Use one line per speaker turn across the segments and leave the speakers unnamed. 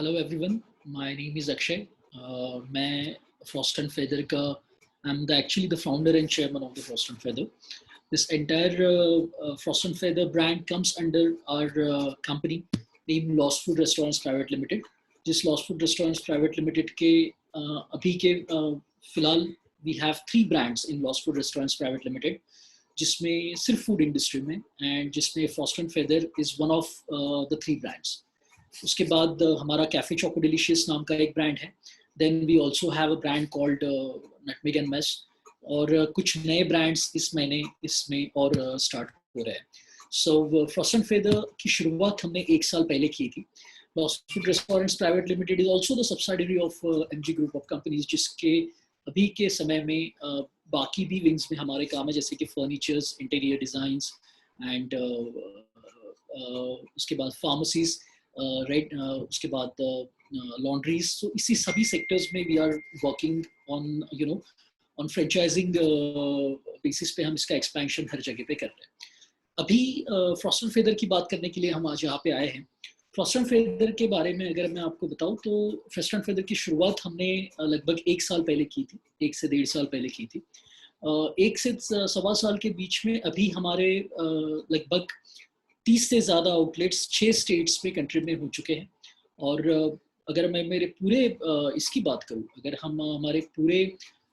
Hello everyone, my name is Akshay. मैं Frost and Feather का I'm actually the founder and chairman of the Frost and Feather. This entire Frost and Feather brand comes under our company named Lost Food Restaurants Private Limited. जिस Lost Food Restaurants Private Limited के अभी के फिलहाल we have 3 brands in Lost Food Restaurants Private Limited, जिसमें सिर्फ food industry में and जिसमें Frost and Feather is one of the 3 brands. उसके बाद हमारा कैफे चोको डिलीशियस नाम का एक ब्रांड है. Then we also have a brand called nutmeg and mace, और कुछ नए ब्रांड्स इस महीने इसमें और स्टार्ट हो रहे हैं. सो फ्रॉस्ट एंड फेदर की शुरुआत हमने 1 साल पहले की थी. Lost food restaurants private limited is also the subsidiary of MG group of companies, जिसके अभी के समय में बाकी भी विंग्स में हमारे काम है, जैसे कि फर्नीचर्स, इंटीरियर डिज़ाइंस एंड उसके बाद फार्मेसीज, राइट, उसके बाद लॉन्ड्रीज. सो इसी सभी सेक्टर्स में we are working on on franchising basis पे हम इसका एक्सपेंशन हर जगह पे कर रहे हैं. अभी फ्रॉस्ट एंड फेदर की बात करने के लिए हम आज यहाँ पे आए हैं. फ्रॉस्ट एंड फेदर के बारे में अगर मैं आपको बताऊं तो फ्रॉस्ट एंड फेदर की शुरुआत हमने लगभग 1 साल पहले की थी, 1 से 1.5 साल पहले की थी. 1 से 1.25 साल के बीच में अभी हमारे लगभग 30 से ज़्यादा आउटलेट्स 6 स्टेट्स में कंट्री में हो चुके हैं. और अगर मैं मेरे पूरे इसकी बात करूं, अगर हम हमारे पूरे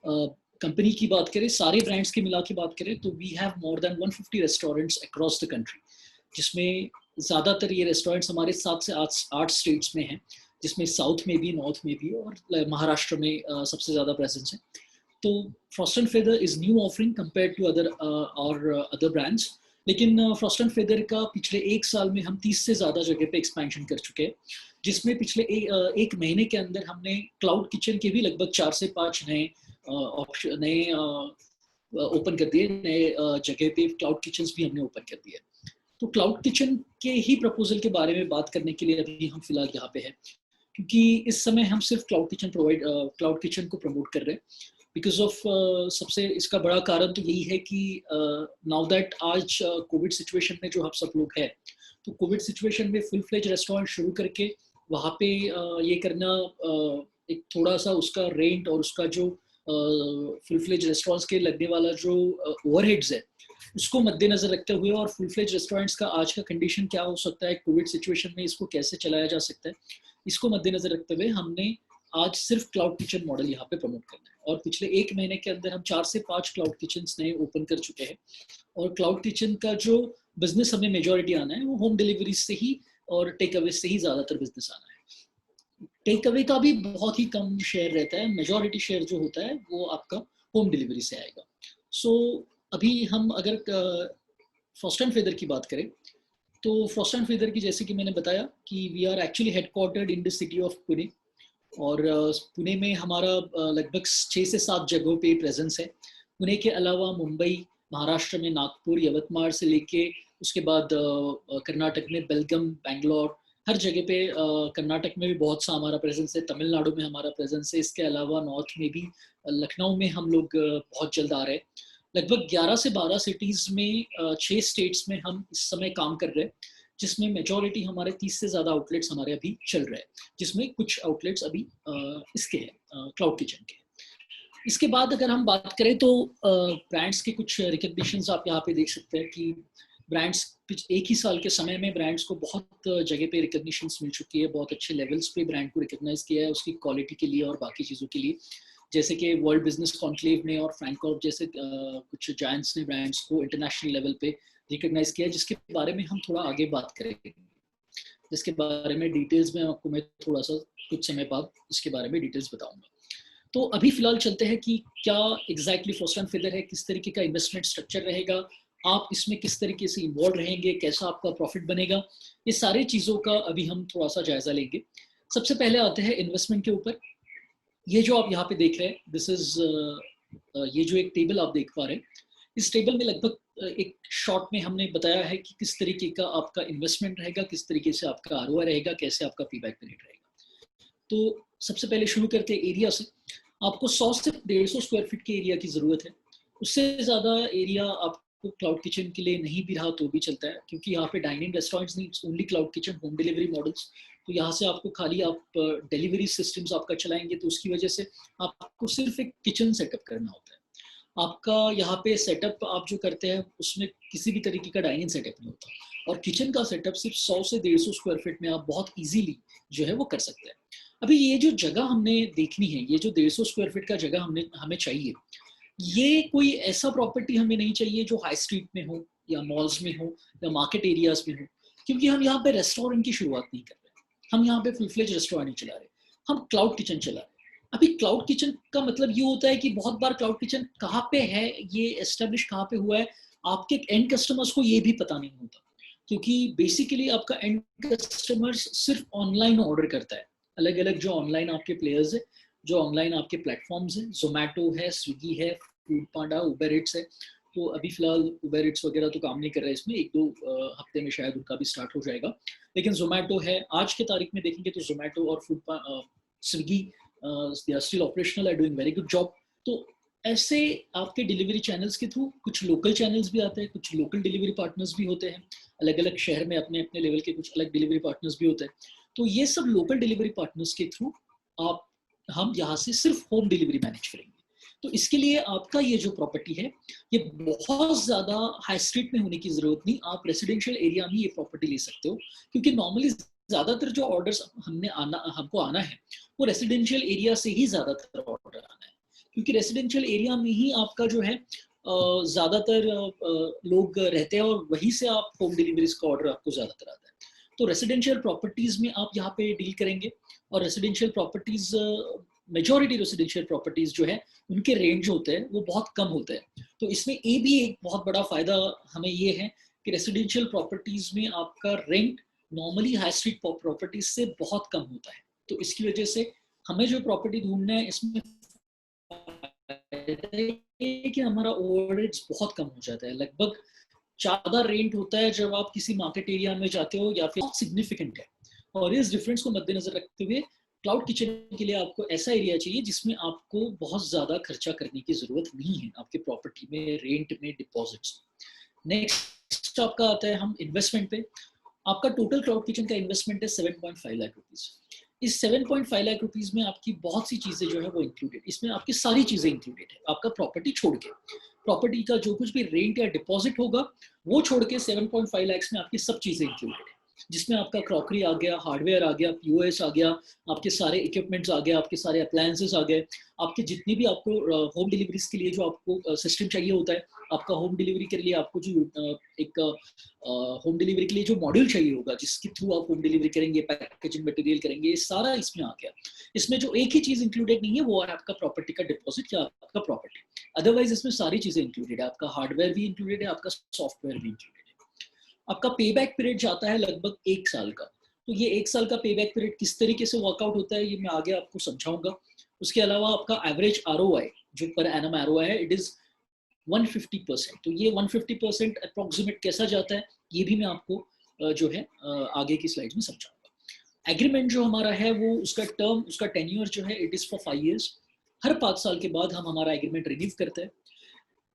कंपनी की बात करें, सारे ब्रांड्स की मिला के बात करें, तो we have more than 150 restaurants across the country, जिसमें ज़्यादातर ये रेस्टोरेंट्स हमारे 7 से 8 स्टेट्स में हैं, जिसमें साउथ में भी, नॉर्थ में भी, और महाराष्ट्र में सबसे ज़्यादा प्रेजेंस है. तो Frost and Feather is new offering compare to other brands. लेकिन फ्रॉस्ट एंड फेदर का पिछले 1 साल में हम 30 से ज़्यादा जगह पे एक्सपेंशन कर चुके हैं, जिसमें पिछले 1 महीने के अंदर हमने क्लाउड किचन के भी लगभग 4 से 5 नए ऑप्शन ओपन कर दिए. नए जगह पे क्लाउड किचन्स भी हमने ओपन कर दिए. तो क्लाउड किचन के ही प्रपोजल के बारे में बात करने के लिए अभी हम फिलहाल यहाँ पे हैं, क्योंकि इस समय हम सिर्फ क्लाउड किचन को प्रमोट कर रहे हैं. बिकॉज ऑफ सबसे इसका बड़ा कारण तो यही है कि नाउ दैट आज कोविड सिचुएशन में जो हम सब लोग हैं, तो कोविड सिचुएशन में फुल फ्लेज रेस्टोरेंट शुरू करके वहाँ पे ये करना, एक थोड़ा सा उसका रेंट और उसका जो फुल फ्लेज रेस्टोरेंट्स के लगने वाला जो ओवरहेड्स है, उसको मद्देनजर रखते हुए, और फुल फ्लेज रेस्टोरेंट्स का आज का कंडीशन क्या हो सकता है कोविड सिचुएशन में, इसको कैसे चलाया जा सकता है, इसको मद्देनजर रखते हुए हमने आज सिर्फ क्लाउड किचन मॉडल यहाँ पे प्रमोट करना है. और पिछले 1 महीने के अंदर हम 4 से 5 क्लाउड किचन नए ओपन कर चुके हैं. और क्लाउड किचन का जो बिजनेस हमें मेजॉरिटी आना है वो होम डिलीवरी से ही और टेक अवे से ही ज़्यादातर बिजनेस आना है. टेक अवे का भी बहुत ही कम शेयर रहता है, मेजॉरिटी शेयर जो होता है वो आपका होम डिलीवरी से आएगा. सो अभी हम अगर फ्रॉस्ट एंड फेदर की बात करें, तो फ्रॉस्ट एंड फेदर की, जैसे कि मैंने बताया कि we are actually headquartered in the city of Pune. और पुणे में हमारा लगभग 6 से 7 जगहों पे प्रेजेंस है. पुणे के अलावा मुंबई, महाराष्ट्र में नागपुर, यवतमाड़ से लेके उसके बाद कर्नाटक में बेलगम, बैंगलोर, हर जगह पे, कर्नाटक में भी बहुत सा हमारा प्रेजेंस है, तमिलनाडु में हमारा प्रेजेंस है. इसके अलावा नॉर्थ में भी, लखनऊ में हम लोग बहुत जल्द आ रहे हैं. लगभग 11 से 12 सिटीज़ में 6 स्टेट्स में हम इस समय काम कर रहे हैं, जिसमें मेजॉरिटी हमारे 30 से ज़्यादा आउटलेट्स हमारे अभी चल रहे हैं, जिसमें कुछ आउटलेट्स अभी इसके हैं, क्लाउड किचन के. इसके बाद अगर हम बात करें तो ब्रांड्स के कुछ रिकग्निशंस आप यहाँ पे देख सकते हैं कि ब्रांड्स 1 ही साल के समय में ब्रांड्स को बहुत जगह पे रिकग्निशंस मिल चुकी है. बहुत अच्छे लेवल्स पे ब्रांड को रिकग्नाइज किया है उसकी क्वालिटी के लिए और बाकी चीज़ों के लिए, जैसे कि वर्ल्ड बिजनेस कॉन्क्लेव ने और फ्रैंककॉर्प जैसे कुछ जायंट्स ने ब्रांड्स को इंटरनेशनल लेवल पे रिकग्नाइज किया, जिसके बारे में हम थोड़ा आगे बात करेंगे, जिसके बारे में डिटेल्स में आपको मैं थोड़ा सा कुछ समय बाद इसके बारे में डिटेल्स बताऊंगा. तो अभी फिलहाल चलते हैं कि क्या एग्जैक्टली फ्रॉस्ट एंड फेदर है, किस तरीके का इन्वेस्टमेंट स्ट्रक्चर रहेगा, आप इसमें किस तरीके से इन्वॉल्व रहेंगे, कैसा आपका प्रॉफिट बनेगा, ये सारी चीज़ों का अभी हम थोड़ा सा जायजा लेंगे. सबसे पहले आते हैं इन्वेस्टमेंट के ऊपर. ये जो आप यहाँ पे देख रहे हैं, दिस इज ये जो एक टेबल आप देख पा रहे हैं, इस टेबल में लगभग एक शॉर्ट में हमने बताया है कि किस तरीके का आपका इन्वेस्टमेंट रहेगा, किस तरीके से आपका आरओआई रहेगा, कैसे आपका पेबैक पीरियड रहेगा. तो सबसे पहले शुरू करते हैं एरिया से. आपको 100 से 150 स्क्वायर फीट के एरिया की ज़रूरत है. उससे ज़्यादा एरिया आप आपको क्लाउड किचन के लिए नहीं भी रहा तो भी चलता है, क्योंकि यहाँ पे डाइनिंग रेस्टोरेंट्स नहीं, only cloud kitchen, home delivery models. तो यहाँ से आपको खाली आप डिलीवरी सिस्टम्स आपका चलाएंगे, तो उसकी वजह से आपको सिर्फ एक किचन सेटअप करना होता है। आपका यहाँ पे सेटअप आप जो करते हैं उसमें किसी भी तरीके का डाइनिंग सेटअप नहीं होता, और किचन का सेटअप सिर्फ 100 से 150 स्क्वायर फीट में आप बहुत इजीली जो है वो कर सकते हैं। अभी ये जो जगह हमने देखनी है, ये जो 150 स्क्वायर फीट का जगह हमें चाहिए, ये कोई ऐसा प्रॉपर्टी हमें नहीं चाहिए जो हाई स्ट्रीट में हो या मॉल्स में हो या मार्केट एरियाज में हो, क्योंकि हम यहाँ पे रेस्टोरेंट की शुरुआत नहीं कर रहे, हम यहाँ पे फुल फ्लेज रेस्टोरेंट नहीं चला रहे, हम क्लाउड किचन चला रहे हैं। अभी क्लाउड किचन का मतलब ये होता है कि बहुत बार क्लाउड किचन कहाँ पे है, ये एस्टेब्लिश कहाँ पे हुआ है, आपके एंड कस्टमर्स को ये भी पता नहीं होता, क्योंकि बेसिकली आपका एंड कस्टमर्स सिर्फ ऑनलाइन ऑर्डर करता है। अलग अलग जो ऑनलाइन आपके प्लेयर्स है, जो ऑनलाइन आपके प्लेटफॉर्म्स हैं, जोमेटो है, स्विगी है, फूड पांडा, उबर इट्स है। तो अभी फिलहाल उबर इट्स वगैरह तो काम नहीं कर रहा है इसमें, एक दो हफ्ते में शायद उनका भी स्टार्ट हो जाएगा, लेकिन जोमेटो है। आज के तारीख में देखेंगे तो जोमेटो और Swiggy they are still operational, are doing very good job. तो ऐसे आपके डिलीवरी चैनल्स के थ्रू कुछ लोकल चैनल्स भी आते हैं, कुछ लोकल डिलीवरी पार्टनर्स भी होते हैं, अलग अलग शहर में अपने अपने लेवल के कुछ अलग डिलीवरी पार्टनर्स भी होते हैं। तो ये सब लोकल डिलीवरी पार्टनर्स के थ्रू आप हम यहाँ से सिर्फ होम डिलीवरी मैनेज करेंगे। तो इसके लिए आपका ये जो प्रॉपर्टी है, ये बहुत ज़्यादा हाई स्ट्रीट में होने की ज़रूरत नहीं, आप रेसिडेंशियल एरिया में ये प्रॉपर्टी ले सकते हो, क्योंकि नॉर्मली ज़्यादातर जो ऑर्डर्स हमको आना है वो रेसिडेंशियल एरिया से ही ज़्यादातर ऑर्डर आना है, क्योंकि रेसिडेंशियल एरिया में ही आपका जो है ज़्यादातर लोग रहते हैं, और वहीं से आप होम डिलीवरीज का ऑर्डर आपको ज़्यादातर आता है। तो रेसिडेंशियल प्रॉपर्टीज़ में आप यहाँ पे डील करेंगे, और residential properties, majority residential properties जो है उनके रेंज होते हैं वो बहुत कम होते हैं। तो इसमें ये भी एक बहुत बड़ा फ़ायदा हमें ये है कि रेसिडेंशियल प्रॉपर्टीज़ में आपका rent normally high street properties से बहुत कम होता है। तो इसकी वजह से हमें जो प्रॉपर्टी ढूंढना है, इसमें कि हमारा ओवरहेड्स बहुत कम हो जाता है। लगभग ज्यादा रेंट होता है जब आप किसी मार्केट एरिया में जाते हो, या फिर सिग्निफिकेंट है। और इस डिफरेंस को मद्देनजर रखते हुए क्लाउड किचन के लिए आपको ऐसा एरिया चाहिए जिसमें आपको बहुत ज्यादा खर्चा करने की जरूरत नहीं है आपके प्रॉपर्टी में, रेंट में, डिपॉजिट्स। नेक्स्ट आपका आता है हम इन्वेस्टमेंट पे। आपका टोटल क्लाउड किचन का इन्वेस्टमेंट है 7.5 लाख रुपीज। इस 7.5 लाख रुपीज में आपकी बहुत सी चीजें जो है वो इंक्लूडेड, इसमें आपकी सारी चीजें इंक्लूडेड है, आपका प्रॉपर्टी छोड़ के। प्रॉपर्टी का जो कुछ भी रेंट या डिपॉजिट होगा वो छोड़ के 7.5 लाख में आपकी सब चीजें इंक्लूडेड है, जिसमें आपका क्रॉकरी आ गया, हार्डवेयर आ गया, पीओएस आ गया, आपके सारे इक्विपमेंट्स आ गए, आपके सारे अप्लायंसेस आ गए, आपके जितनी भी आपको होम डिलीवरीज के लिए जो आपको सिस्टम चाहिए होता है, आपका होम डिलीवरी के लिए आपको जो एक होम डिलीवरी के लिए जो मॉड्यूल चाहिए होगा जिसके थ्रू आप होम डिलीवरी करेंगे, पैकेजिंग मटेरियल करेंगे, सारा इसमें आ गया। इसमें जो एक ही चीज इंक्लूडेड नहीं है वो है आपका प्रॉपर्टी का डिपॉजिट या आपका प्रॉपर्टी। अदरवाइज इसमें सारी चीजें इंक्लूडेड है, आपका हार्डवेयर भी इंक्लूडेड है, आपका सॉफ्टवेयर भी इंक्लूडेड है। आपका पे बैक पीरियड जाता है लगभग 1 साल का। तो ये 1 साल का पे बैक पीरियड किस तरीके से वर्कआउट होता है ये मैं आगे आपको समझाऊंगा। उसके अलावा आपका एवरेज आरओआई जो पर एनम आरओआई है, इट इज 150%। तो ये 150% अप्रोक्सीमेट कैसा जाता है ये भी मैं आपको जो है आगे की स्लाइड्स में समझाऊंगा। एग्रीमेंट जो हमारा है वो उसका टर्म, उसका टेन्योर जो है इट इज फॉर 5 years। हर 5 साल के बाद हम हमारा एग्रीमेंट रिन्यू करते हैं।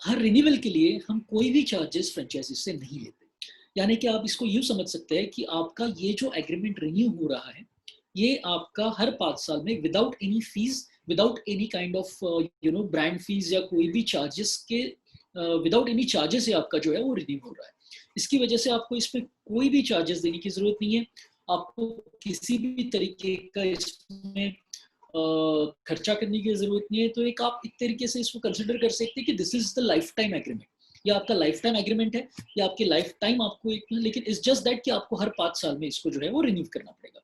हर रिन्यूअल के लिए हम कोई भी चार्जेस फ्रेंचाइजी से नहीं लेते, यानी कि आप इसको यूं समझ सकते हैं कि आपका ये जो एग्रीमेंट रिन्यू हो रहा है ये आपका हर 5 साल में without any fees, without any kind of brand fees या कोई भी चार्जेस के, विदाउट एनी चार्जेस से आपका जो है वो रिन्यू हो रहा है। इसकी वजह से आपको इसमें कोई भी चार्जेस देने की जरूरत नहीं है, आपको किसी भी तरीके का इसमें खर्चा करने की जरूरत नहीं है। तो एक आप एक तरीके से इसको कंसिडर कर सकते हैं कि this is the life time agreement, या आपका लाइफ टाइम एग्रीमेंट है, या आपकी लाइफ टाइम आपको एक, लेकिन इट्स जस्ट दैट कि आपको हर 5 साल में इसको जो है वो रिन्यू करना पड़ेगा।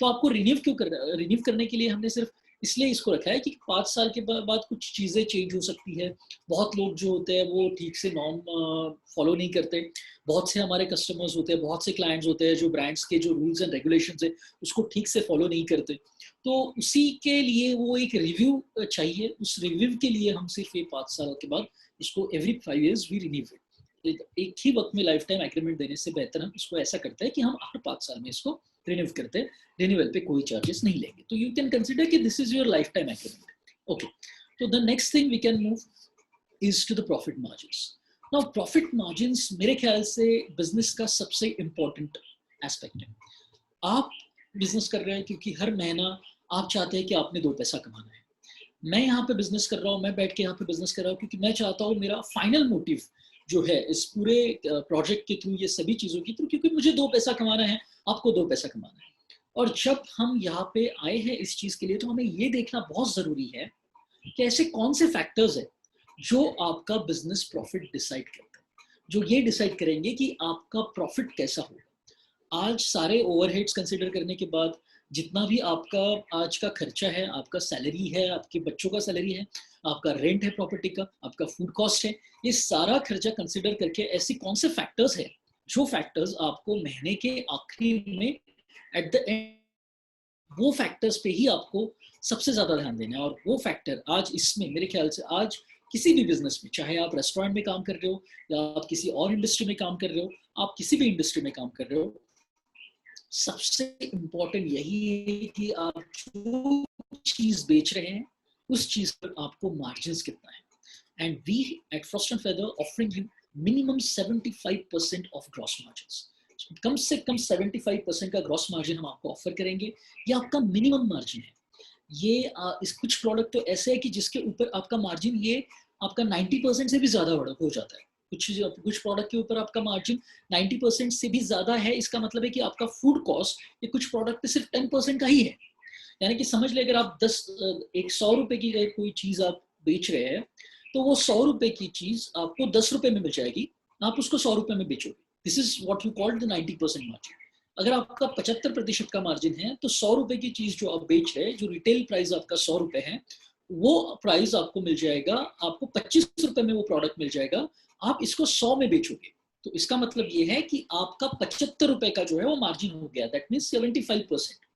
तो आपको रिन्यू क्यों करना, रिन्यू करने के लिए हमने सिर्फ इसलिए इसको रखा है कि 5 साल के बाद कुछ चीज़ें चेंज हो सकती है। बहुत लोग जो होते हैं वो ठीक से नॉर्म फॉलो नहीं करते, बहुत से हमारे कस्टमर्स होते हैं, बहुत से क्लाइंट्स होते हैं जो ब्रांड्स के जो रूल्स एंड रेगुलेशंस है उसको ठीक से फॉलो नहीं करते। तो उसी के लिए वो एक रिव्यू चाहिए, उस रिव्यू के लिए हम सिर्फ ये 5 साल के बाद इसको every 5 years we renew it. एक ही वक्त में लाइफ टाइम एग्रीमेंट देने से बेहतर हम इसको ऐसा करते हैं कि हम हर 5 साल में इसको रिन्यू करते हैं, रिन्यूअल पे कोई चार्जेस नहीं लेंगे। तो यू कैन कंसिडर कि this is your lifetime agreement. Okay, तो the next thing we can move is to the profit margins. Now profit margins मेरे ख्याल से बिजनेस का सबसे इंपॉर्टेंट एस्पेक्ट है। आप बिजनेस कर रहे हैं क्योंकि हर महीना आप चाहते हैं कि आपने 2 पैसा कमाना है। मैं यहाँ पे बिजनेस कर रहा हूँ, मैं बैठ के यहाँ पे बिजनेस कर रहा हूँ क्योंकि मैं चाहता हूँ मेरा फाइनल मोटिव जो है इस पूरे प्रोजेक्ट के थ्रू, ये सभी चीजों के थ्रू, क्योंकि मुझे 2 पैसा कमाना है, आपको 2 पैसा कमाना है। और जब हम यहाँ पे आए हैं इस चीज के लिए, तो हमें ये देखना बहुत जरूरी है कि ऐसे कौन से फैक्टर्स है जो आपका बिजनेस प्रॉफिट डिसाइड करते हैं, जो ये डिसाइड करेंगे कि आपका प्रॉफिट कैसा होगा। आज सारे ओवरहेड्स कंसिडर करने के बाद जितना भी आपका आज का खर्चा है, आपका सैलरी है, आपके बच्चों का सैलरी है, आपका रेंट है प्रॉपर्टी का, आपका फूड कॉस्ट है, ये सारा खर्चा कंसिडर करके ऐसे कौन से फैक्टर्स है जो फैक्टर्स आपको महीने के आखिरी में एट द एंड, वो फैक्टर्स पे ही आपको सबसे ज्यादा ध्यान देना है। और वो फैक्टर आज इसमें मेरे ख्याल से आज किसी भी बिजनेस में, चाहे आप रेस्टोरेंट में काम कर रहे हो या आप किसी और इंडस्ट्री में काम कर रहे हो, आप किसी भी इंडस्ट्री में काम कर रहे हो, सबसे इम्पोर्टेंट यही है कि आप जो चीज बेच रहे हैं उस चीज पर आपको मार्जिन कितना है। And we at Frost and Feather offering you minimum 75% of gross margin. कम से कम 75% का ग्रॉस मार्जिन हम आपको ऑफर करेंगे, ये आपका मिनिमम मार्जिन है। ये इस कुछ प्रोडक्ट तो ऐसे है कि जिसके ऊपर आपका मार्जिन ये आपका 90% से भी ज्यादा बड़ा हो जाता है। कुछ प्रोडक्ट के ऊपर आपका मार्जिन 90% से भी ज्यादा है। इसका मतलब है कि आपका फूड कॉस्ट ये कुछ प्रोडक्ट पे सिर्फ 10% का ही है। यानी कि समझ ले, अगर आप 100 रुपए की कोई चीज आप बेच रहे हैं, तो वो 100 रुपए की चीज आपको 10 रुपए में मिल जाएगी, आप उसको 100 रुपए में बेचोगे। This is what you called the 90% margin. अगर आपका 75% का मार्जिन है, तो 100 रुपए की चीज जो आप बेच रहे हैं, जो रिटेल प्राइस आपका 100 रुपए है, वो प्राइस आपको मिल जाएगा, आपको 25 रुपए में वो प्रोडक्ट मिल जाएगा, आप इसको 100 में बेचोगे। तो इसका मतलब ये है कि आपका 75 रुपए का जो है वो मार्जिन हो गया, दैट मीन 75%।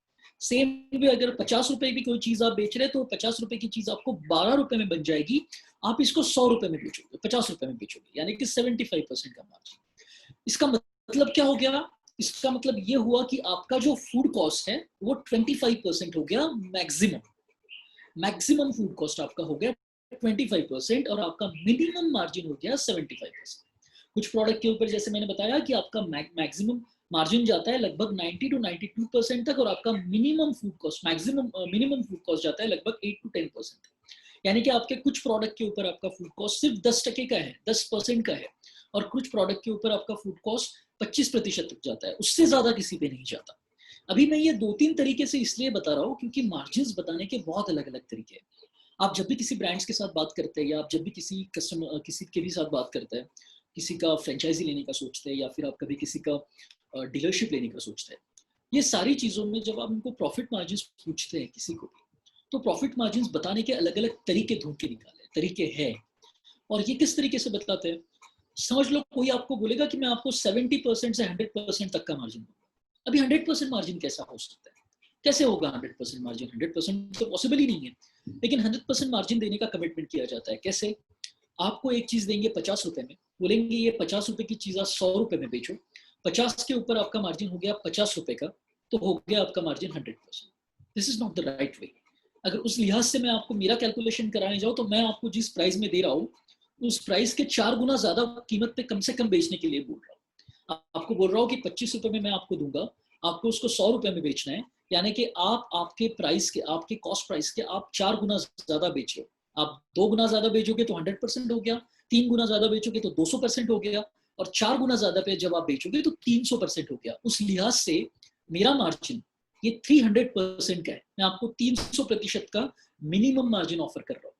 सेम भी अगर 50 रुपए की कोई चीज आप बेच रहे हैं, तो 50 रुपए की चीज आपको 12 रुपए में बन जाएगी, आप इसको 100 रुपए में बेचोगे, 50 रुपए में बेचोगे, यानी कि 75% का मार्जिन। इसका मतलब क्या हो गया? इसका मतलब ये हुआ कि आपका जो फूड कॉस्ट है वो 25% हो गया मैक्सिमम। मैक्सिमम फूड कॉस्ट आपका हो गया 25% और आपका मिनिमम मार्जिन हो गया 75%। कुछ प्रोडक्ट के ऊपर जैसे मैंने बताया कि आपका मैक्सिमम मार्जिन जाता है लगभग 90 to 92% तक, और आपका minimum food cost minimum food cost जाता है लगभग 8 to 10% तक। यानी कि आपके कुछ प्रोडक्ट के ऊपर आपका फूड कॉस्ट सिर्फ 10% का है, 10% का है, और कुछ प्रोडक्ट के ऊपर आपका फूड कॉस्ट 25% तक जाता है, उससे ज्यादा किसी पे नहीं जाता। अभी मैं ये 2-3 तरीके से इसलिए बता रहा हूँ क्योंकि मार्जिन बताने के बहुत अलग अलग तरीके हैं। आप जब भी किसी ब्रांड्स के साथ बात करते हैं, या आप जब भी किसी कस्टमर किसी के भी साथ बात करते हैं, किसी का फ्रेंचाइजी लेने का सोचते हैं, या फिर आप कभी किसी का डीलरशिप लेने का सोचते हैं, ये सारी चीजों में जब आप उनको प्रॉफिट मार्जिन पूछते हैं किसी को भी, तो प्रॉफिट मार्जिन बताने के अलग अलग तरीके ढूंढ के निकाले तरीके हैं। और ये किस तरीके से बताते हैं? समझ लो कोई आपको बोलेगा कि मैं आपको 70% से 100% तक का मार्जिन दूंगा। अभी 100% मार्जिन कैसा हो सकता है? कैसे होगा 100% मार्जिन? 100% तो पॉसिबल ही नहीं है। लेकिन 100% मार्जिन देने का कमिटमेंट किया जाता है। कैसे? आपको एक चीज देंगे 50 रुपए में, बोलेंगे ये 50 रुपए की चीज आप 100 रुपए में बेचो, 50 के ऊपर आपका मार्जिन हो गया 50 रुपए का, तो हो गया आपका margin 100%। This is not the right वे। अगर उस लिहाज से मैं आपको मेरा कैलकुलेशन कराने जाऊँ, तो मैं आपको जिस प्राइस में दे रहा हूँ उस प्राइस के 4 गुना ज्यादा कीमत पे कम से कम बेचने के लिए बोल रहा हूँ। आपको बोल रहा हूँ कि 25 रुपए में मैं आपको दूंगा, आपको उसको 100 रुपए में बेचना है, यानी कि आप आपके प्राइस के, आपके कॉस्ट प्राइस के आप 4 गुना ज्यादा बेच रहे हो। आप 2 गुना ज्यादा बेचोगे तो 100% हो गया, 3 गुना ज्यादा बेचोगे तो 200% हो गया, और 4 गुना ज्यादा पे जब आप बेचोगे तो 300% हो गया। उस लिहाज से मेरा मार्जिन ये 300% का है, मैं आपको 300% का मिनिमम मार्जिन ऑफर कर रहा हूँ।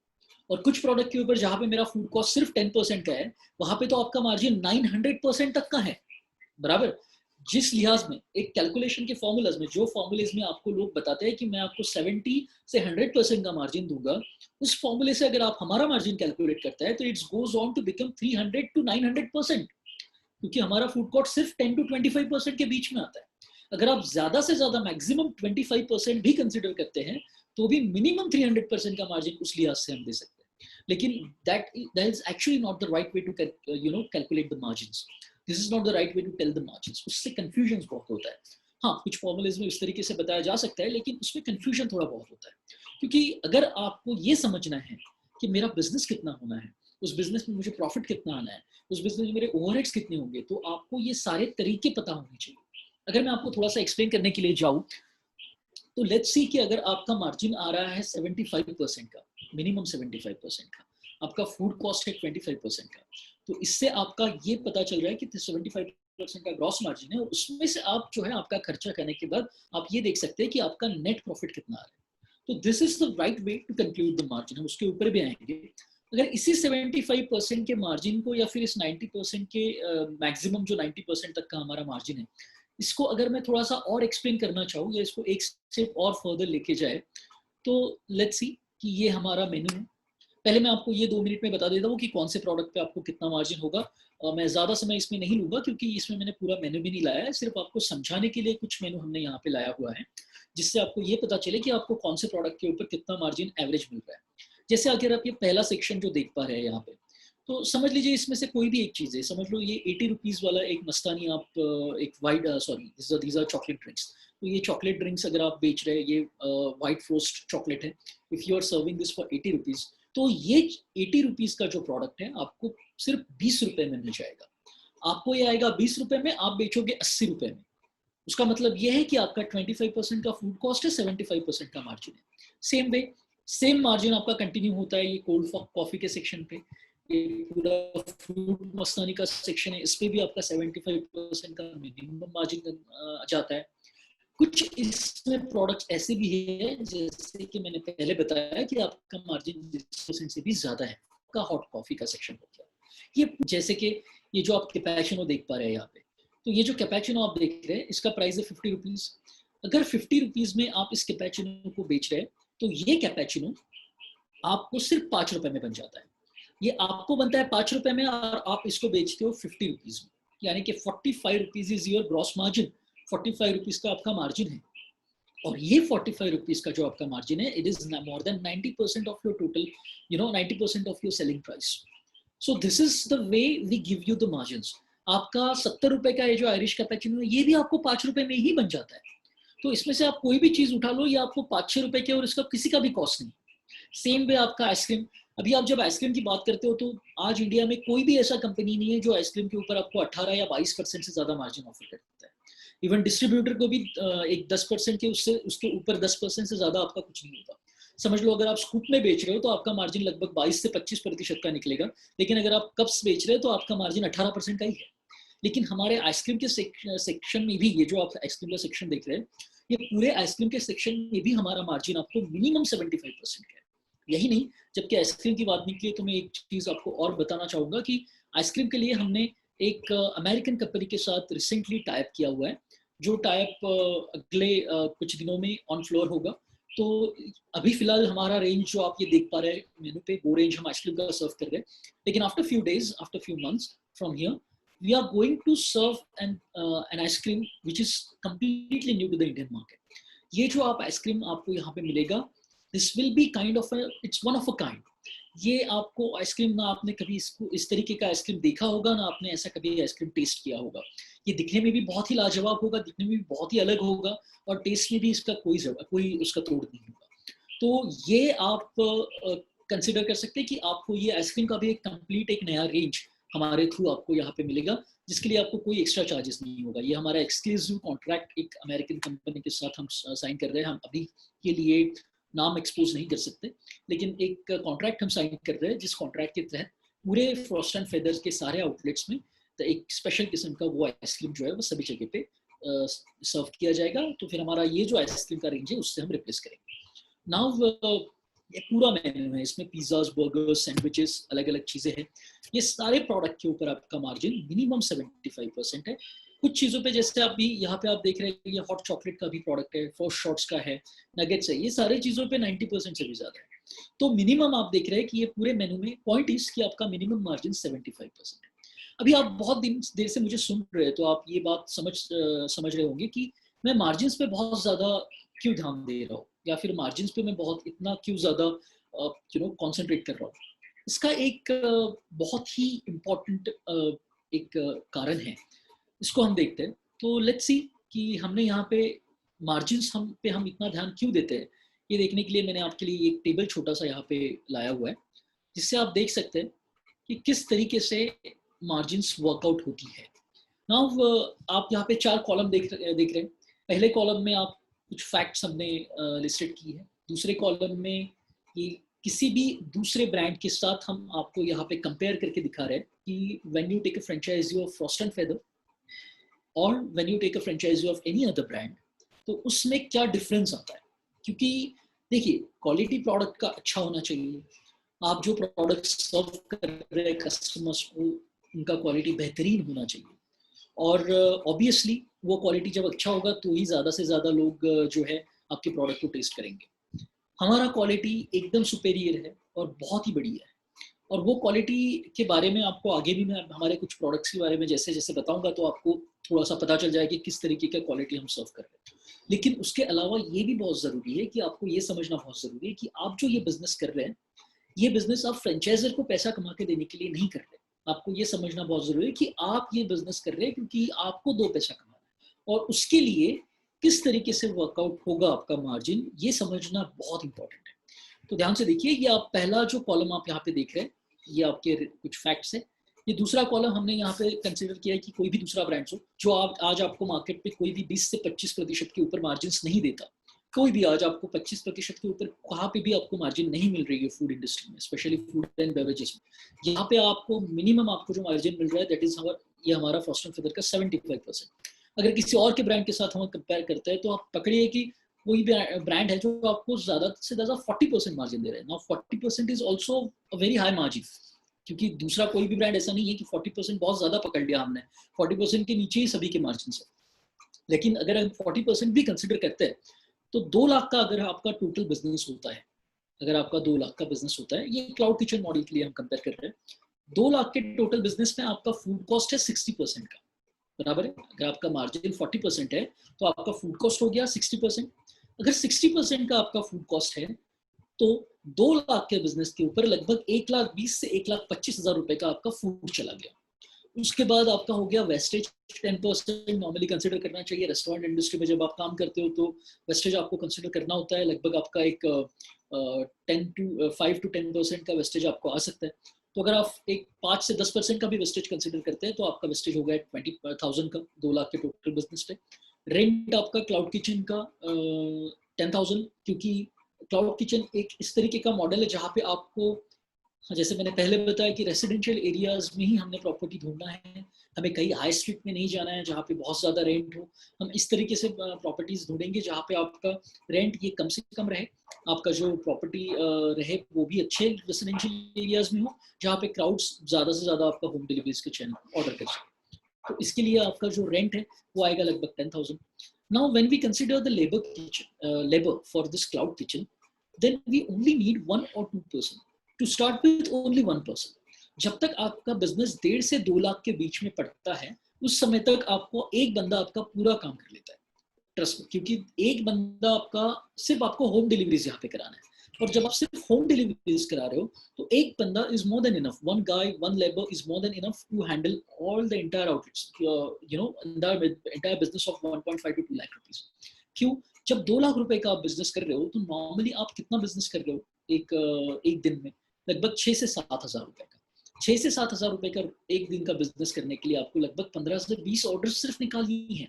और कुछ प्रोडक्ट के ऊपर जहां पे मेरा फूड कॉस्ट सिर्फ 10% का है, वहां पे तो आपका मार्जिन 900% तक का है। बराबर? जिस लिहाज में एक कैलकुलेशन के फॉर्मूलाज में, जो फॉर्मूलेज में आपको लोग बताते हैं कि मैं आपको 70 से 100% का मार्जिन दूंगा, उस फॉर्मूले से अगर आप हमारा मार्जिन कैलकुलेट करता है, तो it's goes on to become 300 to 900%, क्योंकि हमारा फूड कॉस्ट सिर्फ 10 to 25% के बीच में आता है। अगर आप ज्यादा से ज्यादा मैक्सिमम 25% भी कंसिडर करते हैं, तो भी मिनिमम 300% का मार्जिन उस लिहाज से हम दे सकते हैं। लेकिन that is actually not the right way to calculate the margins. This is not the right way to tell the margins. उससे confusion बहुत होता है। हाँ, कुछ फॉर्मूलेज में इस तरीके से बताया जा सकता है, लेकिन उसमें कंफ्यूजन थोड़ा बहुत होता है। क्योंकि अगर आपको ये समझना है कि मेरा बिजनेस कितना होना है, उस बिजनेस में मुझे प्रॉफिट कितना आना है, उस बिजनेस में मेरे ओवरहेड्स कितने होंगे, तो आपको ये सारे तरीके पता होने चाहिए। अगर मैं आपको थोड़ा सा एक्सप्लेन करने के लिए जाऊँ, तो लेट्स सी कि अगर आपका मार्जिन आ रहा है 75% का, मिनिमम 75% का, आपका फूड कॉस्ट है 25% का, तो इससे आपका ये पता चल रहा है कि 75% का ग्रॉस मार्जिन है, और उसमें से आप जो है आपका खर्चा करने के बाद आप ये देख सकते हैं कि आपका नेट प्रॉफिट कितना आ रहा है। तो this is the right way to conclude the margin. हम उसके ऊपर भी आएंगे। अगर इसी 75% के मार्जिन को, या फिर इस 90% के मैक्सिमम जो 90% तक का हमारा मार्जिन है, इसको अगर मैं थोड़ा सा और एक्सप्लेन करना चाहूँ, या इसको एक स्टेप और फर्दर लेके जाए, तो लेट्स सी कि ये हमारा मेन्यू है। पहले मैं आपको ये 2 मिनट में बता देता हूँ कि कौन से प्रोडक्ट पे आपको कितना मार्जिन होगा। मैं ज़्यादा समय इसमें नहीं लूँगा, क्योंकि इसमें मैंने पूरा मेन्यू भी नहीं लाया है, सिर्फ आपको समझाने के लिए कुछ मेन्यू हमने यहाँ पे लाया हुआ है, जिससे आपको ये पता चले कि आपको कौन से प्रोडक्ट के ऊपर कितना मार्जिन एवरेज मिल रहा है। जैसे अगर आप ये पहला सेक्शन जो देख पा रहे हैं यहाँ पे, तो समझ लीजिए इसमें से कोई भी एक चीज़ है। समझ लो ये 80 रुपीज़ वाला एक मस्तानी आप एक white sorry these are chocolate drinks. तो ये चॉकलेट ड्रिंक्स अगर आप बेच रहे हैं, ये वाइट फ्रोस्ट चॉकलेट है, if you are serving this for 80 rupees, तो ये 80 रुपीज़ का जो प्रोडक्ट है आपको सिर्फ 20 रुपए में मिल जाएगा। आपको ये आएगा 20 रुपए में, आप बेचोगे 80 रुपए में। उसका मतलब ये है कि आपका 25% का फूड कॉस्ट है, 75% का मार्जिन है। सेम वे, सेम मार्जिन आपका कंटिन्यू होता है ये कोल्ड कॉफी के सेक्शन पे। ये पूरा फ्रूट मस्तानी का सेक्शन है, इस पे भी आपका 75% का मिनिमम मार्जिन जाता है। कुछ इसमें प्रोडक्ट्स ऐसे भी है, जैसे कि मैंने पहले बताया कि आपका मार्जिन 20% से भी ज्यादा है। आपका हॉट कॉफी का सेक्शन हो गया ये, जैसे कि ये जो आप कैपेचिनो देख पा रहे हैं यहाँ पे, तो ये जो कैपेचिनो आप देख रहे हैं इसका प्राइस है 50 रुपीज। अगर 50 रुपीज में आप इस कैपेचिनो को बेच रहे हैं, तो ये कैपेचिनो आपको सिर्फ 5 रुपए में बन जाता है। ये आपको बनता है 5 रुपए में, और आप इसको बेचते हो 50 रुपीज में, यानी कि 45 rupees is your gross margin. 45 rupees का आपका मार्जिन है, और ये 45 रुपीज का जो आपका मार्जिन है, it is more than 90% of your total, 90% of your selling price. So this is the way we give you the margin. आपका 70 रुपए का ये जो आयरिश कैपेचिनो है, ये भी आपको 5 रुपए में ही बन जाता है। तो इसमें से आप कोई भी चीज उठा लो, ये आपको 5-6 रुपए के, और इसका किसी का भी कॉस्ट नहीं। सेम वे आपका आइसक्रीम, अभी आप जब आइसक्रीम की बात करते हो, तो आज इंडिया में कोई भी ऐसा कंपनी नहीं है जो आइसक्रीम के ऊपर आपको 18 या 22% से ज्यादा मार्जिन ऑफर करता है। इवन डिस्ट्रीब्यूटर को भी एक 10% के उससे उसके ऊपर 10% से ज्यादा आपका कुछ नहीं होता। समझ लो अगर आप स्कूप में बेच रहे हो, तो आपका मार्जिन लगभग 22 से 25% का निकलेगा, लेकिन अगर आप कप्स बेच रहे हो, तो आपका मार्जिन 18% का ही है। लेकिन हमारे आइसक्रीम के सेक्शन में भी, ये जो आप आइसक्रीम का सेक्शन देख रहे हैं, ये पूरे आइसक्रीम के सेक्शन में भी हमारा मार्जिन आपको मिनिमम 75% का है। यही नहीं, जबकि आइसक्रीम की बात निकली, तो मैं एक चीज आपको और बताना चाहूंगा कि आइसक्रीम के लिए हमने एक अमेरिकन कंपनी के साथ रिसेंटली टाइप किया हुआ है, जो टाइप अगले कुछ दिनों में ऑन फ्लोर होगा। तो अभी फिलहाल हमारा रेंज जो आप ये देख पा रहे हैं मेनू पे, वो रेंज हम आइसक्रीम का सर्व कर रहे हैं, लेकिन after few days, after few months from here, we are going to serve an ice cream which is completely new to the Indian market. ये जो आप आइसक्रीम आपको यहाँ पे मिलेगा, this will be kind of a, it's one of a kind. ये आपको ice cream, ना आपने कभी इसको इस तरीके का आइसक्रीम देखा होगा, ना आपने ऐसा कभी आइसक्रीम टेस्ट किया होगा। ये दिखने में भी बहुत ही लाजवाब होगा, दिखने में भी बहुत ही अलग होगा, और टेस्ट में भी इसका कोई उसका तोड़ नहीं होगा। तो ये आप कंसिडर कर सकते हैं कि आपको ये आइसक्रीम का भी एक कंप्लीट एक नया रेंज हमारे थ्रू आपको यहाँ पे मिलेगा, जिसके लिए आपको कोई एक्स्ट्रा चार्जेस नहीं होगा। ये हमारा एक्सक्लूसिव कॉन्ट्रैक्ट एक अमेरिकन कंपनी के साथ हम साइन कर रहे हैं। हम अभी के लिए नाम एक्सपोज नहीं कर सकते, लेकिन एक कॉन्ट्रैक्ट हम साइन कर रहे हैं, जिस कॉन्ट्रैक्ट के तहत पूरे फ्रॉस्ट एंड फेदर्स के सारे आउटलेट्स में तो एक स्पेशल किस्म का वो आइसक्रीम जो है वो सभी जगह पे सर्व किया जाएगा। तो फिर हमारा ये जो आइसक्रीम का रेंज है उससे हम रिप्लेस करेंगे। नाउ ये पूरा मेन्यू है, इसमें पिज्जाज, बर्गर्स, सैंडविचेस, अलग अलग चीज़ें हैं। ये सारे प्रोडक्ट के ऊपर आपका मार्जिन मिनिमम 75% है। कुछ चीज़ों पे, जैसे आप भी यहाँ पे आप देख रहे हैं, ये हॉट चॉकलेट का भी प्रोडक्ट है, फर्स्ट शॉट्स का है, नगेट्स है, ये सारे चीज़ों पे 90% से भी ज़्यादा है। तो मिनिमम आप देख रहे हैं कि ये पूरे मेन्यू में पॉइंट इज कि आपका मिनिमम मार्जिन 75% है। अभी आप बहुत देर से मुझे सुन रहे हैं, तो आप ये बात समझ रहे होंगे कि मैं मार्जिन पे बहुत ज़्यादा क्यों ध्यान दे रहा हूँ, या फिर मार्जिन पे मैं बहुत इतना क्यों ज़्यादा कॉन्सेंट्रेट कर रहा हूँ। इसका एक बहुत ही इम्पोर्टेंट एक कारण है, इसको हम देखते हैं। तो लेट्स सी कि हमने यहाँ पे मार्जिन्स हम इतना ध्यान क्यों देते हैं। ये देखने के लिए मैंने आपके लिए एक टेबल छोटा सा यहाँ पे लाया हुआ है, जिससे आप देख सकते हैं कि किस तरीके से मार्जिन्स वर्कआउट होती है। नाउ आप यहाँ पे 4 कॉलम देख रहे हैं। पहले कॉलम में आप कुछ फैक्ट्स हमने लिस्टेड की है। दूसरे कॉलम में ये किसी भी दूसरे ब्रांड के साथ हम आपको यहाँ पे कंपेयर करके दिखा रहे हैं कि when you take a franchise of Frost and Feather और when you take a franchise of any other brand, तो उसमें क्या डिफरेंस आता है। क्योंकि देखिए, क्वालिटी प्रोडक्ट का अच्छा होना चाहिए। आप जो प्रोडक्ट सर्व कर रहे हैं कस्टमर्स को, उनका क्वालिटी बेहतरीन होना चाहिए। और ऑब्वियसली वो क्वालिटी जब अच्छा होगा तो ही ज़्यादा से ज़्यादा लोग जो है आपके प्रोडक्ट को टेस्ट करेंगे। हमारा क्वालिटी एकदम सुपेरियर है और बहुत ही बढ़िया है। और वो क्वालिटी के बारे में आपको आगे भी मैं हमारे कुछ प्रोडक्ट्स के बारे में जैसे जैसे बताऊंगा तो आपको थोड़ा सा पता चल जाएगा कि किस तरीके का क्वालिटी हम सर्व कर रहे हैं। लेकिन उसके अलावा ये भी बहुत ज़रूरी है कि आपको ये समझना बहुत ज़रूरी है कि आप जो ये बिज़नेस कर रहे हैं, ये बिज़नेस आप फ्रेंचाइजर को पैसा कमा के देने के लिए नहीं कर रहे। आपको ये समझना बहुत ज़रूरी है कि आप ये बिज़नेस कर रहे हैं क्योंकि आपको 2 पैसा कमाना है, और उसके लिए किस तरीके से वर्कआउट होगा आपका मार्जिन, ये समझना बहुत इंपॉर्टेंट है। तो ध्यान से देखिए, ये आप पहला जो कॉलम आप यहाँ पे देख रहे हैं, ये आपके कुछ फैक्ट्स है। ये दूसरा कॉलम हमने यहाँ पे कंसीडर किया है कि कोई भी दूसरा ब्रांड हो जो आप आज आपको मार्केट पे कोई भी 20 से 25% के ऊपर मार्जिन नहीं देता। कोई भी आज आपको 25% के ऊपर कहाँ पे भी आपको मार्जिन नहीं मिल रही है फूड इंडस्ट्री में, स्पेशली फूड एंड बेवरेजेस में। यहाँ पे आपको मिनिमम आपको जो मार्जिन मिल रहा है दैट इज ये हमारा फ्रॉस्ट एंड फेदर का 75%। अगर किसी और के ब्रांड के साथ हम कंपेयर करते हैं तो आप पकड़िए कि कोई भी ब्रांड है जो आपको ज्यादा से ज्यादा 40% मार्जिन दे रहे हैं। Now 40% is also a very high margin, क्योंकि दूसरा कोई भी ब्रांड ऐसा नहीं है कि 40% बहुत ज्यादा पकड़ लिया हमने, 40% के नीचे ही सभी के मार्जिन है। लेकिन अगर हम 40% भी कंसिडर करते हैं तो 2 लाख का अगर आपका टोटल बिजनेस होता है, अगर आपका 2 लाख का बिजनेस होता है, ये क्लाउड किचन मॉडल के लिए हम कंपेयर कर रहे हैं। 2 लाख के टोटल बिजनेस में आपका फूड कॉस्ट है 60% का, बराबर है। अगर आपका मार्जिन 40% है तो आपका फूड कॉस्ट हो गया 60%। अगर 60% का आपका फूड कॉस्ट है तो 2 लाख के बिजनेस के ऊपर लगभग 1,20,000 से 1,25,000 रुपए का आपका फूड चला गया। उसके बाद आपका हो गया वेस्टेज 10% नॉर्मली कंसिडर करना चाहिए। रेस्टोरेंट इंडस्ट्री में जब आप काम करते हो तो वेस्टेज आपको कंसिडर करना होता है। लगभग आपका एक 5 to 10% का वेस्टेज आपको आ सकता है। तो अगर आप एक 5 से 10% का भी वेस्टेज कंसिडर करते हैं तो आपका वेस्टेज हो गया 20,000 का 2 लाख के टोटल बिजनेस पे। रेंट आपका क्लाउड किचन का 10,000, क्योंकि क्लाउड किचन एक इस तरीके का मॉडल है जहाँ पे आपको, जैसे मैंने पहले बताया कि रेसिडेंशियल एरियाज में ही हमने प्रॉपर्टी ढूंढना है, हमें कहीं हाई स्ट्रीट में नहीं जाना है जहाँ पे बहुत ज़्यादा रेंट हो। हम इस तरीके से प्रॉपर्टीज ढूंढेंगे जहाँ पे आपका रेंट ये कम से कम रहे, आपका जो प्रॉपर्टी रहे वो भी अच्छे रेसिडेंशियल एरियाज में हो जहाँ पे क्राउड्स ज़्यादा से ज़्यादा आपका होम डिलीवरीज के चैनल ऑर्डर कर सकें। तो इसके लिए आपका जो रेंट है वो आएगा लगभग 10,000। Now when we consider the labour for this cloud kitchen, then we only need 1 or 2% to start with, only 1%। जब तक आपका बिजनेस 1.5 से 2 लाख के बीच में पड़ता है उस समय तक आपको एक बंदा आपका पूरा काम कर लेता है, ट्रस्ट में। क्योंकि एक बंदा आपका सिर्फ आपको होम डिलीवरीज यहाँ पे कराना है, और जब आप सिर्फ होम डिलीवरीज करा रहे हो तो एक बंदा is more than enough, one guy one labour is more than enough to handle all the entire outlets, entire business of 1.5 to 2 lakh rupees. क्यों? जब 2 लाख रुपए का आप बिजनेस कर रहे हो तो नॉर्मली आप कितना बिजनेस कर रहे हो एक दिन में? लगभग 6 से 7 हजार रुपए का। 6 से 7 हजार रुपए का एक दिन का बिजनेस करने के लिए आपको लगभग 15 से 20 ऑर्डर सिर्फ निकालनी है।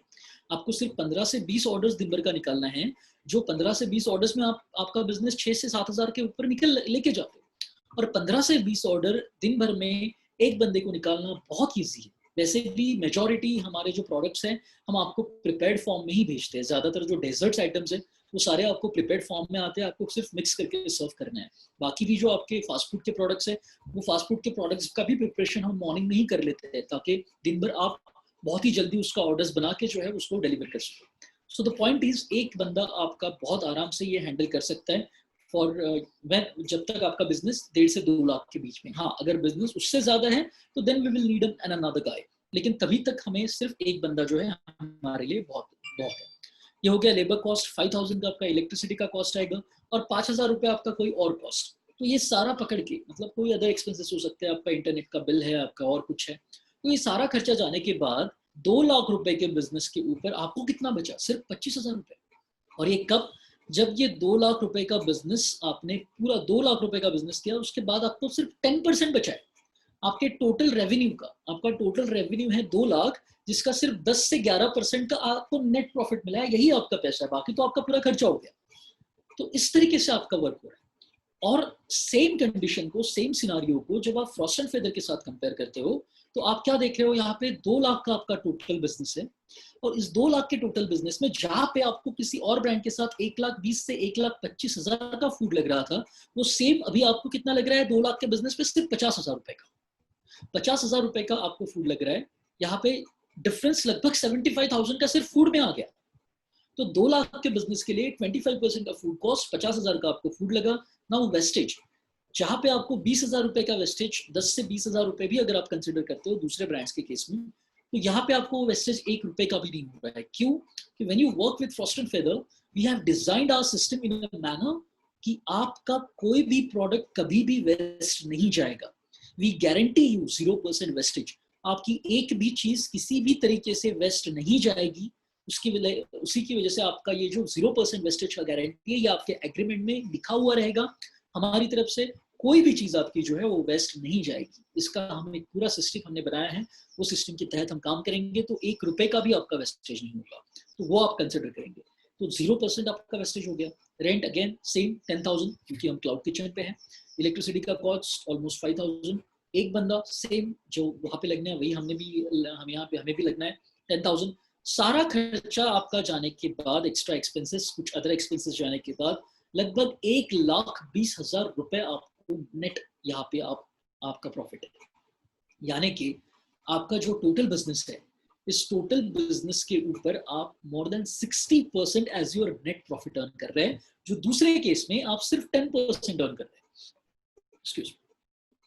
आपको सिर्फ 15 से 20 ऑर्डर्स दिन भर का निकालना है। जो 15 से 20 ऑर्डर्स में आपका बिजनेस 6 से 7 हजार के ऊपर निकल लेके जाते हो। और 15 से 20 ऑर्डर दिन भर में एक बंदे को निकालना बहुत ईजी है। वैसे भी मेजॉरिटी हमारे जो प्रोडक्ट्स हैं हम आपको प्रिपेयर्ड फॉर्म में ही भेजते हैं। ज्यादातर जो डेजर्ट्स आइटम्स हैं वो सारे आपको प्रिपेयर्ड फॉर्म में आते हैं, आपको सिर्फ मिक्स करके सर्व करना है। बाकी भी जो आपके फास्ट फूड के प्रोडक्ट्स हैं वो फास्ट फूड के प्रोडक्ट्स का भी प्रिपरेशन हम मॉर्निंग में ही कर लेते हैं ताकि दिन भर आप बहुत ही जल्दी उसका ऑर्डर्स बना के जो है उसको डिलीवर कर सके। सो द पॉइंट इज, एक बंदा आपका बहुत आराम से ये हैंडल कर सकता है फॉर जब तक आपका बिजनेस 1.5 से 2 लाख के बीच में। हाँ, अगर बिजनेस उससे ज्यादा है तो then we will need an another guy, लेकिन तभी तक हमें सिर्फ एक बंदा जो है हमारे लिए बहुत बहुत है। ये हो गया लेबर कॉस्ट। 5,000 का आपका इलेक्ट्रिसिटी का कॉस्ट आएगा और 5,000 रुपये आपका कोई और कॉस्ट। तो ये सारा पकड़ के, मतलब कोई अदर एक्सपेंसेस हो सकते हैं, आपका इंटरनेट का बिल है, आपका और कुछ है, तो ये सारा खर्चा जाने के बाद 2 लाख रुपए के बिजनेस के ऊपर आपको कितना बचा? सिर्फ 25,000 रुपए। और ये कब? जब ये 2 लाख रुपए का बिजनेस आपने पूरा 2 लाख रुपए का बिजनेस किया उसके बाद आपको सिर्फ 10% बचा है। आपके टोटल रेवेन्यू का, आपका टोटल रेवेन्यू है 2 लाख, जिसका सिर्फ 10 से 11% का आपको नेट प्रॉफिट मिला है, यही आपका पैसा है, बाकी तो आपका पूरा खर्चा हो गया। तो इस तरीके से आपका वर्क हो रहा है। और सेम कंडीशन को, सेम सिनारियो को जब आप फ्रॉस्ट एंड फेदर के साथ कंपेयर करते हो, तो आप क्या देख रहे हो, यहाँ पे 2 लाख का आपका टोटल बिजनेस है, और इस 2 लाख के टोटल बिजनेस में जहां पे आपको किसी और ब्रांड के साथ 1,20,000 से 1,25,000 का फूड लग रहा था, वो सेम अभी आपको कितना लग रहा है 2 लाख के बिजनेस पे, सिर्फ 50,000 रुपए का, 50,000 रुपए का आपको फूड लग रहा है। यहाँ पे डिफरेंस लगभग 75,000 का सिर्फ फूड में आ गया। तो 2 लाख के बिजनेस के लिए 25% का फूड कॉस्ट, 50,000 का आपको फूड लगा। नाउ वेस्टेज, जहां पे आपको 20,000 रुपए का वेस्टेज, 10 से 20,000 रुपए भी अगर आप कंसिडर करते हो दूसरे ब्रांड्स के केस में, तो यहाँ पे आपको वेस्टेज 1 रुपए का भी नहीं हो रहा है। क्यों? कि when you work with Frost and Feather, we have designed our system in a manner कि आपका कोई भी प्रोडक्ट कभी भी वेस्ट नहीं जाएगा। We guarantee you 0% wastage. आपकी एक भी चीज किसी भी तरीके से वेस्ट नहीं जाएगी। उसी की वजह से आपका ये जो 0% वेस्टेज का गारंटी है, ये आपके एग्रीमेंट में लिखा हुआ रहेगा। हमारी तरफ से कोई भी चीज आपकी जो है वो वेस्ट नहीं जाएगी। इसका हम एक पूरा सिस्टम हमने बनाया है, वो सिस्टम के तहत हम काम करेंगे, तो 1 रुपए का भी आपका वेस्टेज नहीं होगा, तो वो आप कंसिडर करेंगे। तो 0% आपका वेस्टेज हो गया। रेंट अगेन सेम 10,000, क्योंकि हम क्लाउड किचन पे हैं। इलेक्ट्रिसिटी का कॉस्ट ऑलमोस्ट 5,000। एक बंदा सेम जो वहां पे लगना है वही हम यहाँ पे हमें भी लगना है 10,000। सारा खर्चा आपका जाने के बाद, एक्स्ट्रा एक्सपेंसेस, कुछ अदर एक्सपेंसेस जाने के बाद, लगभग 1,20,000 रुपए आपको नेट यहाँ पे आपका प्रॉफिट है। यानी कि आपका जो टोटल बिजनेस है, इस टोटल बिजनेस के ऊपर आप more than 60% as your net profit earn कर रहे हैं, जो दूसरे केस में आप सिर्फ 10% अर्न कर रहे हैं। एक्सक्यूज मी,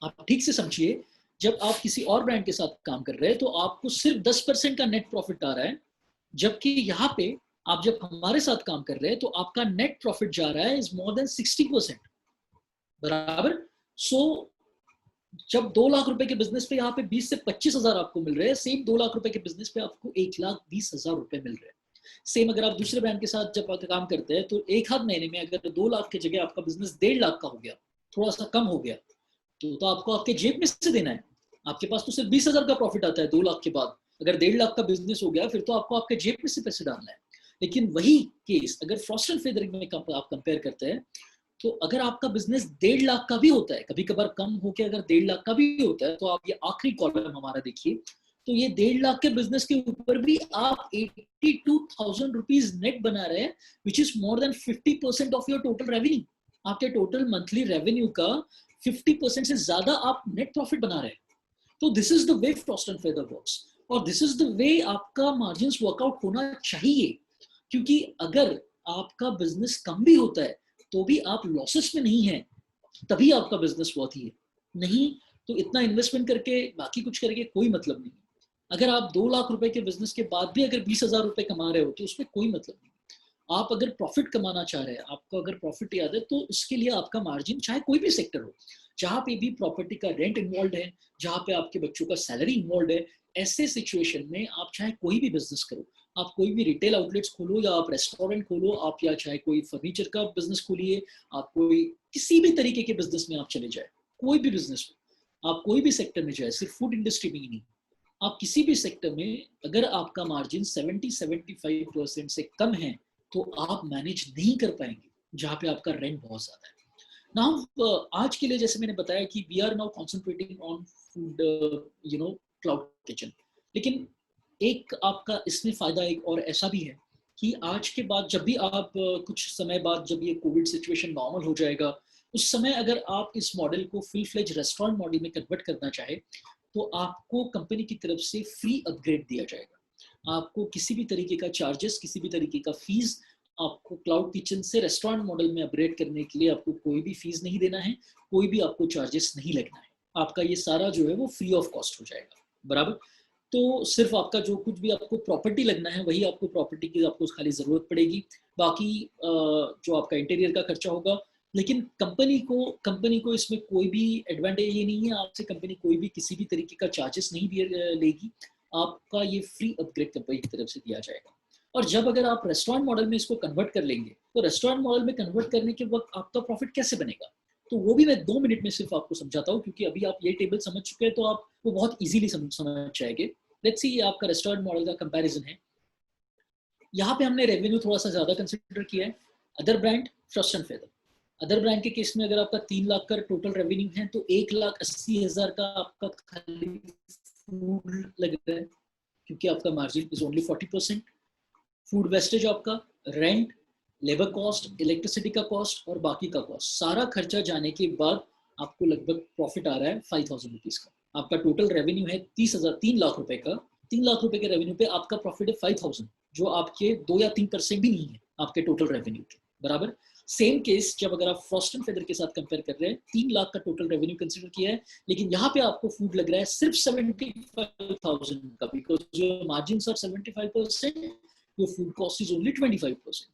आप ठीक से समझिए, जब आप किसी और ब्रांड के साथ काम कर रहे हैं तो आपको सिर्फ 10% का नेट प्रॉफिट आ रहा है, जबकि यहाँ पे आप जब हमारे साथ काम कर रहे हैं तो आपका नेट प्रॉफिट जा रहा है इज मोर देन 60%। बराबर। सो जब 2 लाख रुपए के बिजनेस पे यहाँ पे 20 से 25,000 आपको मिल रहे हैं, सेम 2 लाख रुपए के बिजनेस पे आपको 1,20,000 रुपए मिल रहे हैं। सेम अगर आप दूसरे ब्रांड के साथ जब आप काम करते हैं तो एक आध महीने में अगर 2 लाख की जगह आपका बिजनेस 1.5 लाख का हो गया, थोड़ा सा कम हो गया, तो आपको आपके जेब में से देना है। आपके पास तो सिर्फ 20,000 का प्रॉफिट आता है 2 लाख के बाद। अगर 1.5 लाख का बिजनेस हो गया, फिर तो आपको आपके जेब में से पैसे डालना है। लेकिन वही केस अगर फ्रॉस्ट एंड फेदर में आप कंपेयर करते हैं, तो अगर आपका बिजनेस 1.5 लाख का भी होता है, कभी कभार कम होकर अगर 1.5 लाख का भी होता है, तो आप ये आखिरी कॉलम हमारा देखिए, तो ये 1.5 लाख के बिजनेस के ऊपर भी आप 82,000 रुपीज नेट बना रहे हैं, which is more then 50% of your total revenue. आपके टोटल मंथली रेवेन्यू का 50% से ज्यादा आप नेट प्रॉफिट बना रहे हैं। तो this is the way Frost and feather works, और दिस इज द वे आपका मार्जिन्स वर्कआउट होना चाहिए। क्योंकि अगर आपका बिजनेस कम भी होता है तो भी आप लॉसेस में नहीं है, तभी आपका बिजनेस बहुत ही है। नहीं तो इतना इन्वेस्टमेंट करके बाकी कुछ करके कोई मतलब नहीं। अगर आप 2 लाख रुपए के बिजनेस के बाद भी अगर 20,000 रुपए कमा रहे हो तो उसमें कोई मतलब नहीं। आप अगर प्रॉफिट कमाना चाह रहे हैं, आपको अगर प्रॉफिट याद है, तो उसके लिए आपका मार्जिन, चाहे कोई भी सेक्टर हो, जहां पे भी प्रॉपर्टी का रेंट इन्वॉल्व है, जहां पे आपके बच्चों का सैलरी इन्वॉल्व है, ऐसे सिचुएशन में आप चाहे कोई भी बिजनेस करो, आप कोई भी रिटेल आउटलेट्स खोलो या आप रेस्टोरेंट खोलो, आप या चाहे कोई फर्नीचर का बिजनेस खोलिए, आप कोई किसी भी तरीके के बिजनेस में आप चले जाए, कोई भी बिजनेस हो, आप कोई भी सेक्टर में जाए, सिर्फ फूड इंडस्ट्री में ही नहीं, आप किसी भी सेक्टर में अगर आपका मार्जिन 70-75% से कम है, तो आप मैनेज नहीं कर पाएंगे, जहां पे आपका रेंट बहुत ज्यादा है। नाउ आज के लिए जैसे मैंने बताया कि we are now concentrating on food, cloud kitchen. लेकिन एक आपका इसमें फायदा एक और ऐसा भी है कि आज के बाद जब भी आप कुछ समय बाद जब ये कोविड सिचुएशन नॉर्मल हो जाएगा, उस समय अगर आप इस मॉडल को फुल फ्लेज रेस्टोरेंट मॉडल में कन्वर्ट करना चाहे, तो आपको कंपनी की तरफ से फ्री अपग्रेड दिया जाएगा। आपको किसी भी तरीके का चार्जेस, किसी भी तरीके का फीस, आपको क्लाउड किचन से रेस्टोरेंट मॉडल में अपग्रेड करने के लिए आपको कोई भी फीस नहीं देना है, कोई भी आपको चार्जेस नहीं लगना है। आपका ये सारा जो है वो फ्री ऑफ कॉस्ट हो जाएगा। बराबर। तो सिर्फ आपका जो कुछ भी आपको प्रॉपर्टी लगना है, वही आपको प्रॉपर्टी की आपको खाली जरूरत पड़ेगी। बाकी जो आपका इंटीरियर का खर्चा होगा, लेकिन कंपनी को इसमें कोई भी एडवांटेज ये नहीं है, आपसे कंपनी कोई भी किसी भी तरीके का चार्जेस नहीं लेगी। आपका ये फ्री अपग्रेड कंपनी की तरफ से दिया जाएगा। और जब अगर आप रेस्टोरेंट मॉडल में इसको कन्वर्ट कर लेंगे, तो रेस्टोरेंट मॉडल में कन्वर्ट करने के वक्त आपका प्रॉफिट कैसे बनेगा? तो वो भी मैं 2 मिनट में सिर्फ आपको समझाता हूँ, क्योंकि अभी आप ये टेबल समझ चुके हैं तो आप वो बहुत इजीली समझ जाएंगे। लेट्स सी, ये आपका रेस्टोरेंट मॉडल का कंपैरिजन है। यहाँ पे हमने रेवेन्यू थोड़ा सा ज्यादा कंसिडर किया है। Other brand, Frost and feather. Other brand के केस में अगर आपका 3 लाख का टोटल रेवेन्यू है तो 1,80,000 का आपका खाली फूड लग रहा है, क्योंकि आपका margin is only 40%। Food wastage आपका, रेंट, लेबर कॉस्ट, इलेक्ट्रिसिटी का कॉस्ट और बाकी का कॉस्ट, सारा खर्चा जाने के बाद आपको लगभग प्रॉफिट आ रहा है 5,000 रुपीज का। आपका टोटल रेवेन्यू है 3 लाख रुपए का। 3 लाख रुपए के रेवेन्यू पे आपका प्रॉफिट है 5,000, जो आपके 2 या 3% भी नहीं है आपके टोटल रेवेन्यू के बराबर। सेम केस जब अगर आप फ्रॉस्ट एंड फेदर के साथ कंपेयर कर रहे हैं, 3 लाख का टोटल रेवेन्यू कंसिडर किया है, लेकिन यहाँ पे आपको फूड लग रहा है सिर्फ 75,000 का, because your margin are 75%, your food cost is only 25%।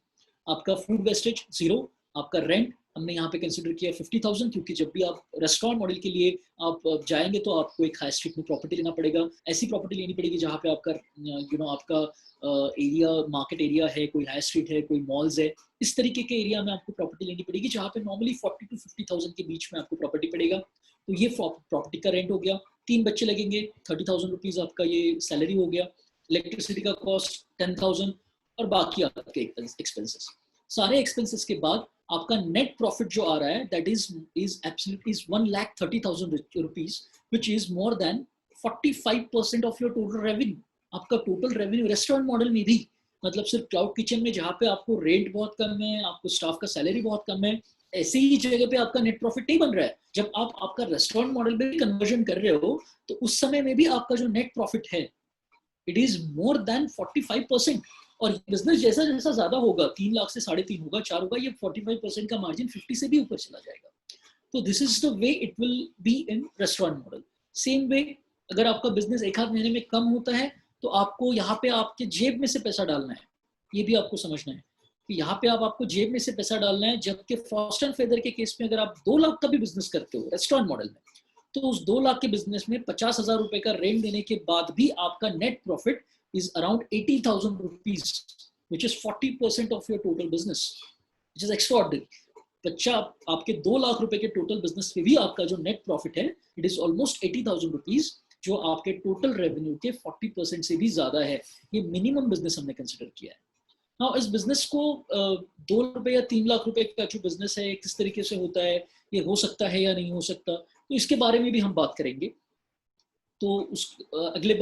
आपका फूड वेस्टेज जीरो। आपका रेंट हमने यहाँ पे कंसिडर किया 50,000, क्योंकि जब भी आप रेस्टोरेंट मॉडल के लिए आप जाएंगे तो आपको एक हाई स्ट्रीट में प्रॉपर्टी लेना पड़ेगा। ऐसी प्रॉपर्टी लेनी पड़ेगी जहाँ पे आपका आपका एरिया, मार्केट एरिया है, कोई हाई स्ट्रीट है, कोई मॉल्स है, इस तरीके के एरिया में आपको प्रॉपर्टी लेनी पड़ेगी, जहाँ पे नॉर्मली 40 to 50,000 के बीच में आपको प्रॉपर्टी पड़ेगा। तो ये प्रॉपर्टी का रेंट हो गया। 3 बच्चे लगेंगे, 30,000 रुपीज आपका ये सैलरी हो गया। इलेक्ट्रिसिटी का कॉस्ट 10,000 और बाकी आपके एक्सपेंसेस। सारे एक्सपेंसेस के बाद आपका नेट प्रॉफिट जो आ रहा है that is absolutely 1,30,000 rupees, which is more then 45% of your total revenue. आपका टोटल रेवेन्यू रेस्टोरेंट मॉडल में भी, मतलब सिर्फ क्लाउड किचन में जहाँ पे आपको रेंट बहुत कम है, आपको स्टाफ का सैलरी बहुत कम है, ऐसे ही जगह पे आपका नेट प्रॉफिट नहीं बन रहा है। जब आप आपका रेस्टोरेंट मॉडल में कन्वर्जन कर रहे हो तो उस समय में भी आपका जो नेट प्रॉफिट है इट इज मोर देन 45%। और बिजनेस जैसा जैसा ज्यादा होगा, 3 लाख से 3.5 होगा, 4 होगा, ये 45% का मार्जिन 50 से भी ऊपर चला जाएगा। तो this is the way it will be in restaurant model. Same way अगर आपका बिजनेस 1 आध महीने में कम होता है तो आपको यहाँ पे आपके जेब में से पैसा डालना है। ये भी आपको समझना है कि यहाँ पे आपको जेब में से पैसा डालना है, जबकि फ्रॉस्ट एंड फेदर के केस में अगर आप 2 लाख का भी बिजनेस करते हो रेस्टोरेंट मॉडल में, तो उस 2 लाख के बिजनेस में 50,000 रुपए का रेंट देने के बाद भी आपका net profit is around 80,000 rupees, which is 40% of your total business, which is extraordinary. बच्चा आपके 2 लाख रुपए के टोटल बिजनेस में भी आपका जो नेट प्रॉफिट है इट इज ऑलमोस्ट 80,000 रुपीज, जो आपके टोटल रेवेन्यू के 40% से भी ज्यादा है। ये मिनिमम बिजनेस हमने कंसिडर किया है। हाँ, इस बिजनेस को 2 रुपए या 3 लाख रुपए का जो बिजनेस है किस तरीके से होता है, ये हो सकता है या नहीं हो सकता, तो इसके बारे में भी हम बात करेंगे। तो उस अगले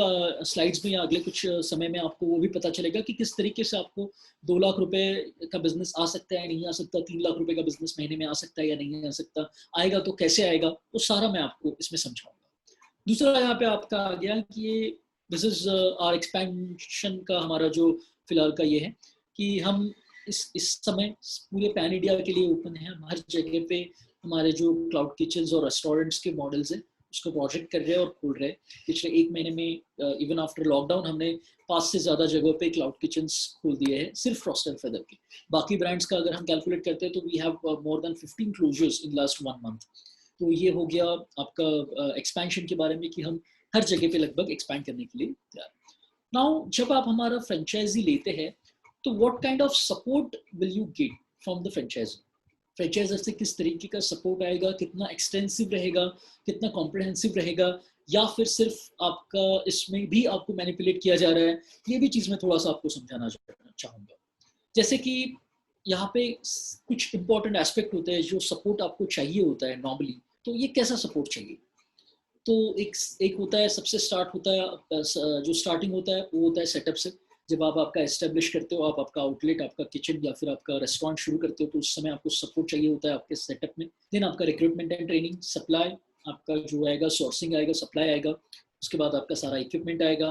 स्लाइड्स में या अगले कुछ समय में आपको वो भी पता चलेगा कि किस तरीके से आपको 2 लाख रुपए का बिजनेस आ सकता है, नहीं आ सकता, 3 लाख रुपए का बिजनेस महीने में आ सकता है या नहीं आ सकता, आएगा तो कैसे आएगा, वो सारा मैं आपको इसमें समझाऊंगा। दूसरा यहाँ पे आपका आ गया कि ये दिस इज आवर एक्सपेंशन का हमारा जो फिलहाल का ये है कि हम इस समय पूरे पैन इंडिया के लिए ओपन है। हम हर जगह पे हमारे जो क्लाउड किचन्स और रेस्टोरेंट्स के मॉडल्स हैं उसको प्रोजेक्ट कर रहे हैं और खोल रहे हैं। पिछले 1 महीने में इवन आफ्टर लॉकडाउन हमने 5 से ज़्यादा जगहों पे क्लाउड किचन्स खोल दिए हैं सिर्फ फ्रॉस्ट एंड फेदर के। बाकी ब्रांड्स का अगर हम कैलकुलेट करते हैं तो we have more than 15 closures in last 1 month. तो ये हो गया आपका एक्सपेंशन के बारे में कि हम हर जगह पे लगभग एक्सपैंड करने के लिए तैयार। नाउ जब आप हमारा फ्रेंचाइजी लेते हैं तो what kind of support will you get from the franchisee. Franchiser से किस तरीके का सपोर्ट आएगा, कितना एक्सटेंसिव रहेगा, कितना कॉम्प्रिहेंसिव रहेगा, या फिर सिर्फ आपका इसमें भी आपको मैनिपुलेट किया जा रहा है, ये भी चीज़ मैं थोड़ा सा आपको समझाना चाहूँगा। जैसे कि यहाँ पे कुछ इंपॉर्टेंट एस्पेक्ट होते हैं जो सपोर्ट आपको चाहिए होता है नॉर्मली। तो ये कैसा सपोर्ट चाहिए, तो एक होता है, सबसे स्टार्ट होता है, जो स्टार्टिंग होता है वो होता है सेटअप से। जब आप आपका एस्टेब्लिश करते हो, आप आपका आउटलेट, आपका किचन या फिर आपका रेस्टोरेंट शुरू करते हो, तो उस समय आपको सपोर्ट चाहिए होता है आपके सेटअप में। देन आपका रिक्रूटमेंट एंड ट्रेनिंग, सप्लाई, आपका जो आएगा सोर्सिंग आएगा, सप्लाई आएगा, उसके बाद आपका सारा इक्विपमेंट आएगा,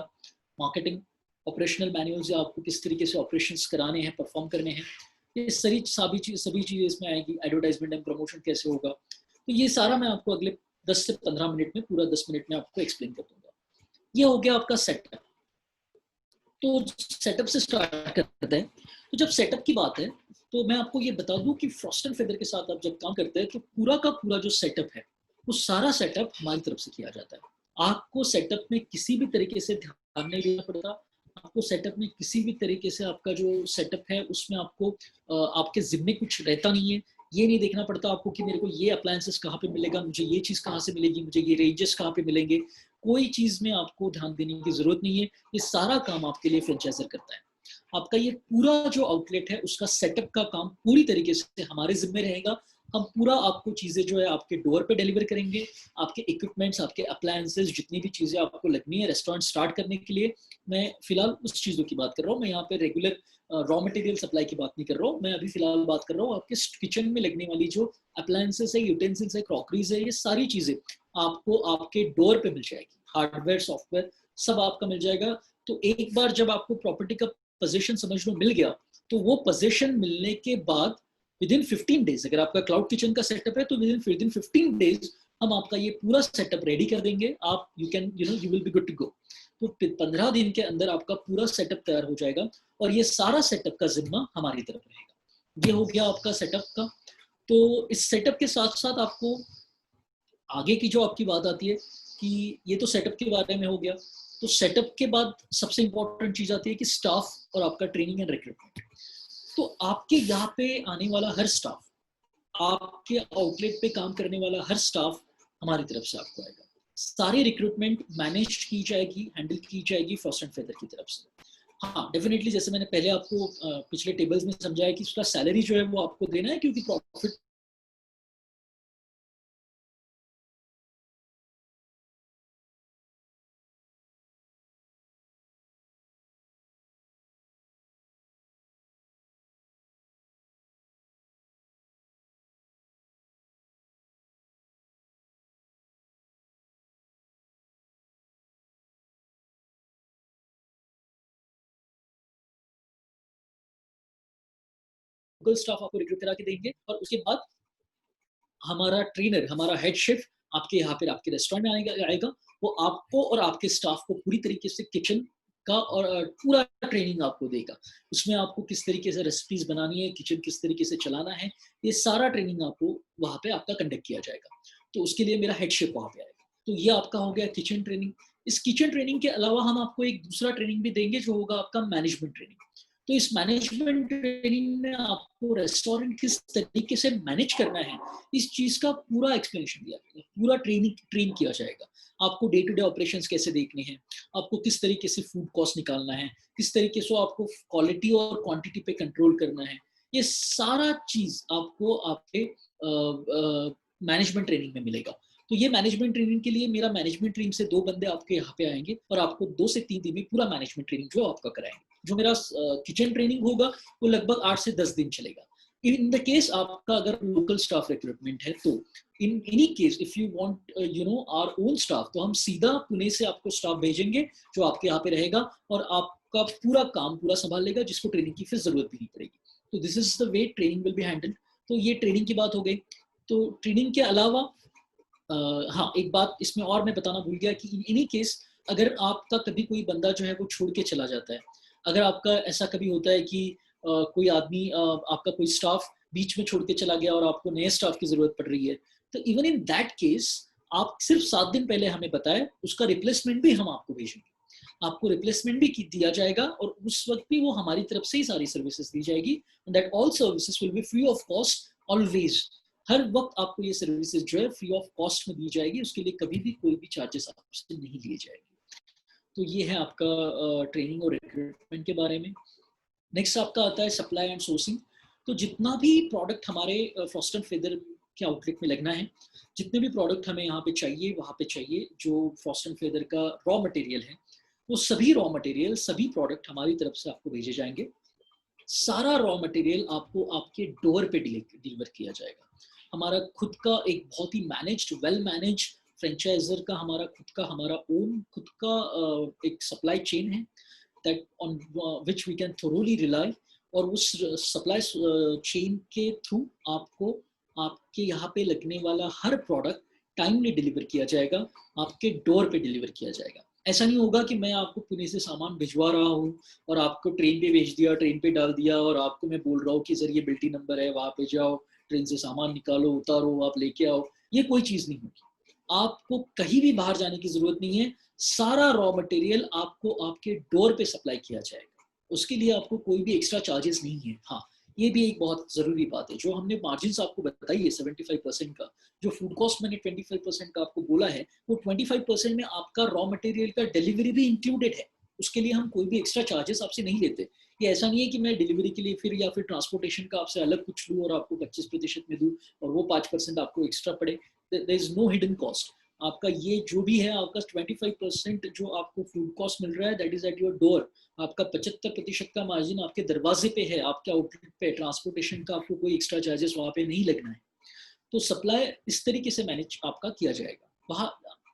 मार्केटिंग, ऑपरेशनल मैनुअल्स, या आपको किस तरीके से ऑपरेशंस कराने हैं, परफॉर्म करने हैं, ये सभी चीज़ें इसमें आएगी। एडवर्टाइजमेंट एंड प्रमोशन कैसे होगा, तो ये सारा मैं आपको अगले 10 से 15 मिनट में, पूरा 10 मिनट में आपको एक्सप्लेन कर दूंगा। ये हो गया आपका सेटअप। तो सेटअप से स्टार्ट करते हैं। तो जब सेटअप की बात है तो मैं आपको ये बता दूं कि फ्रॉस्ट एंड फेदर के साथ आप जब काम करते हैं तो पूरा का पूरा जो सेटअप है वो सारा सेटअप हमारी तरफ से किया जाता है। आपको सेटअप में किसी भी तरीके से ध्यान नहीं देना पड़ता। आपको सेटअप में किसी भी तरीके से आपका जो सेटअप है उसमें आपको आपके जिम्मे कुछ रहता नहीं है ये नहीं देखना पड़ता आपको कि मेरे को ये अप्लायंसेस कहाँ पे मिलेगा, मुझे ये चीज़ कहाँ से मिलेगी, मुझे ये रेंजेस कहाँ पे मिलेंगे, कोई चीज़ में आपको ध्यान देने की ज़रूरत नहीं है। ये सारा काम आपके लिए फ्रेंचाइजर करता है। आपका ये पूरा जो आउटलेट है उसका सेटअप का काम पूरी तरीके से हमारे ज़िम्मे रहेगा। हम पूरा आपको चीज़ें जो है आपके डोर पे डिलीवर करेंगे। आपके इक्विपमेंट्स, आपके अप्लायंसेस, जितनी भी चीज़ें आपको लगनी है रेस्टोरेंट स्टार्ट करने के लिए, मैं फ़िलहाल उस चीज़ों की बात कर रहा हूँ। मैं यहाँ पे रेगुलर रॉ मटेरियल सप्लाई की बात नहीं कर रहा हूँ। मैं अभी फ़िलहाल बात कर रहा हूँ आपके किचन में लगने वाली जो अप्लायंसेस है, यूटेंसिल्स है, क्रॉकरीज़ है, ये सारी चीज़ें आपको आपके डोर पे मिल जाएगी। हार्डवेयर, सॉफ्टवेयर सब आपका मिल जाएगा। तो एक बार जब आपको प्रॉपर्टी का पोजीशन समझ लो मिल गया, तो वो पोजीशन मिलने के बाद विद इन 15 डेज, अगर आपका क्लाउड किचन का सेटअप है तो विद इन 15 डेज हम आपका ये पूरा सेटअप रेडी कर देंगे। आप you can you will be good to go. तो 15 दिन के अंदर आपका पूरा सेटअप तैयार हो जाएगा और ये सारा सेटअप का जिम्मा हमारी तरफ रहेगा। ये हो गया आपका सेटअप का। तो इस सेटअप के साथ साथ आपको आगे की जो आपकी बात आती है कि ये तो सेटअप के बारे में हो गया। तो सेटअप के बाद सबसे इंपॉर्टेंट चीज आती है कि स्टाफ और आपका ट्रेनिंग एंड रिक्रूटमेंट। तो आपके यहाँ पे आने वाला हर स्टाफ, आपके आउटलेट पे काम करने वाला हर स्टाफ हमारी तरफ से आपको आएगा। सारी रिक्रूटमेंट मैनेज की जाएगी, हैंडल की जाएगी फर्स्ट एंड फेदर की तरफ से। हाँ डेफिनेटली, जैसे मैंने पहले आपको पिछले टेबल्स में समझाया कि उसका सैलरी जो है वो आपको देना है, क्योंकि प्रॉफिट लोकल स्टाफ आपको रिक्रूट करा के देंगे और उसके बाद हमारा ट्रेनर, हमारा हेड शेफ आपके यहाँ पे आपके रेस्टोरेंट में आएगा। वो आपको और आपके स्टाफ को पूरी तरीके से किचन का और पूरा ट्रेनिंग आपको देगा। उसमें आपको किस तरीके से रेसिपीज बनानी है, किचन किस तरीके से चलाना है, ये सारा ट्रेनिंग आपको वहाँ पे आपका कंडक्ट किया जाएगा। तो उसके लिए मेरा हेड शेफ वहाँ पे आएगा। तो ये आपका हो गया किचन ट्रेनिंग। इस किचन ट्रेनिंग के अलावा हम आपको एक दूसरा ट्रेनिंग भी देंगे जो होगा आपका मैनेजमेंट ट्रेनिंग। तो इस मैनेजमेंट ट्रेनिंग में आपको रेस्टोरेंट किस तरीके से मैनेज करना है, इस चीज का पूरा एक्सप्लेनेशन दिया जाएगा, पूरा ट्रेन किया जाएगा। आपको डे टू डे ऑपरेशंस कैसे देखने हैं, आपको किस तरीके से फूड कॉस्ट निकालना है, किस तरीके से आपको क्वालिटी और क्वांटिटी पे कंट्रोल करना है, ये सारा चीज आपको आपके मैनेजमेंट ट्रेनिंग में मिलेगा। तो ये मैनेजमेंट ट्रेनिंग के लिए मेरा मैनेजमेंट टीम से 2 बंदे आपके यहाँ पे आएंगे और आपको 2 से 3 दिन में पूरा मैनेजमेंट ट्रेनिंग जो आपका कराएंगे। जो मेरा किचन ट्रेनिंग होगा वो लगभग 8 से 10 दिन चलेगा। इन द केस आपका अगर लोकल स्टाफ रिक्रूटमेंट है तो in any case if you want our own staff, तो हम सीधा पुणे से आपको स्टाफ भेजेंगे जो आपके यहाँ पे रहेगा और आपका पूरा काम पूरा संभाल लेगा, जिसको ट्रेनिंग की फिर जरूरत भी नहीं पड़ेगी। तो this is the way training will be handled. तो ये ट्रेनिंग की बात हो गई। तो ट्रेनिंग के अलावा हाँ एक बात इसमें और मैं बताना भूल गया कि इन एनी केस अगर आपका कभी कोई बंदा जो है वो छोड़ के चला जाता है, अगर आपका ऐसा कभी होता है कि कोई आदमी आपका कोई स्टाफ बीच में छोड़ के चला गया और आपको नए स्टाफ की जरूरत पड़ रही है, तो इवन इन दैट केस आप सिर्फ 7 दिन पहले हमें बताएं, उसका रिप्लेसमेंट भी हम आपको भेजेंगे। आपको रिप्लेसमेंट भी दिया जाएगा और उस वक्त भी वो हमारी तरफ से ही सारी सर्विसेज दी जाएगी। That all services will be free of cost always. हर वक्त आपको ये सर्विसेज जो है फ्री ऑफ कॉस्ट में दी जाएगी, उसके लिए कभी भी कोई भी चार्जेस आपसे नहीं लिए जाएंगे। तो ये है आपका ट्रेनिंग और रिक्रूटमेंट के बारे में। नेक्स्ट आपका आता है सप्लाई एंड सोर्सिंग। तो जितना भी प्रोडक्ट हमारे फ्रॉस्ट एंड फेदर के आउटलेट में लगना है, जितने भी प्रोडक्ट हमें यहाँ पे चाहिए वहाँ पे चाहिए, जो फ्रॉस्ट एंड फेदर का रॉ मटेरियल है, वो सभी रॉ मटेरियल, सभी प्रोडक्ट हमारी तरफ से आपको भेजे जाएंगे। सारा रॉ मटेरियल आपको आपके डोर पे डिलीवर किया जाएगा। हमारा खुद का एक बहुत ही मैनेज्ड, वेल मैनेज फ्रेंचाइजर का हमारा ओन खुद का एक सप्लाई चेन है, that on which we can thoroughly rely। और उस सप्लाई चेन के थ्रू आपको आपके यहाँ पे लगने वाला हर प्रोडक्ट टाइमली डिलीवर किया जाएगा, आपके डोर पे डिलीवर किया जाएगा। ऐसा नहीं होगा कि मैं आपको पुणे से सामान भिजवा रहा हूँ और आपको ट्रेन पे भेज दिया, ट्रेन पे डाल दिया और आपको मैं बोल रहा हूँ कि सर ये बिल्टी नंबर है, वहाँ पे जाओ, ट्रेन से सामान निकालो, उतारो, आप लेके आओ। ये कोई चीज़ नहीं होगी। आपको कहीं भी बाहर जाने की जरूरत नहीं है। सारा रॉ मटेरियल आपको आपके डोर पे सप्लाई किया जाएगा। उसके लिए आपको कोई भी एक्स्ट्रा चार्जेस नहीं है। हाँ, ये भी एक बहुत जरूरी बात है। जो हमने मार्जिन आपको बताई है 75% का, जो फूड कॉस्ट मैंने 25% का आपको बोला है, वो 25% में आपका रॉ मटेरियल का डिलीवरी भी इंक्लूडेड है। उसके लिए हम कोई भी एक्स्ट्रा चार्जेस आपसे नहीं लेते। ये ऐसा नहीं है कि मैं डिलीवरी के लिए फिर या फिर ट्रांसपोर्टेशन का आपसे अलग कुछ लूँ और आपको 25% में दूँ और वो 5% आपको एक्स्ट्रा पड़े। There is no hidden cost. आपका ये जो भी है, आपका 25% जो आपको फूड कॉस्ट मिल रहा है, that is at your door. आपका 75% का मार्जिन आपके दरवाजे पे है, आपके आउटलेट पे। ट्रांसपोर्टेशन का आपको कोई एक्स्ट्रा चार्जेस वहाँ पे नहीं लगना है। तो सप्लाई इस तरीके से मैनेज आपका किया जाएगा। वहाँ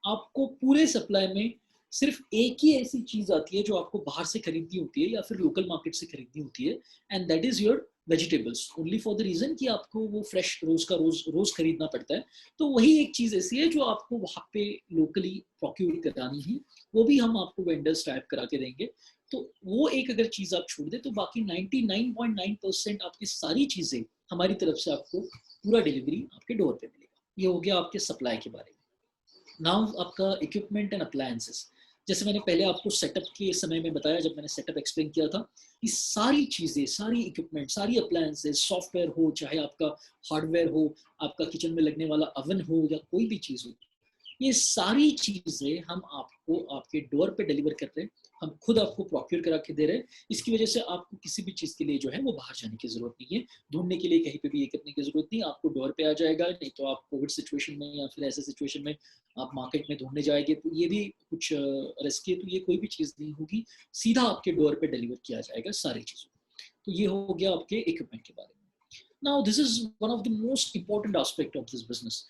आपको पूरे सप्लाई में सिर्फ एक ही ऐसी चीज आती है जो आपको बाहर से खरीदनी होती है या फिर लोकल मार्केट से खरीदनी होती है, and that is your vegetables, only for the reason कि आपको वो फ्रेश रोज का रोज रोज खरीदना पड़ता है। तो वही एक चीज ऐसी है जो आपको वहाँ पे लोकली प्रोक्यूर करानी है, वो भी हम आपको वेंडर्स टाइप करा के देंगे। तो वो एक अगर चीज आप छोड़ दे तो बाकी 99.9% आपकी सारी चीजें हमारी तरफ से आपको पूरा डिलीवरी आपके डोर पे मिलेगा। ये हो गया आपके सप्लाई के बारे में। नाउ आपका इक्विपमेंट एंड अप्लायंसेस, जैसे मैंने पहले आपको सेटअप के समय में बताया, जब मैंने सेटअप एक्सप्लेन किया था, ये सारी चीजें, सारी इक्विपमेंट, सारी अप्लायंसेस, सॉफ्टवेयर हो चाहे आपका हार्डवेयर हो, आपका किचन में लगने वाला अवन हो या कोई भी चीज हो, ये सारी चीजें हम आपको आपके डोर पे डिलीवर कर रहे हैं। हम खुद आपको प्रोक्योर करा के दे रहे हैं। इसकी वजह से आपको किसी भी चीज के लिए जो है वो बाहर जाने की जरूरत नहीं है, ढूंढने के लिए कहीं पे भी ये करने की जरूरत नहीं। आपको डोर पे आ जाएगा। नहीं तो आप कोविड सिचुएशन में या फिर ऐसे सिचुएशन में आप मार्केट में ढूंढने जाएंगे तो ये भी कुछ रिस्की है, तो ये कोई भी चीज नहीं होगी, सीधा आपके डोर पे डिलीवर किया जाएगा सारी चीजों। तो ये हो गया आपके इक्विपमेंट के बारे में। Now this is one of the most important aspect of this business.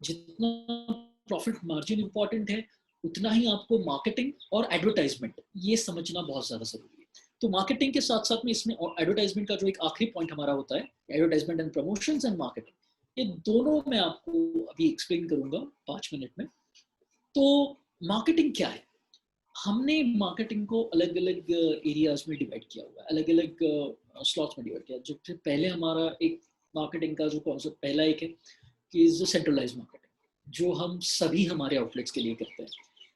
जितना प्रॉफिट मार्जिन इंपॉर्टेंट है, उतना ही आपको मार्केटिंग और एडवर्टाइजमेंट ये समझना बहुत ज्यादा जरूरी है। तो मार्केटिंग के साथ साथ में इसमें एडवर्टाइजमेंट का जो एक आखिरी पॉइंट हमारा होता है, advertisement and promotions and marketing, ये दोनों मैं आपको अभी एक्सप्लेन करूंगा 5 मिनट में। तो मार्केटिंग क्या है? हमने मार्केटिंग को अलग अलग एरियाज में डिवाइड किया हुआ है, अलग अलग स्लॉट्स में डिवाइड किया। जो पहले हमारा एक मार्केटिंग का जो कॉन्सेप्ट पहला एक है कि जो सेंट्रलाइज मार्केटिंग, जो हम सभी हमारे आउटलेट्स के लिए करते हैं।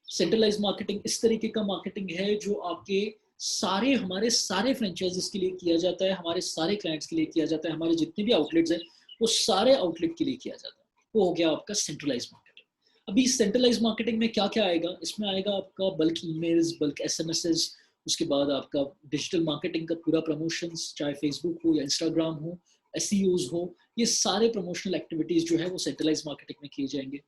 सेंट्रलाइज मार्केटिंग इस तरीके का मार्केटिंग है जो आपके सारे हमारे सारे फ्रेंचाइजीज के लिए किया जाता है, हमारे सारे क्लाइंट्स के लिए किया जाता है, हमारे जितने भी आउटलेट्स हैं वो सारे आउटलेट के लिए किया जाता है। वो हो गया आपका सेंट्रलाइज मार्केटिंग। अभी सेंट्रलाइज मार्केटिंग में क्या क्या आएगा? इसमें आएगा आपका बल्क ईमेल्स, बल्क एसएमएसेस, उसके बाद आपका डिजिटल मार्केटिंग का पूरा प्रमोशंस, चाहे फेसबुक हो या इंस्टाग्राम हो, एसईओज हो, ये सारे प्रमोशनल एक्टिविटीज जो है वो सेंट्रलाइज मार्केटिंग में किए जाएंगे।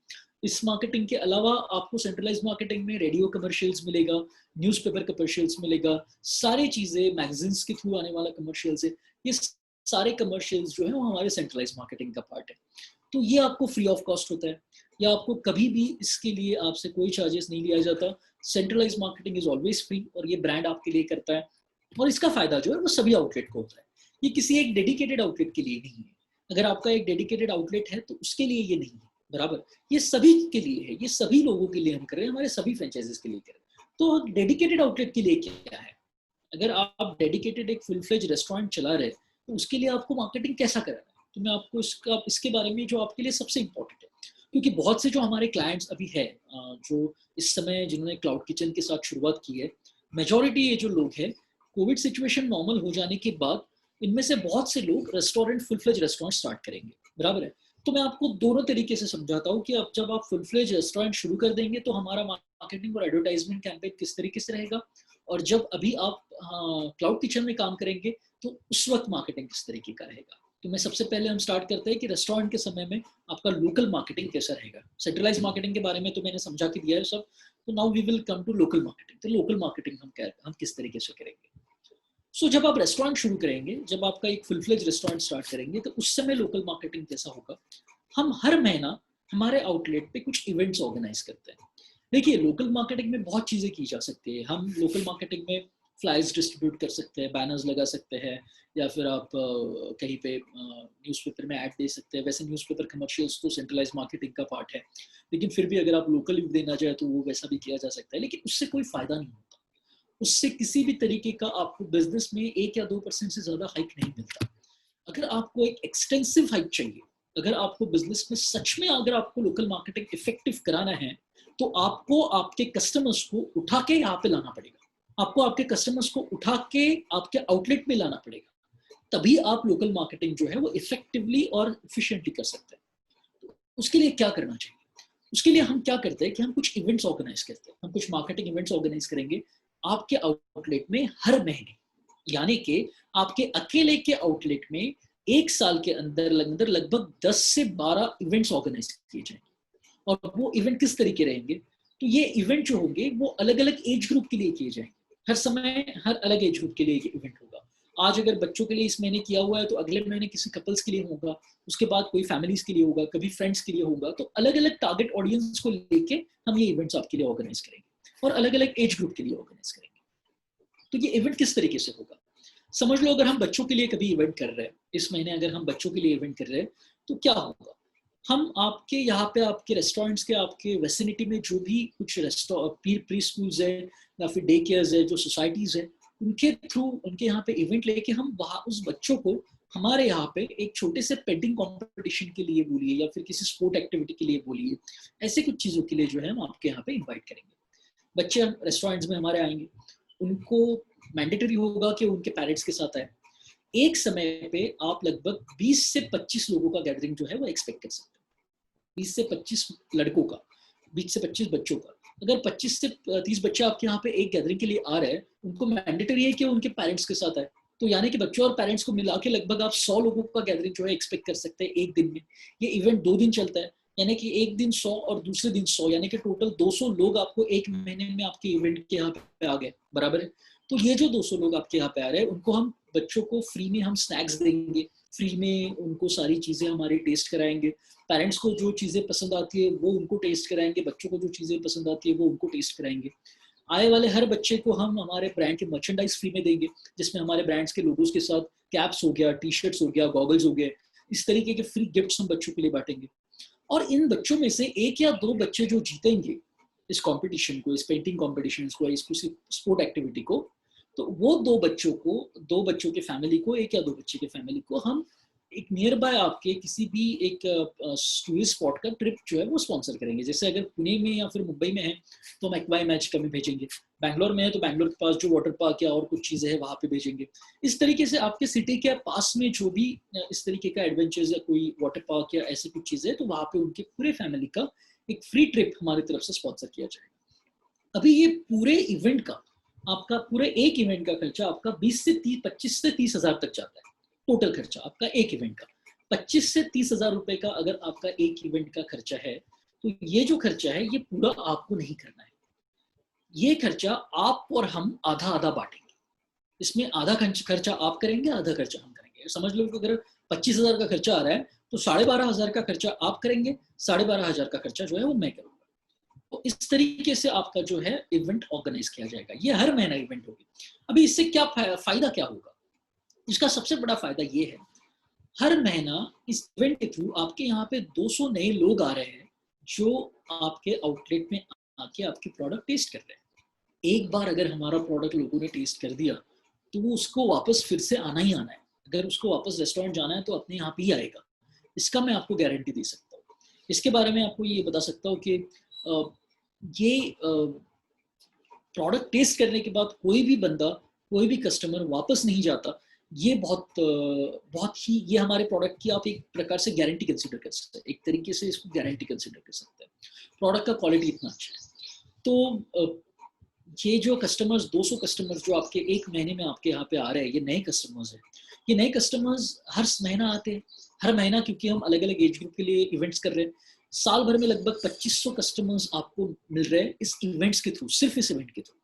इस मार्केटिंग के अलावा आपको सेंट्रलाइज मार्केटिंग में रेडियो कमर्शियल्स मिलेगा, न्यूज़पेपर कमर्शियल्स मिलेगा, सारी चीजें मैगजीन्स के थ्रू आने वाला कमर्शियल्स है, ये सारे कमर्शियल्स जो है वो हमारे सेंट्रलाइज मार्केटिंग का पार्ट है। तो ये आपको फ्री ऑफ कॉस्ट होता है, या आपको कभी भी इसके लिए आपसे कोई चार्जेस नहीं लिया जाता। Centralize marketing is always free और ये ब्रांड आपके लिए करता है, और इसका फायदा जो है वो सभी आउटलेट को होता है। ये किसी एक डेडिकेटेड आउटलेट के लिए नहीं है। अगर आपका एक डेडिकेटेड आउटलेट है तो उसके लिए ये नहीं है, बराबर। ये सभी के लिए है, ये सभी लोगों के लिए हम कर रहे हैं, हमारे सभी फ्रेंचाइजीज के लिए कर रहे हैं। तो डेडिकेटेड आउटलेट के लिए क्या है? अगर आप डेडिकेटेड एक फुल फ्लेज रेस्टोरेंट चला रहे हैं तो उसके लिए आपको मार्केटिंग कैसा करना है, तो मैं आपको इसके बारे में जो आपके लिए सबसे इंपॉर्टेंट है, क्योंकि बहुत से जो हमारे क्लाइंट्स अभी है जो इस समय जिन्होंने क्लाउड किचन के साथ शुरुआत की है, मेजॉरिटी ये जो लोग हैं, कोविड सिचुएशन नॉर्मल हो जाने के बाद इनमें से बहुत से लोग restaurant, full fledge restaurant start करेंगे, बराबर है। तो मैं आपको दोनों तरीके से समझाता हूँ कि अब जब आप फुल फ्लेज रेस्टोरेंट शुरू कर देंगे तो हमारा मार्केटिंग और एडवर्टाइजमेंट कैंपेन किस तरीके से रहेगा, और जब अभी आप क्लाउड किचन में काम करेंगे तो उस वक्त मार्केटिंग किस तरीके का रहेगा। तो मैं सबसे पहले हम स्टार्ट करते हैं कि रेस्टोरेंट के समय में आपका लोकल मार्केटिंग कैसा रहेगा। सेंट्रलाइज मार्केटिंग के बारे में तो मैंने समझा के दिया है सब। तो now we will come to local marketing. तो लोकल मार्केटिंग हम किस तरीके से करेंगे। सो जब आप रेस्टोरेंट शुरू करेंगे, जब आपका एक फुल फ्लेज रेस्टोरेंट स्टार्ट करेंगे, तो उस समय लोकल मार्केटिंग कैसा होगा? हम हर महीना हमारे आउटलेट पे कुछ इवेंट्स ऑर्गेनाइज करते हैं। देखिए, लोकल मार्केटिंग में बहुत चीज़ें की जा सकती है। हम लोकल मार्केटिंग में फ्लाइज डिस्ट्रीब्यूट कर सकते हैं, बैनर्स लगा सकते हैं, या फिर आप कहीं पे न्यूज़पेपर में ऐड दे सकते हैं। वैसे न्यूज़पेपर कमर्शियल्स तो सेंट्रलाइज मार्केटिंग का पार्ट है, लेकिन फिर भी अगर आप लोकल देना चाहे तो वो वैसा भी किया जा सकता है, लेकिन उससे कोई फ़ायदा नहीं होता। उससे किसी भी तरीके का आपको बिजनेस में 1 या 2% से ज़्यादा हाइक नहीं मिलता। अगर आपको एक एक्सटेंसिव हाइक चाहिए, अगर आपको बिजनेस में सच में अगर आपको लोकल मार्केटिंग इफेक्टिव कराना है, तो आपको आपके कस्टमर्स को उठा के यहाँ पे लाना पड़ेगा। आपको आपके कस्टमर्स को उठा के आपके आउटलेट में लाना पड़ेगा, तभी आप लोकल मार्केटिंग जो है वो इफेक्टिवली और एफिशिएंटली कर सकते हैं। उसके लिए क्या करना चाहिए? उसके लिए हम क्या करते हैं कि हम कुछ इवेंट्स ऑर्गेनाइज करते हैं, हम कुछ मार्केटिंग इवेंट्स ऑर्गेनाइज करेंगे आपके आउटलेट में हर महीने। यानी कि आपके अकेले के आउटलेट में एक साल के अंदर अंदर लगभग 10 से 12 इवेंट्स ऑर्गेनाइज किए जाएंगे। और वो इवेंट किस तरीके रहेंगे? तो ये इवेंट जो होंगे वो अलग अलग एज ग्रुप के लिए किए जाएंगे। हर समय हर अलग एज ग्रुप के लिए इवेंट होगा। आज अगर बच्चों के लिए इस महीने किया हुआ है तो अगले महीने किसी कपल्स के लिए होगा, उसके बाद कोई फैमिलीज के लिए होगा, कभी फ्रेंड्स के लिए होगा। तो अलग अलग टारगेट ऑडियंस को लेके हम ये इवेंट्स आपके लिए ऑर्गेनाइज करेंगे और अलग अलग एज ग्रुप के लिए ऑर्गेनाइज करेंगे। तो ये इवेंट किस तरीके से होगा? समझ लो अगर हम बच्चों के लिए कभी इवेंट कर रहे हैं, इस महीने अगर हम बच्चों के लिए इवेंट कर रहे हैं तो क्या होगा? हम आपके यहाँ पे आपके रेस्टोरेंट्स के आपके वेसिनिटी में जो भी कुछ प्री स्कूल्स है या फिर डे केयर्स है, जो सोसाइटीज है, उनके थ्रू उनके यहाँ पे इवेंट लेके हम वहाँ उस बच्चों को हमारे यहाँ पे एक छोटे से पेंटिंग कंपटीशन के लिए बोलिए या फिर किसी स्पोर्ट एक्टिविटी के लिए बोलिए, ऐसे कुछ चीज़ों के लिए जो है हम आपके यहाँ पे इन्वाइट करेंगे। बच्चे रेस्टोरेंट्स में हमारे आएंगे, उनको मैंडेटरी होगा कि उनके पेरेंट्स के साथ आए। एक समय पे आप लगभग 20 से 25 लोगों का गैदरिंग जो है वो एक्सपेक्ट कर सकते हैं। 20 से 25 लड़कों का, 20 से 25 बच्चों का। अगर 25 से 30 बच्चे आपके यहाँ पे एक गैदरिंग के लिए आ रहे हैं, उनको मैंडेटरी है कि उनके पेरेंट्स के साथ आए। तो यानी कि बच्चों और पेरेंट्स को मिला के लगभग आप 100 लोगों का गैदरिंग जो है एक्सपेक्ट कर सकते हैं एक दिन में। ये इवेंट 2 दिन चलता है, यानी कि एक दिन 100 और दूसरे दिन 100, यानी कि टोटल 200 लोग आपको एक महीने में आपके इवेंट के यहाँ पे आ गए, बराबर है। तो ये जो 200 लोग आपके यहाँ पे आ रहे हैं, उनको हम बच्चों को फ्री में हम स्नैक्स देंगे, फ्री में उनको सारी चीज़ें हमारी टेस्ट कराएंगे। पेरेंट्स को जो चीज़ें पसंद आती है वो उनको टेस्ट कराएंगे, बच्चों को जो चीज़ें पसंद आती है वो उनको टेस्ट कराएंगे। आए वाले हर बच्चे को हम हमारे ब्रांड के मर्चेंडाइज फ्री में देंगे, जिसमें हमारे ब्रांड्स के लोगोस के साथ कैप्स हो गया, टी शर्ट्स हो गया, गॉगल्स हो गए, इस तरीके के फ्री गिफ्ट्स हम बच्चों के लिए बांटेंगे। और इन बच्चों में से 1 या 2 बच्चे जो जीतेंगे इस कंपटीशन को, इस पेंटिंग कॉम्पिटिशन को, इस स्पोर्ट एक्टिविटी को, तो वो 2 बच्चों को, 2 बच्चों के फैमिली को, 1 या 2 बच्चे के फैमिली को हम एक नियर बाय आपके किसी भी एक टूरिस्ट स्पॉट का ट्रिप जो है वो स्पॉन्सर करेंगे। जैसे अगर पुणे में या फिर मुंबई में है तो हम एक्वाई मैच का में भेजेंगे, बैंगलोर में है तो बैंगलोर के पास जो वाटर पार्क या और कुछ चीज़ें हैं वहाँ पे भेजेंगे। इस तरीके से आपके सिटी के पास में जो भी इस तरीके का एडवेंचर्स या कोई वाटर पार्क या ऐसी कुछ चीज़ें है तो वहाँ पे उनके पूरे फैमिली का एक फ्री ट्रिप हमारी तरफ से स्पॉन्सर किया जाएगा। अभी ये पूरे इवेंट का आपका, पूरे एक इवेंट का खर्चा आपका 25 से 30 हज़ार तक जाता है। टोटल खर्चा आपका एक इवेंट का 25 से 30 हज़ार रुपए का अगर आपका एक इवेंट का खर्चा है, तो ये जो खर्चा है ये पूरा आपको नहीं करना है। ये खर्चा आप और हम आधा आधा बांटेंगे। इसमें आधा खर्चा आप करेंगे, आधा खर्चा हम करेंगे। समझ लो कि अगर 25 हज़ार का खर्चा आ रहा है तो 12.5 हज़ार का खर्चा आप करेंगे, 12.5 हज़ार का खर्चा जो है वो मैं करूंगा। तो इस तरीके से आपका जो है इवेंट ऑर्गेनाइज किया जाएगा। ये हर महीना इवेंट होगी। अभी इससे क्या फायदा क्या होगा? इसका सबसे बड़ा फायदा ये है, हर महीना इस इवेंट के थ्रू आपके यहाँ पे 200 नए लोग आ रहे हैं जो आपके आउटलेट में आके आपके प्रोडक्ट टेस्ट कर रहे हैं। एक बार अगर हमारा प्रोडक्ट लोगों ने टेस्ट कर दिया तो वो उसको वापस फिर से आना ही आना है। अगर उसको वापस रेस्टोरेंट जाना है तो अपने यहाँ पे ही आएगा। इसका मैं आपको गारंटी दे सकता हूँ। इसके बारे में आपको ये बता सकता हूँ कि ये प्रोडक्ट टेस्ट करने के बाद कोई भी बंदा, कोई भी कस्टमर वापस नहीं जाता। ये बहुत ही, ये हमारे प्रोडक्ट की आप एक प्रकार से गारंटी कंसीडर कर सकते हैं, एक तरीके से इसको गारंटी कंसीडर कर सकते हैं। प्रोडक्ट का क्वालिटी इतना अच्छा है। तो ये जो कस्टमर्स, 200 कस्टमर्स जो आपके एक महीने में आपके यहाँ पे आ रहे हैं, ये नए कस्टमर्स हैं। ये नए कस्टमर्स हर महीना आते हैं, हर महीना, क्योंकि हम अलग अलग एज ग्रुप के लिए इवेंट्स कर रहे हैं। साल भर में लगभग 2500 कस्टमर्स आपको मिल रहे हैं इस इवेंट्स के थ्रू, सिर्फ इस इवेंट के थ्रू।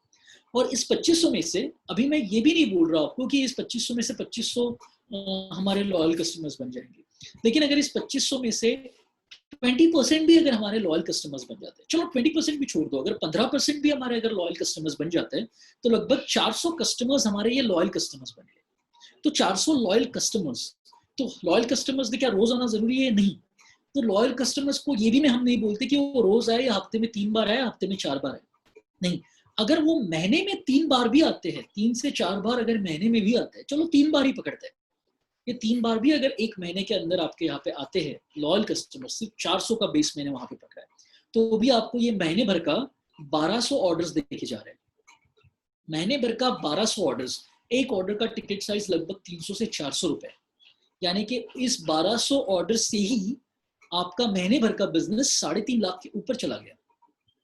और इस 2500 में से अभी मैं ये भी नहीं बोल रहा आपको कि इस 2500 में से 2500 हमारे लॉयल कस्टमर्स बन जाएंगे। लेकिन अगर इस 2500 में से 20% भी अगर हमारे लॉयल कस्टमर्स बन जाते हैं, चलो 20% भी छोड़ दो, अगर 15% भी हमारे अगर लॉयल कस्टमर्स बन जाते हैं तो लगभग 400 कस्टमर्स हमारे ये लॉयल कस्टमर्स बन गए। तो 400 लॉयल कस्टमर्स, तो लॉयल कस्टमर्स ने क्या रोज आना जरूरी है? नहीं। तो लॉयल कस्टमर्स को ये भी में हम नहीं बोलते कि वो रोज आए या हफ्ते में 3 बार आए, हफ्ते में 4 बार आए, नहीं। अगर वो महीने में 3 बार भी आते हैं, 3 से 4 बार अगर महीने में भी आते हैं, चलो 3 बार ही पकड़ते हैं, ये 3 बार भी अगर एक महीने के अंदर आपके यहाँ पे आते हैं लॉयल कस्टमर, सिर्फ 400 का बेस मैंने वहां पे पकड़ा है, तो भी आपको ये महीने भर का 1200 ऑर्डर्स देखे जा रहे हैं। महीने भर का 1200 ऑर्डर्स एक ऑर्डर का टिकट साइज लगभग 300 से 400 रुपए, यानी कि इस 1200 ऑर्डर से ही आपका महीने भर का बिजनेस 3.5 लाख के ऊपर चला गया।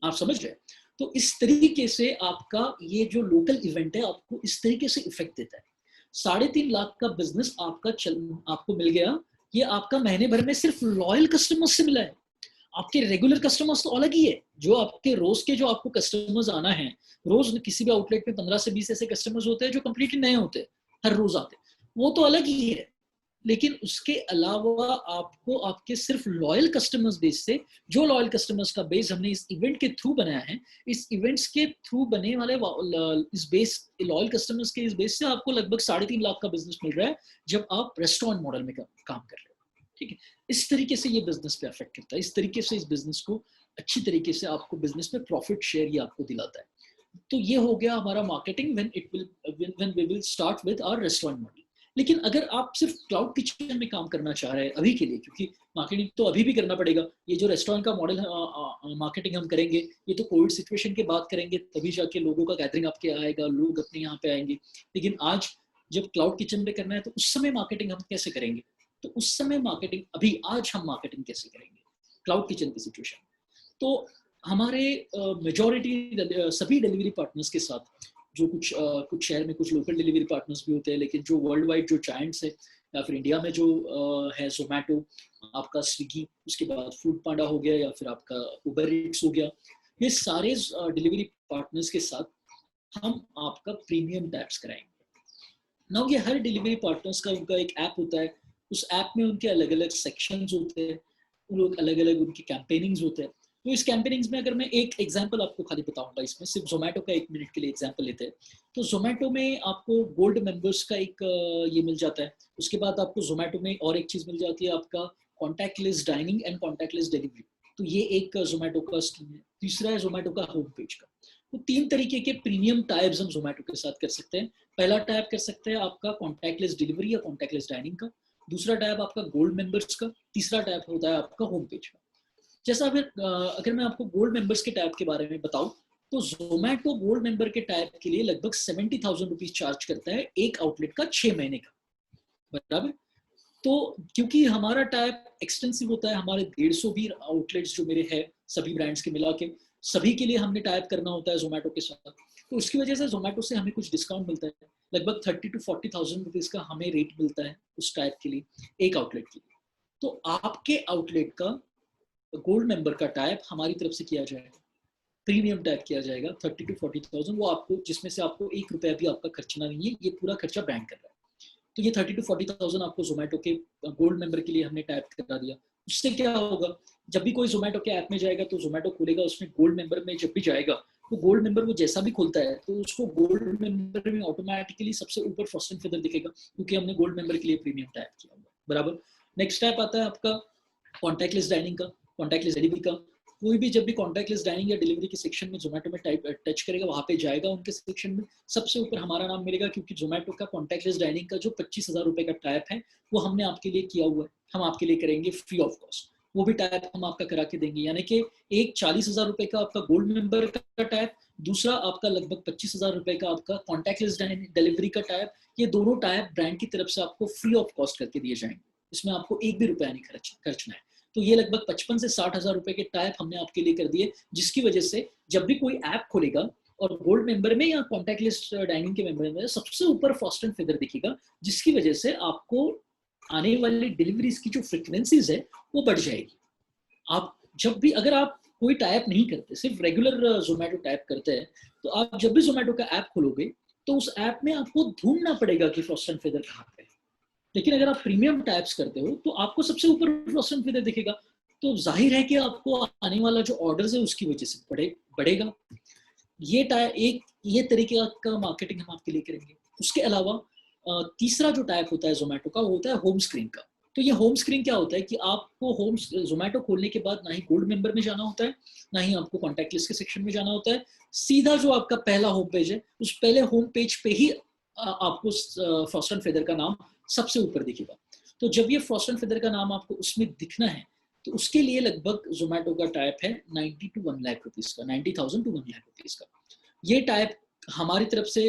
आप समझ रहे हैं? तो इस तरीके से आपका ये जो लोकल इवेंट है आपको इस तरीके से इफेक्ट देता है। 3.5 लाख का बिजनेस आपको मिल गया, ये आपका महीने भर में सिर्फ लॉयल कस्टमर्स से मिला है। आपके रेगुलर कस्टमर्स तो अलग ही है, जो आपके रोज के जो आपको कस्टमर्स आना है, रोज किसी भी आउटलेट में 15 से 20 ऐसे कस्टमर्स होते हैं जो कंप्लीटली नए होते हैं, हर रोज आते हैं, वो तो अलग ही है। लेकिन उसके अलावा आपको आपके सिर्फ लॉयल कस्टमर्स बेस से, जो लॉयल कस्टमर्स का बेस हमने इस इवेंट के थ्रू बनाया है, इस इवेंट्स के थ्रू बने वाले इस बेस, लॉयल कस्टमर्स के इस बेस से आपको लगभग 3.5 लाख का बिजनेस मिल रहा है जब आप रेस्टोरेंट मॉडल में काम कर रहे हो। ठीक है, इस तरीके से ये बिजनेस पे अफेक्ट करता है, इस तरीके से इस बिजनेस को अच्छी तरीके से आपको बिजनेस में प्रॉफिट शेयर ये आपको दिलाता है। तो ये हो गया हमारा marketing when we will start with our restaurant model. लेकिन अगर आप सिर्फ क्लाउड किचन में काम करना चाह रहे हैं अभी के लिए, क्योंकि मार्केटिंग तो अभी भी करना पड़ेगा, ये जो रेस्टोरेंट का मॉडल मार्केटिंग हम करेंगे ये तो कोविड सिचुएशन के बाद करेंगे, तभी जाके लोगों का गैदरिंग आपके आएगा, लोग अपने यहाँ पे आएंगे। लेकिन आज जब क्लाउड किचन पे करना है तो उस समय मार्केटिंग हम कैसे करेंगे? तो उस समय मार्केटिंग, अभी आज हम मार्केटिंग कैसे करेंगे क्लाउड किचन की सिचुएशन? तो हमारे मेजॉरिटी सभी डिलीवरी पार्टनर्स के साथ, जो कुछ शहर में कुछ लोकल डिलीवरी पार्टनर्स भी होते हैं, लेकिन जो वर्ल्ड वाइड जो जायंट्स है, या फिर इंडिया में जो है जोमेटो, आपका स्विगी, उसके बाद फूड पांडा हो गया, या फिर आपका उबर ईट्स हो गया, ये सारे डिलीवरी पार्टनर्स के साथ हम आपका प्रीमियम टैब्स कराएंगे। नाउ ये हर डिलीवरी पार्टनर्स का उनका एक ऐप होता है, उस ऐप में उनके अलग अलग सेक्शंस होते हैं, उन लोग अलग अलग उनकी कैंपेनिंग्स होते हैं। तो इस कैंपेनिंग्स में अगर मैं एक एग्जांपल आपको खाली बताऊंगा, इसमें सिर्फ जोमेटो का 1 मिनट के लिए एग्जांपल लेते हैं। तो जोमेटो में आपको गोल्ड मेंबर्स का एक ये मिल जाता है। उसके बाद आपको जोमेटो में और एक चीज मिल जाती है, आपका contactless dining and contactless delivery. तो ये एक जोमेटो का स्कीम है। तीसरा है जोमेटो का होम पेज का। तो 3 तरीके के प्रीमियम टाइप्स हम जोमेटो के साथ कर सकते हैं। पहला टाइप कर सकते हैं आपका कॉन्टैक्टलेस डिलीवरी या कॉन्टैक्टलेस डाइनिंग का, दूसरा टाइप आपका गोल्ड मेंबर्स का, तीसरा टाइप होता है आपका होम पेज का। जैसा अगर मैं आपको गोल्ड मेंबर्स के टाइप के बारे में बताऊं, तो जोमेटो गोल्ड मेंबर के टाइप के लिए लगभग 70,000 रुपीज चार्ज करता है एक आउटलेट का 6 महीने का, बराबर। तो क्योंकि हमारा टाइप एक्सटेंसिव होता है, हमारे 150 भी आउटलेट्स जो मेरे हैं सभी ब्रांड्स के मिला के, सभी के लिए हमने टाइप करना होता है जोमेटो के साथ, तो उसकी वजह से जोमेटो से हमें कुछ डिस्काउंट मिलता है। लगभग 30 to 40,000 रुपीज का हमें रेट मिलता है उस टाइप के लिए, एक आउटलेट के लिए। तो आपके आउटलेट का गोल्ड मेंबर का टाइप हमारी तरफ से किया जाएगा, प्रीमियम टाइप किया जाएगा 30 to 40,000, वो आपको, जिसमें से आपको 1 रुपया भी आपका खर्चना नहीं है, ये पूरा खर्चा बैंक कर रहा है। तो ये 30 to 40,000 आपको जोमेटो के गोल्ड मेंबर के लिए हमने टाइप करा दिया। उससे क्या होगा, जब भी कोई जोमेटो के ऐप में जाएगा तो जोमेटो खोलेगा, उसमें गोल्ड मेंबर में जब भी जाएगा तो गोल्ड मेंबर वो जैसा भी खुलता है तो उसको गोल्ड मेंबर में ऑटोमेटिकली सबसे ऊपर फर्स्ट एंड फिदर दिखेगा, क्योंकि हमने गोल्ड मेंबर के लिए प्रीमियम टाइप किया हुआ, बराबर। नेक्स्ट टाइप आता है आपका कॉन्टैक्टलेस डाइनिंग का, कॉन्टैक्टलेस डिलीवरी का। कोई भी जब भी कॉन्टैक्टलेस डाइनिंग या डिलीवरी के सेक्शन में जोमेटो में टाइप टच करेगा, वहां पे जाएगा उनके सेक्शन में, सबसे ऊपर हमारा नाम मिलेगा, क्योंकि जोमेटो का कॉन्टैक्टलेस डाइनिंग का जो 25,000 रुपए का टाइप है वो हमने आपके लिए किया हुआ है, हम आपके लिए करेंगे फ्री ऑफ कॉस्ट। वो भी टाइप हम आपका करा के देंगे, यानी कि एक 40,000 रुपए का आपका गोल्ड मेंबर का टाइप, दूसरा आपका लगभग 25,000 रुपए का आपका कॉन्टैक्टलेस डिलीवरी का टाइप। ये दोनों टाइप ब्रांड की तरफ से आपको फ्री ऑफ कॉस्ट करके दिए जाएंगे, इसमें आपको एक भी रुपया नहीं खर्चना है। तो ये लगभग 55 से 60,000 रुपए के टाइप हमने आपके लिए कर दिए, जिसकी वजह से जब भी कोई ऐप खोलेगा और गोल्ड मेंबर में या कॉन्टैक्टलेस डाइनिंग के मेंबर में सबसे ऊपर फर्स्ट एंड फिगर दिखेगा, जिसकी वजह से आपको आने वाली डिलीवरीज की जो फ्रीक्वेंसीज है वो बढ़ जाएगी। आप जब भी, अगर आप कोई टाइप नहीं करते, सिर्फ रेगुलर जोमेटो टाइप करते हैं, तो आप जब भी जोमेटो का ऐप खोलोगे तो उस ऐप में आपको ढूंढना पड़ेगा कि फर्स्ट एंड फिगर कहाँ पे है। लेकिन अगर आप प्रीमियम टाइप्स करते हो तो आपको सबसे ऊपर फर्स्ट एंड फिगर दिखेगा, तो जाहिर है कि आपको आने वाला जो ऑर्डर्स है उसकी वजह से बढ़ेगा। ये तरीके का मार्केटिंग हम आपके लिए करेंगे। उसके अलावा तीसरा जो टाइप होता है जोमेटो का, वो होता है होम स्क्रीन का। तो ये होम स्क्रीन क्या होता है कि आपको जोमेटो खोलने के बाद ना ही गोल्ड मेंबर में जाना होता है, ना ही आपको कॉन्टैक्ट लिस्ट के सेक्शन में जाना होता है। सीधा जो आपका पहला होम पेज है, उस पहले होम पेज पे ही आपको फर्स्ट एंड फेदर का नाम सबसे ऊपर दिखेगा। तो जब ये फर्स्ट एंड फेदर का नाम आपको उसमें दिखना है, तो उसके लिए लगभग जोमेटो का टाइप है 90 to 1 लाख रुपीज का, 90,000 to 1 लाख रुपीज का। ये टाइप हमारी तरफ से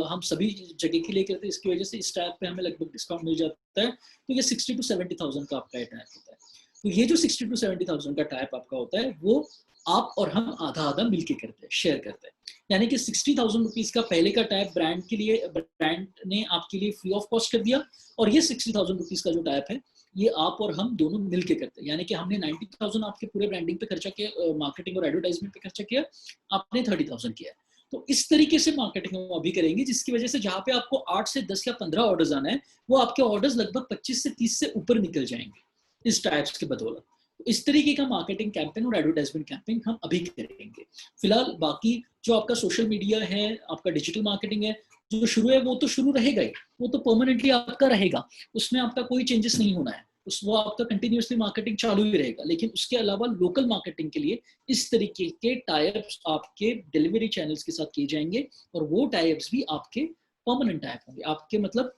हम सभी जगह के लिए करते हैं, इसकी वजह से इस टाइप पे हमें लगभग डिस्काउंट मिल जाता है। तो ये 60,000 to 70,000 का आपका टाइप होता है। तो ये जो 60,000 to 70,000 का टाइप आपका होता है, वो आप और हम आधा आधा मिलके करते हैं, शेयर करते हैं। यानी कि 60,000 रुपीज का पहले का टाइप ब्रांड के लिए, ब्रांड ने आपके लिए फ्री ऑफ कॉस्ट कर दिया, और ये 60,000 रुपीज का जो टाइप है, ये आप और हम दोनों मिलके करते हैं। यानी कि हमने 90,000 आपके पूरे ब्रांडिंग पे खर्चा किया, मार्केटिंग और एडवर्टाइजमेंट पे खर्चा किया, आपने 30,000 किया है। तो इस तरीके से मार्केटिंग हम अभी करेंगे, जिसकी वजह से जहां पे आपको 8 से 10 या 15 ऑर्डर्स आना है, वो आपके ऑर्डर्स लगभग 25 से 30 से ऊपर निकल जाएंगे इस टाइप्स के बदौलत। तो इस तरीके का मार्केटिंग कैंपेन और एडवर्टाइजमेंट कैंपेन हम अभी करेंगे। फिलहाल बाकी जो आपका सोशल मीडिया है, आपका डिजिटल मार्केटिंग है, जो शुरू है वो तो शुरू रहेगा ही, वो तो परमानेंटली आपका रहेगा, उसमें आपका कोई चेंजेस नहीं होना है, वो आपका कंटिन्यूसली मार्केटिंग चालू ही रहेगा। लेकिन उसके अलावा लोकल मार्केटिंग के लिए इस तरीके के टाइप्स आपके डिलीवरी चैनल्स के साथ किए जाएंगे, और वो टाइप्स भी आपके परमानेंट टाइप होंगे, आपके मतलब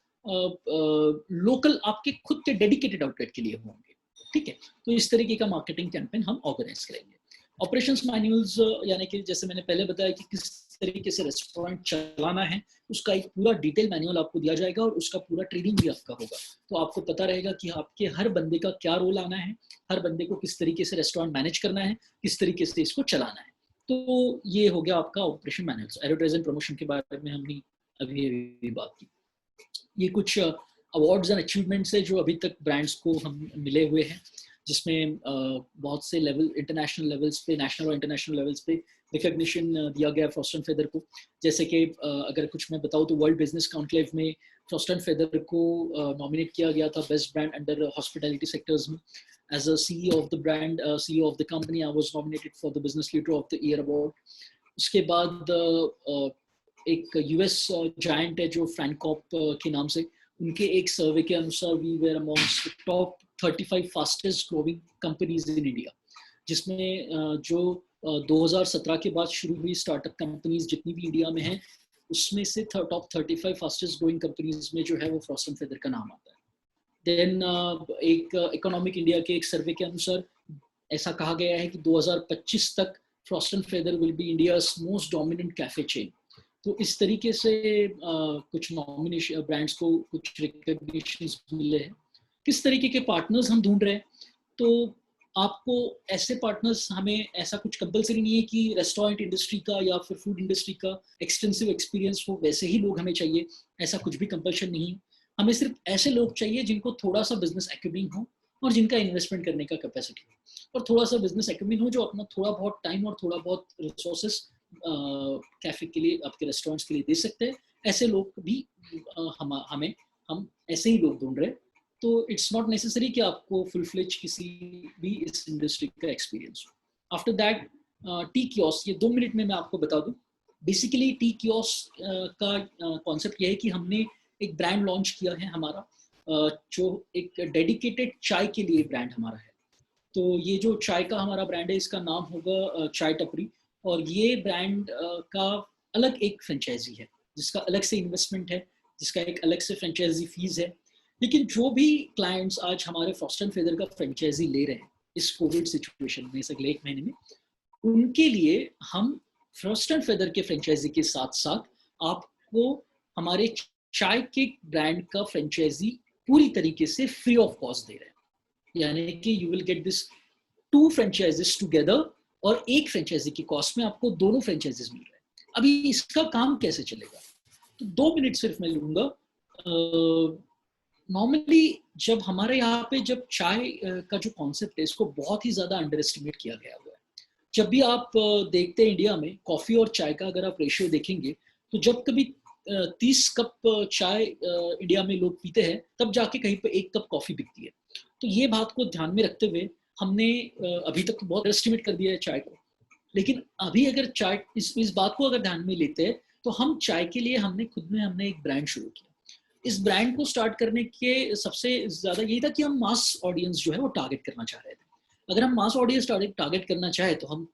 लोकल आपके खुद के डेडिकेटेड आउटलेट के लिए होंगे। ठीक है, तो इस तरीके का मार्केटिंग कैंपेन हम ऑर्गेनाइज करेंगे। ऑपरेशंस मैनुअल्स, यानी कि जैसे मैंने पहले बताया कि किस तरीके से रेस्टोरेंट चलाना है, उसका एक पूरा डिटेल मैनुअल आपको दिया जाएगा, और उसका पूरा ट्रेनिंग भी आपका होगा। तो आपको पता रहेगा कि आपके हर बंदे का क्या रोल आना है, हर बंदे को किस तरीके से रेस्टोरेंट मैनेज करना है, किस तरीके से इसको चलाना है। तो ये हो गया आपका ऑपरेशन मैनुअल्स। एडवर्टाइजिंग प्रमोशन के बारे में हमने अभी बात की। ये कुछ अवार्ड्स एंड अचीवमेंट्स है जो अभी तक ब्रांड्स को हम मिले हुए हैं, जिसमें बहुत से लेवल, इंटरनेशनल लेवल्स पे, नेशनल और इंटरनेशनल लेवल्स पे रिकग्निशन दिया गया फ्रॉस्ट एंड फेदर को। जैसे कि अगर कुछ मैं बताऊँ तो वर्ल्ड बिजनेस कॉन्क्लेव में फ्रॉस्ट एंड फेदर को नॉमिनेट किया गया था best brand under hospitality sectors में। As a CEO of the brand, CEO of the company, I was nominated for the business leader of the year award. उसके बाद एक US giant है जो फ्रैंकॉप के नाम से, उनके एक सर्वे के अनुसार we were amongst top 35 fastest growing companies in India, जिसमें जो 2017 के बाद शुरू हुई स्टार्टअप कंपनीज जितनी भी इंडिया में हैं, उसमें से टॉप 35 फास्टेस्ट ग्रोइंग कंपनीज में जो है वो फ्रॉस्ट एंड फेदर का नाम आता है। देन एक इकोनॉमिक इंडिया के एक सर्वे के अनुसार ऐसा कहा गया है कि 2025 तक Frost and feather will be India's most dominant cafe chain. तो इस तरीके से कुछ नॉमिनेशन, ब्रांड्स को कुछ रिकग्निशंस मिले हैं। किस तरीके के पार्टनर्स हम ढूंढ रहे हैं, तो आपको ऐसे पार्टनर्स, हमें ऐसा कुछ कंपलसरी नहीं है कि रेस्टोरेंट इंडस्ट्री का या फिर फूड इंडस्ट्री का एक्सटेंसिव एक्सपीरियंस हो, वैसे ही लोग हमें चाहिए, ऐसा कुछ भी कंपल्शन नहीं है। हमें सिर्फ ऐसे लोग चाहिए जिनको थोड़ा सा बिजनेस एक्यूबिंग हो, और जिनका इन्वेस्टमेंट करने का कैपेसिटी हो, और थोड़ा सा बिजनेस एक्यूबिंग हो, जो अपना थोड़ा बहुत टाइम और थोड़ा बहुत रिसोर्सेस कैफे के लिए, आपके रेस्टोरेंट्स के लिए दे सकते हैं। ऐसे लोग भी हम ऐसे ही लोग ढूंढ रहे हैं। तो इट्स नॉट नेसेसरी कि आपको फुल फ्लेज किसी भी इस इंडस्ट्री का एक्सपीरियंस हो। आफ्टर दैट टी कियोस्क, ये 2 मिनट में मैं आपको बता दूं। बेसिकली टी कियोस्क का कॉन्सेप्ट ये है कि हमने एक ब्रांड लॉन्च किया है हमारा, जो एक डेडिकेटेड चाय के लिए ब्रांड हमारा है। तो ये जो चाय का हमारा ब्रांड है, इसका नाम होगा चाय टपरी, और ये ब्रांड का अलग एक फ्रेंचाइजी है, जिसका अलग से इन्वेस्टमेंट है, जिसका एक अलग से फ्रेंचाइजी फीस है। लेकिन जो भी क्लाइंट्स आज हमारे फ्रॉस्ट एंड फेदर का फ्रेंचाइजी ले रहे हैं इस कोविड सिचुएशन में, इस अगले 1 महीने में, उनके लिए हम फ्रॉस्ट एंड फेदर के फ्रेंचाइजी के साथ साथ आपको हमारे चाय के ब्रांड का फ्रेंचाइजी पूरी तरीके से फ्री ऑफ कॉस्ट दे रहे हैं। यानी कि you will get this 2 franchises together, और एक फ्रेंचाइजी की कॉस्ट में आपको दोनों फ्रेंचाइजीज मिल रहे हैं। अभी इसका काम कैसे चलेगा, तो 2 मिनट सिर्फ मैं लूंगा। नॉर्मली जब हमारे यहाँ पे, जब चाय का जो कॉन्सेप्ट है, इसको बहुत ही ज्यादा अंडर एस्टिमेट किया गया हुआ है। जब भी आप देखते हैं इंडिया में कॉफी और चाय का अगर आप रेशियो देखेंगे, तो जब कभी 30 कप चाय इंडिया में लोग पीते हैं, तब जाके कहीं पे 1 कप कॉफी बिकती है। तो ये बात को ध्यान में रखते हुए हमने अभी तक बहुत एस्टिमेट कर दिया है चाय को। लेकिन अभी अगर चाय, इस बात को अगर ध्यान में लेते हैं, तो हम चाय के लिए हमने एक ब्रांड शुरू किया। इस ब्रांड को स्टार्ट करने के सबसे ज्यादा यही था कि हम मास ऑडियंस जो है वो टारगेट करना चाह रहे थे। अगर हम मास ऑडियंस टारगेट करना चाहे, तो हम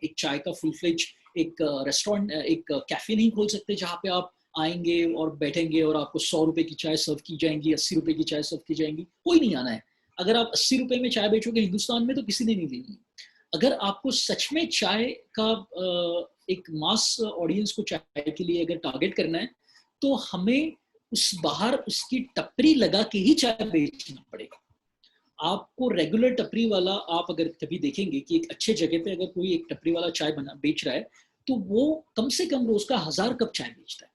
एक चाय का फुल फ्लेज एक रेस्टोरेंट, एक कैफे नहीं खोल सकते जहाँ पे आप आएंगे और बैठेंगे और आपको 100 रुपए की चाय सर्व की जाएंगी, 80 रुपए की चाय सर्व की जाएंगी, कोई नहीं आना है। अगर आप 80 रुपए में चाय बेचोगे हिंदुस्तान में, तो किसी ने नहीं लेनी। अगर आपको सच में चाय का एक मास ऑडियंस को चाय के लिए अगर टारगेट करना है तो हमें उस बाहर उसकी टपरी लगा के ही चाय बेचना पड़ेगा। आपको रेगुलर टपरी वाला आप अगर कभी देखेंगे कि एक अच्छे जगह पे अगर कोई एक टपरी वाला चाय बना बेच रहा है तो वो कम से कम रोज का 1000 कप चाय बेचता है।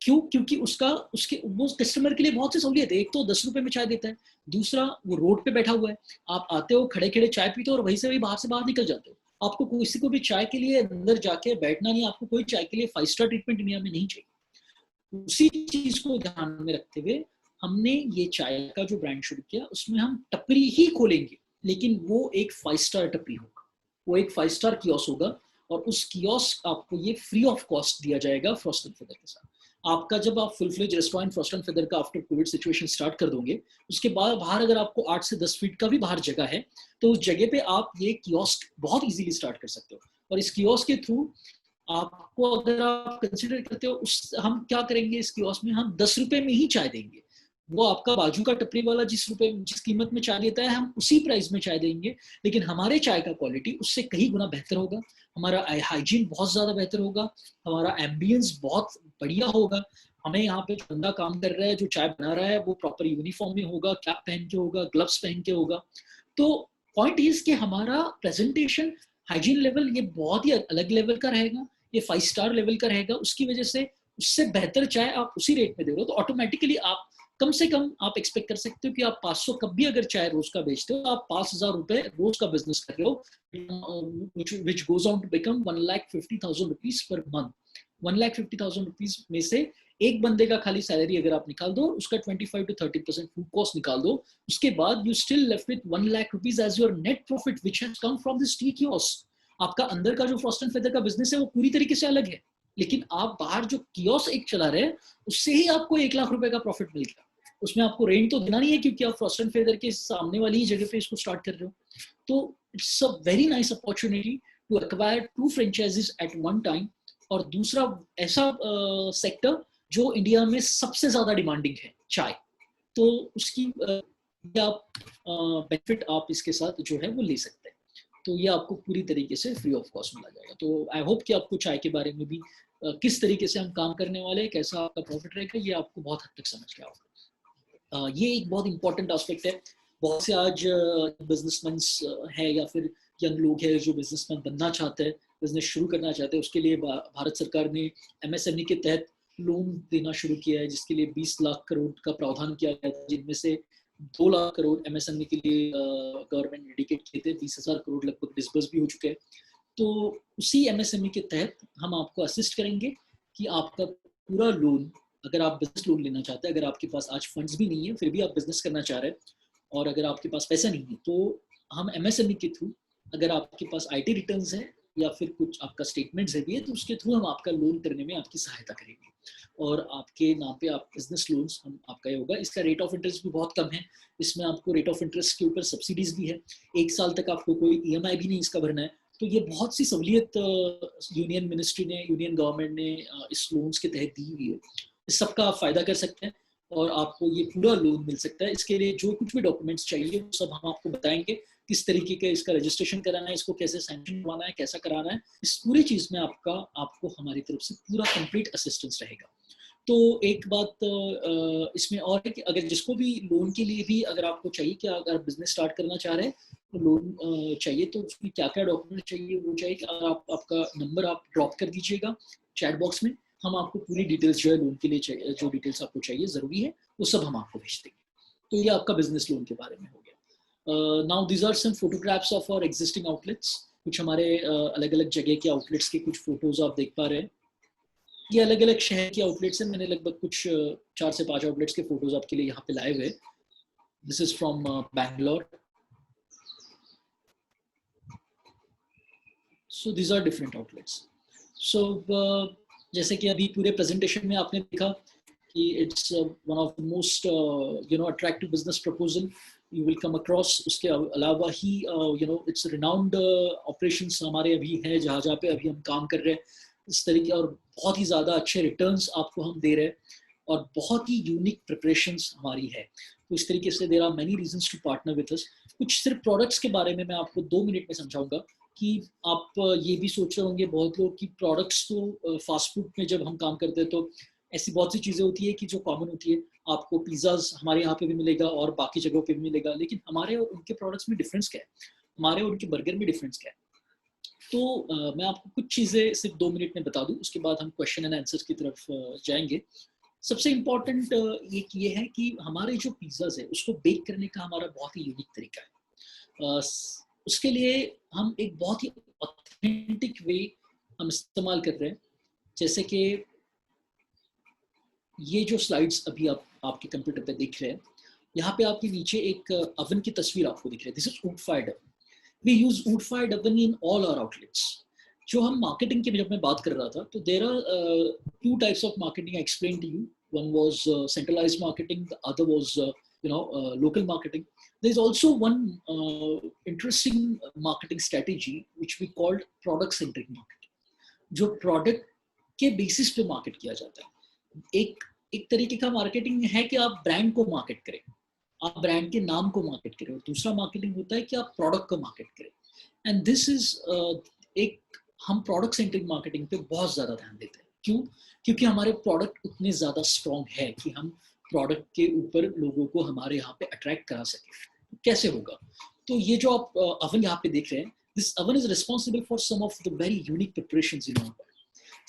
क्यों? क्योंकि उसके वो कस्टमर के लिए बहुत सी सहूलियत है। एक तो 10 रुपए में चाय देता है, दूसरा वो रोड पे बैठा हुआ है, आप आते हो खड़े खड़े चाय पीते हो और वहीं से वही बाहर से बाहर निकल जाते हो। आपको किसी को भी चाय के लिए अंदर जाके बैठना नहीं, आपको कोई चाय के लिए 5 स्टार ट्रीटमेंट इंडिया में नहीं चाहिए। उसी चीज को ध्यान में रखते हुए हमने ये चाय का जो ब्रांड शुरू किया उसमें हम टपरी ही खोलेंगे, लेकिन वो एक 5 स्टार टपरी होगा, वो एक 5 स्टार कियोस्क होगा और उस कियोस्क आपको ये फ्री ऑफ कॉस्ट दिया जाएगा फ्रॉस्ट एंड फेदर के साथ। आपका जब आप full fledge restaurant Frost and Feather का आफ्टर कोविड सिचुएशन स्टार्ट कर दोगे, उसके बाद बाहर अगर आपको 8 से 10 फीट का भी बाहर जगह है तो उस जगह पे आप ये कियोस्क बहुत इजीली स्टार्ट कर सकते हो। और इस कियोस्क के थ्रू आपको अगर आप कंसिडर करते हो उस हम क्या करेंगे इस कियोस्क में, हम 10 रुपए में ही चाय देंगे। वो आपका बाजू का टपरी वाला जिस कीमत में चाय देता है हम उसी प्राइस में चाय देंगे, लेकिन हमारे चाय का क्वालिटी उससे कई गुना बेहतर होगा, हमारा हाइजीन बहुत ज्यादा बेहतर होगा, हमारा एम्बियंस बहुत बढ़िया होगा। हमें यहाँ पे बंदा काम कर रहा है, जो चाय बना रहा है वो प्रॉपर यूनिफॉर्म में होगा, कैप पहन के होगा, ग्लव्स पहन के होगा। तो पॉइंट इज कि हमारा प्रेजेंटेशन हाइजीन लेवल ये बहुत ही अलग लेवल का रहेगा, ये 5 स्टार लेवल का रहेगा। उसकी वजह से उससे बेहतर चाय आप उसी रेट में दे रहे हो, तो ऑटोमेटिकली आप कम से कम आप एक्सपेक्ट कर सकते हो कि आप 500 कप भी अगर चाय रोज का बेचते हो, आप 5000 रुपए रोज का बिजनेस कर रहे हो, which goes on to become 1,50,000 rupees per month. 1,50,000 rupees में से एक बंदे का खाली सैलरी अगर आप निकाल दो, उसका 25 to 30% फूड कॉस्ट निकाल दो, उसके बाद you still left with 1 lakh rupees as your net profit which has come from this tea kiosk. आपका अंदर का जो फ्रॉस्ट एंड फेदर का बिजनेस है वो पूरी तरीके से अलग है, लेकिन आप बाहर जो कियोस्क एक चला रहे हैं उससे ही आपको 1 लाख रुपए का प्रॉफिट मिल गया। उसमें आपको रेंट तो देना नहीं है क्योंकि आप फ्रॉस्ट एंड फेदर के सामने वाली ही जगह पे इसको स्टार्ट कर रहे हो। तो it's a very nice opportunity to acquire 2 franchisees at one time. और दूसरा ऐसा सेक्टर जो इंडिया में सबसे ज्यादा डिमांडिंग है चाय, तो उसकी आप बेनिफिट आप इसके साथ जो है वो ले सकते हैं। तो ये आपको पूरी तरीके से फ्री ऑफ कॉस्ट मिला जाएगा। तो आई होप कि आपको चाय के बारे में भी किस तरीके से हम काम करने वाले हैं, कैसा आपका प्रॉफिट रहेगा, ये आपको बहुत हद तक समझ गया होगा। ये एक बहुत इंपॉर्टेंट एस्पेक्ट है। बहुत से आज बिजनेसमैन है या फिर यंग लोग हैं जो बिजनेसमैन बनना चाहते हैं, बिजनेस शुरू करना चाहते हैं, उसके लिए भारत सरकार ने एमएसएमई के तहत लोन देना शुरू किया है, जिसके लिए 20 लाख करोड़ का प्रावधान किया गया था, जिनमें से 2 लाख करोड़ एमएसएमई के लिए गवर्नमेंट ने डेडिकेट किए थे। 20,000 करोड़ लगभग डिस्बर्स भी हो चुके हैं। तो उसी एमएसएमई के तहत हम आपको असिस्ट करेंगे कि आपका पूरा लोन, अगर आप बिजनेस लोन लेना चाहते हैं, अगर आपके पास आज फंड्स भी नहीं है फिर भी आप बिजनेस करना चाह रहे हैं और अगर आपके पास पैसा नहीं है, तो हम एमएसएमई के थ्रू, अगर आपके पास आईटी रिटर्न्स है या फिर कुछ आपका स्टेटमेंट्स है भी है, तो उसके थ्रू हम आपका लोन करने में आपकी सहायता करेंगे और आपके नाम पे आप बिजनेस लोन्स हम आपका ये होगा। इसका रेट ऑफ इंटरेस्ट भी बहुत कम है, इसमें आपको रेट ऑफ इंटरेस्ट के ऊपर सब्सिडीज भी है, 1 साल तक आपको कोई ईएमआई भी नहीं इसका भरना है। तो ये बहुत सी सहूलियत यूनियन मिनिस्ट्री ने, यूनियन गवर्नमेंट ने इस लोन्स के तहत दी हुई है। इस सबका आप फायदा कर सकते हैं और आपको ये पूरा लोन मिल सकता है। इसके लिए जो कुछ भी डॉक्यूमेंट्स चाहिए वो सब हम आपको बताएंगे, किस तरीके का इसका रजिस्ट्रेशन कराना है, इसको कैसे सैंक्शन करवाना है, कैसा कराना है, इस पूरी चीज में आपको हमारी तरफ से पूरा कंप्लीट असिस्टेंस रहेगा। तो एक बात इसमें और है कि अगर जिसको भी लोन के लिए भी अगर आपको चाहिए कि अगर आप बिजनेस स्टार्ट करना चाह रहे हैं तो लोन चाहिए, तो उसमें क्या क्या डॉक्यूमेंट चाहिए वो चाहिए कि आपका नंबर आप ड्रॉप कर दीजिएगा चैट बॉक्स में, हम आपको पूरी डिटेल्स जो है लोन के लिए चाहिए, जो डिटेल्स आपको चाहिए ज़रूरी है वो सब हम आपको भेज देंगे। तो ये आपका बिजनेस लोन के बारे में हो गया। Now these are some photographs of our existing outlets. कुछ हमारे अलग अलग जगह के आउटलेट्स के कुछ फोटोज आप देख पा रहे हैं। ये अलग अलग शहर के आउटलेट्स हैं, मैंने लगभग कुछ 4 से 5 आउटलेट्स के फोटोज आपके लिए यहाँ पे लाए हुए। This is from Bangalore. So these are different outlets. So जैसे कि अभी पूरे प्रेजेंटेशन में आपने देखा कि it's one of the most attractive business proposal you will come across. उसके अलावा ही इट्स रिनाउंड ऑपरेशंस हमारे अभी हैं जहाँ जहाँ पे अभी हम काम कर रहे हैं इस तरीके, और बहुत ही ज़्यादा अच्छे रिटर्न्स आपको हम दे रहे हैं और बहुत ही यूनिक प्रिपरेशंस हमारी है। तो इस तरीके से there are many reasons to partner with us. कुछ सिर्फ प्रोडक्ट्स के बारे में मैं आपको 2 मिनट में समझाऊंगा कि आप ये भी सोच रहे होंगे बहुत लोग कि प्रोडक्ट्स तो फास्ट फूड में जब हम काम करते हैं तो ऐसी बहुत सी चीज़ें होती है कि जो कॉमन होती है। आपको पिज़्ज़ाज हमारे यहाँ पे भी मिलेगा और बाकी जगहों पे भी मिलेगा, लेकिन हमारे और उनके प्रोडक्ट्स में डिफरेंस क्या है, हमारे और उनके बर्गर में डिफरेंस क्या है। तो मैं आपको कुछ चीज़ें सिर्फ 2 मिनट में बता दूं, उसके बाद हम क्वेश्चन एंड आंसर की तरफ जाएंगे। सबसे इम्पॉर्टेंट एक ये है कि हमारे जो पिज़्ज़ाज है उसको बेक करने का हमारा बहुत ही यूनिक तरीका है। उसके लिए हम एक बहुत ही ऑथेंटिक वे हम इस्तेमाल कर रहे हैं। जैसे कि ये जो स्लाइड्स अभी आप आपके कंप्यूटर पे देख रहे हैं, यहाँ पे आपके नीचे एक अवन की तस्वीर आपको दिख रही है। This is wood fired oven. We use wood fired oven in all our outlets. जो हम मार्केटिंग की जब मैं बात कर रहा था, तो there are 2 types of marketing I explain to you. One was centralized marketing, the other was local marketing. There is also one interesting marketing strategy which we called product centric marketing, जो product के basis पे market किया जाता है। एक तरीके का marketing है कि आप ब्रांड को मार्केट करें, आप ब्रांड के नाम को मार्केट करें, और दूसरा मार्केटिंग होता है कि आप प्रोडक्ट को मार्केट करें। एंड दिस इज एक हम प्रोडक्ट सेंट्रिक मार्केटिंग पे बहुत ज़्यादा ध्यान देते हैं। क्यों? क्योंकि हमारे प्रोडक्ट उतने ज़्यादा स्ट्रॉन्ग है कि हम प्रोडक्ट के ऊपर लोगों को हमारे यहाँ पे अट्रैक्ट करा सकें। कैसे होगा? तो ये जो आप अवन यहाँ पे देख रहे हैं, this oven is responsible for some of the very unique preparations in our.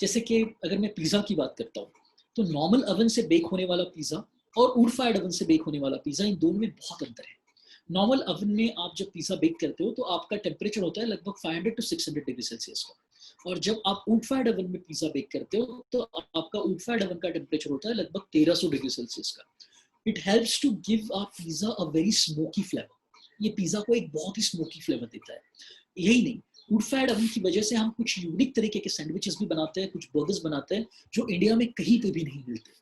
जैसे कि अगर मैं पिज़्ज़ा की बात करता हूँ, तो नॉर्मल अवन से बेक होने वाला पिज़्ज़ा और वुड फायर्ड अवन से बेक होने वाला पिज़्ज़ा, इन दोनों में बहुत अंतर है। नॉर्मल अवन में आप जब पिज़्ज़ा बेक करते हो तो आपका टेम्परेचर होता है लगभग 500 टू 600 डिग्री सेल्सियस का, और जब आप वुड फायर्ड अवन में पिज़्ज़ा बेक करते हो तो आपका वुड फायर्ड अवन का टेम्परेचर होता है लगभग 1300 डिग्री सेल्सियस का। It helps to give a pizza a very smoky flavour. ये पिज़्ज़ा को एक बहुत ही स्मोकी फ्लेवर देता है। यही नहीं, वुड फायर्ड अवन की वजह से हम कुछ यूनिक तरीके के सैंडविचेस भी बनाते हैं, कुछ बर्गर्स बनाते हैं जो इंडिया में कहीं पे भी नहीं मिलते।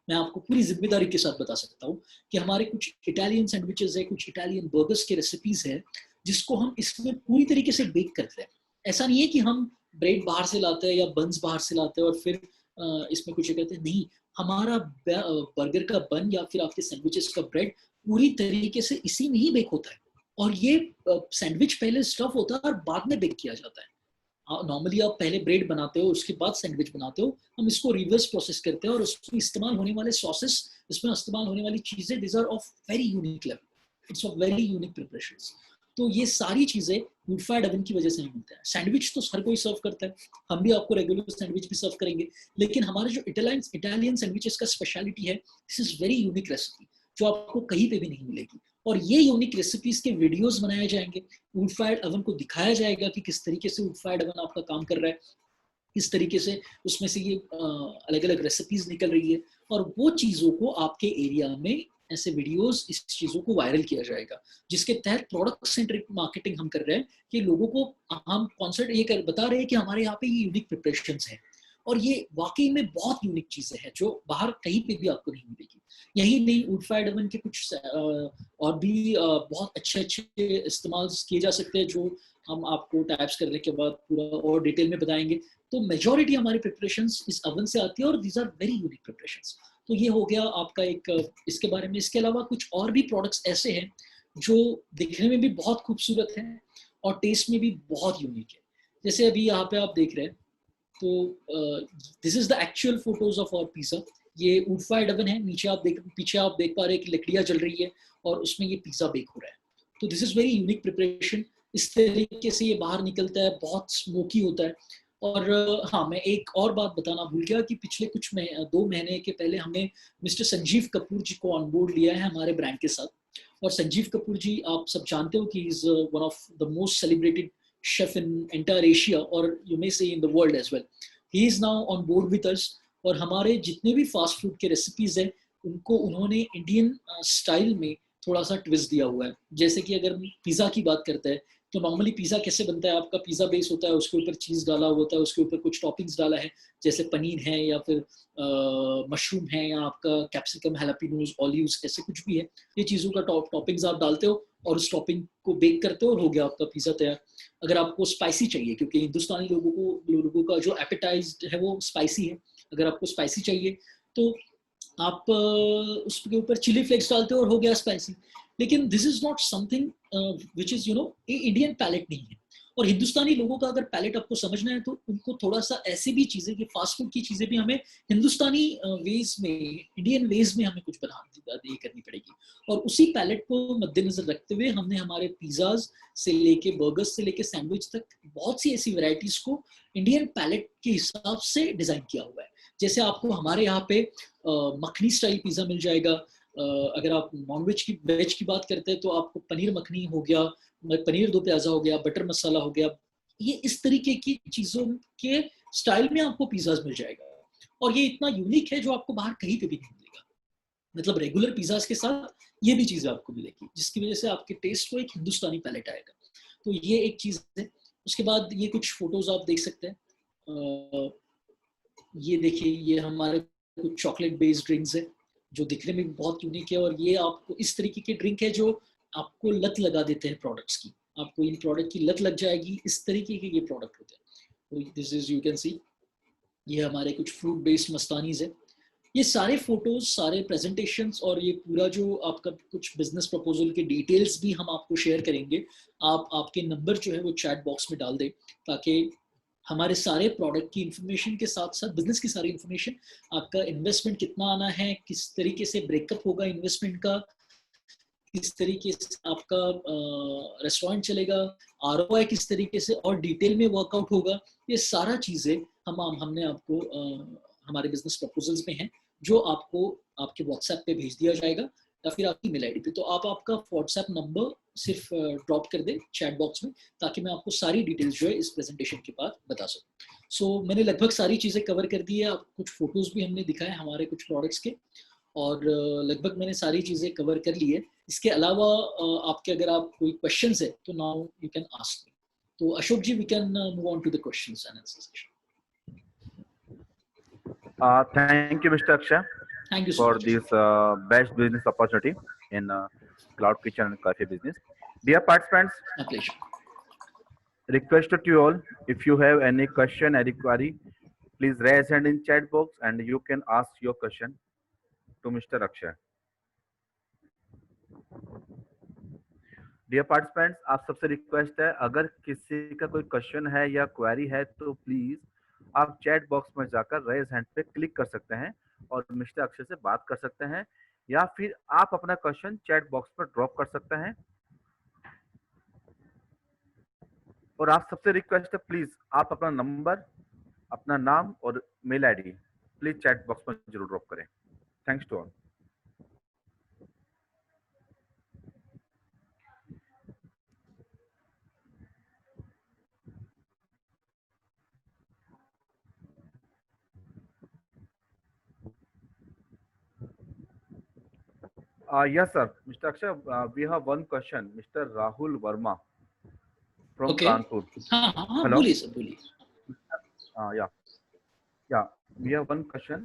मैं आपको पूरी जिम्मेदारी के साथ बता सकता हूँ कि हमारे कुछ इटालियन सैंडविचेस है, कुछ इटालियन बर्गर्स के रेसिपीज है, जिसको हम इसमें पूरी तरीके से बेक करते हैं। ऐसा नहीं है कि हम ब्रेड बाहर से लाते हैं या बन्स बाहर से लाते हैं और फिर इसमें कुछ कहते हैं, नहीं। हमारा बर्गर का बन या फिर आपके सैंडविचेस का ब्रेड पूरी तरीके से इसी में ही बेक होता है, और ये सैंडविच पहले स्टफ होता है और बाद में बेक किया जाता है। नॉर्मली आप पहले ब्रेड बनाते हो, उसके बाद सैंडविच बनाते हो। हम इसको रिवर्स प्रोसेस करते हैं और उसमें इस्तेमाल होने वाले सॉसेस, इसमें इस्तेमाल होने वाली चीजें, this are of very unique level, it's of very unique preparations. तो ये सारी चीजें वुड फायर्ड ओवन की वजह से हमें मिलता है। सैंडविच तो हर कोई सर्व करता है, हम भी आपको रेगुलर सैंडविच भी सर्व करेंगे, लेकिन हमारे जो इटालियन सैंडविचेस का स्पेशलिटी है, this is very unique recipe जो आपको कहीं पे भी नहीं मिलेगी। और ये यूनिक रेसिपीज के वीडियोस बनाए जाएंगे, वुड फायर्ड ओवन को दिखाया जाएगा कि किस तरीके से वुड फायर्ड ओवन आपका काम कर रहा है, किस तरीके से उसमें से ये अलग अलग रेसिपीज निकल रही है, और वो चीज़ों को आपके एरिया में ऐसे वीडियोस, इस चीज़ों को वायरल किया जाएगा, जिसके तहत प्रोडक्ट सेंट्रिक मार्केटिंग हम कर रहे हैं कि लोगों को हम कॉन्सेप्ट ये बता रहे हैं कि हमारे यहाँ पे ये यूनिक प्रिपरेशंस हैं, और ये वाकई में बहुत यूनिक चीज़ें हैं जो बाहर कहीं पे भी आपको नहीं मिलेगी। यही नहीं, वुड फायर्ड ओवन के कुछ और भी बहुत अच्छे अच्छे इस्तेमाल किए जा सकते हैं, जो हम आपको टाइप्स करने के बाद पूरा और डिटेल में बताएंगे। तो मेजॉरिटी हमारी प्रिपरेशंस इस ओवन से आती है, और these are very unique preparations. तो ये हो गया आपका एक इसके बारे में। इसके अलावा कुछ और भी प्रोडक्ट्स ऐसे हैं जो दिखने में भी बहुत खूबसूरत हैं और टेस्ट में भी बहुत यूनिक है। जैसे अभी यहाँ पे आप देख रहे हैं, तो this is the actual photos of our pizza. ये वुड फायर्ड ओवन है, पीछे आप देख पा रहे हैं कि लकड़ियाँ जल रही है और उसमें ये पिज़्ज़ा बेक हो रहा है। तो this is very unique preparation. इस तरीके से ये बाहर निकलता है, बहुत स्मोकी होता है। और हाँ, मैं एक और बात बताना भूल गया कि पिछले 2 महीने के पहले हमने मिस्टर संजीव कपूर जी को ऑन बोर्ड लिया है हमारे ब्रांड के साथ। और संजीव कपूर जी, आप सब जानते हो कि is one of the most celebrated chef in entire Asia, और you may say in the world as well. He is now on board with us, और हमारे जितने भी फास्ट फूड के रेसिपीज हैं उनको उन्होंने इंडियन स्टाइल में थोड़ा सा ट्विस्ट दिया हुआ है। जैसे कि अगर पिज़्ज़ा की बात करते हैं, तो नॉर्मली पिज़्ज़ा कैसे बनता है, आपका पिज़्ज़ा बेस होता है, उसके ऊपर चीज़ डाला हुआ होता है, उसके ऊपर कुछ टॉपिंग्स डाला है, जैसे पनीर है या फिर मशरूम है या आपका कैप्सिकम, हैलापिनोज, ऑलिव्स, ऐसे कुछ भी है। ये चीज़ों का टॉपिंग्स आप डालते हो और उस टॉपिंग को बेक करते हो और हो गया आपका पिज़्ज़ा तैयार। अगर आपको स्पाइसी चाहिए, क्योंकि हिंदुस्तानी लोगों का जो एपेटाइज्ड है वो स्पाइसी है, अगर आपको स्पाइसी चाहिए तो आप उसके ऊपर चिली फ्लेक्स डालते हो और हो गया स्पाइसी। लेकिन this is not something which is Indian palate नहीं है। और हिंदुस्तानी लोगों का अगर पैलेट आपको समझना है तो उनको थोड़ा सा ऐसे भी चीजें कि फास्ट फूड की चीजें भी हमें हिंदुस्तानी वेज में, इंडियन वेज में हमें कुछ बना ये करनी पड़ेगी। और उसी पैलेट को मद्देनजर रखते हुए हमने हमारे पिज्जाज से लेके बर्गर्स से लेके सैंडविच तक बहुत सी ऐसी वैरायटीज को इंडियन पैलेट के हिसाब से डिजाइन किया हुआ है। जैसे आपको हमारे यहाँ पे मखनी स्टाइल पिज्जा मिल जाएगा। अगर आप नॉनवेज की वेज की बात करते हैं तो आपको पनीर मखनी हो गया, पनीर दो प्याजा हो गया, बटर मसाला हो गया, ये इस तरीके की चीजों के स्टाइल में आपको पिज्जाज मिल जाएगा। और ये इतना यूनिक है जो आपको बाहर कहीं पे भी नहीं मिलेगा। मतलब रेगुलर पिज्जाज के साथ ये भी चीजें आपको मिलेगी, जिसकी वजह से आपके टेस्ट को एक हिंदुस्तानी पैलेट आएगा। तो ये एक चीज है। उसके बाद ये कुछ फोटोज आप देख सकते हैं। ये देखिए, ये हमारे कुछ चॉकलेट बेस्ड ड्रिंक्स है जो दिखने में बहुत यूनिक है। और ये आपको इस तरीके के ड्रिंक है जो आपको लत लगा देते हैं प्रोडक्ट्स की। आपको इन प्रोडक्ट की लत लग जाएगी, इस तरीके के ये प्रोडक्ट होते हैं। तो this is, you can see, ये हमारे कुछ फ्रूट बेस्ड मस्तानीज है। ये सारे फोटोज, सारे प्रेजेंटेशंस और ये पूरा जो आपका कुछ बिजनेस प्रपोजल के डिटेल्स भी हम आपको शेयर करेंगे। आप आपके नंबर जो है वो चैट बॉक्स में डाल दें, ताकि हमारे सारे प्रोडक्ट की इंफॉर्मेशन के साथ साथ बिजनेस की सारी इंफॉर्मेशन, आपका इन्वेस्टमेंट कितना आना है, किस तरीके से ब्रेकअप होगा इन्वेस्टमेंट का, किस तरीके से आपका रेस्टोरेंट चलेगा, आरओआई किस तरीके से और डिटेल में वर्कआउट होगा, ये सारा चीज़ें हमने आपको हमारे बिजनेस प्रपोजल्स में हैं, जो आपको आपके व्हाट्सएप पे भेज दिया जाएगा या फिर आपकी ईमेल आईडी पे। तो आप आपका व्हाट्सएप नंबर सिर्फ ड्रॉप कर दें चैट बॉक्स में, ताकि मैं आपको सारी डिटेल्स जो है इस प्रेजेंटेशन के बाद बता सकूँ। सो मैंने लगभग सारी चीज़ें कवर कर दी है। आप कुछ फोटोज भी हमने दिखाए हमारे कुछ प्रोडक्ट्स के, और लगभग मैंने सारी चीज़ें कवर कर ली है। इसके अलावा आपके अगर आप कोई क्वेश्चंस है तो now you can ask me. तो Ashok ji, we can move on to the questions and answer session.
Thank you, Mr. Akshay,
thank you so
for
much
this
Ashok.
best business opportunity in cloud kitchen and cafe business. Dear participants,
my pleasure.
request to you all, if you have any question or query, please raise hand in chat box and you can ask your question to Mr. Akshay. Dear participants, आप सबसे request है, अगर किसी का कोई question है या query है तो प्लीज आप चैट बॉक्स में जाकर रेज हैंड पे क्लिक कर सकते हैं और मिस्टर अक्षय से बात कर सकते हैं, या फिर आप अपना क्वेश्चन चैट बॉक्स पर ड्रॉप कर सकते हैं। और आप सबसे रिक्वेस्ट है, प्लीज आप अपना नंबर, अपना नाम और mail ID please chat box में जरूर ड्रॉप करें। Thanks to all. Yes, sir. Mr. Akshay, we have one question. Mr. Rahul Verma from
okay.
Kanpur.
हाँ हाँ हाँ,
Hello.
बोलिए सर, बोलिए।
Yeah, yeah. We have one question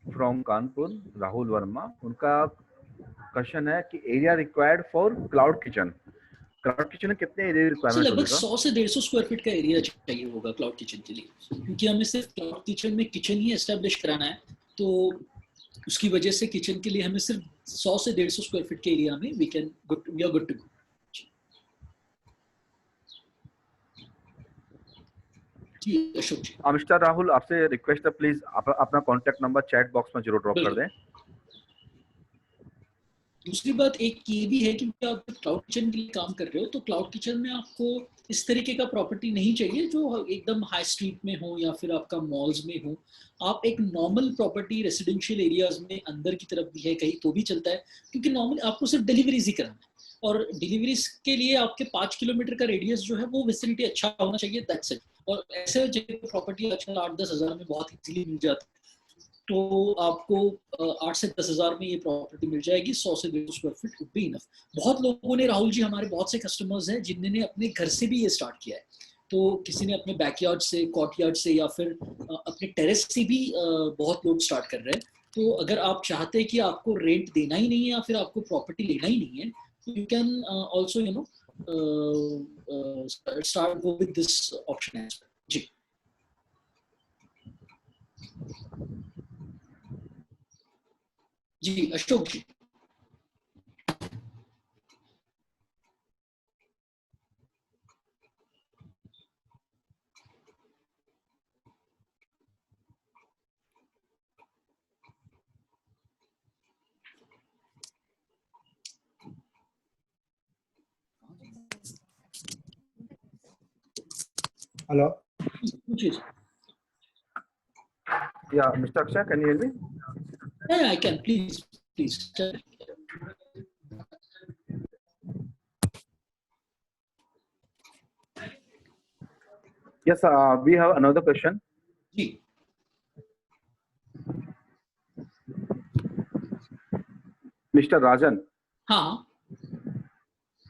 from Kanpur, Rahul Verma. उनका question है कि area required for cloud kitchen. Cloud kitchen में कितने एरिया
सर
रिक्वायरमेंट
लगभग
होगी सर?
100 से 150 स्क्वायर फीट का एरिया चाहिए होगा क्लाउड किचन के लिए, क्योंकि हमें सिर्फ क्लाउड किचन में किचन ही एस्टेब्लिश कराना है। तो उसकी वजह से किचन के लिए हमें सिर्फ 100 से 150 स्क्वायर फीट के एरिया में we are good to go. जी अशोक जी।
मिस्टर राहुल, आपसे रिक्वेस्ट है, प्लीज अपना कॉन्टेक्ट नंबर चैट बॉक्स में जरूर ड्रॉप कर दें।
दूसरी बात एक ये भी है कि आप क्लाउड किचन के लिए काम कर रहे हो तो क्लाउड किचन में आपको इस तरीके का प्रॉपर्टी नहीं चाहिए जो एकदम हाई स्ट्रीट में हो या फिर आपका मॉल्स में हो। आप एक नॉर्मल प्रॉपर्टी रेसिडेंशियल एरियाज में अंदर की तरफ भी है कहीं तो भी चलता है, क्योंकि नॉर्मल आपको सिर्फ डिलीवरीज ही कराना है। और डिलीवरीज के लिए आपके 5 किलोमीटर का रेडियस जो है वो विसिनिटी अच्छा होना चाहिए, दैट्स इट। और ऐसे जगह प्रॉपर्टी आजकल 8-10 हज़ार में बहुत इजीली मिल जाती है। तो आपको 8 से 10 हज़ार में ये प्रॉपर्टी मिल जाएगी। 100 से 150 square feet would be enough. बहुत लोगों ने, राहुल जी, हमारे बहुत से कस्टमर्स हैं जिन्होंने अपने घर से भी ये स्टार्ट किया है। तो किसी ने अपने बैकयार्ड से, कॉर्टयार्ड से या फिर अपने टेरेस से भी बहुत लोग स्टार्ट कर रहे हैं। तो अगर आप चाहते हैं कि आपको रेंट देना ही नहीं है या फिर आपको प्रॉपर्टी लेना ही नहीं है, तो you can also start go with this option as well. Ji ji Ashok ji.
Hello,
पूछिए।
Yeah mister Akshay, can you hear me?
Yeah, I can. Please.
Yes, we have another question.
Ji.
Mister Rajan.
हाँ.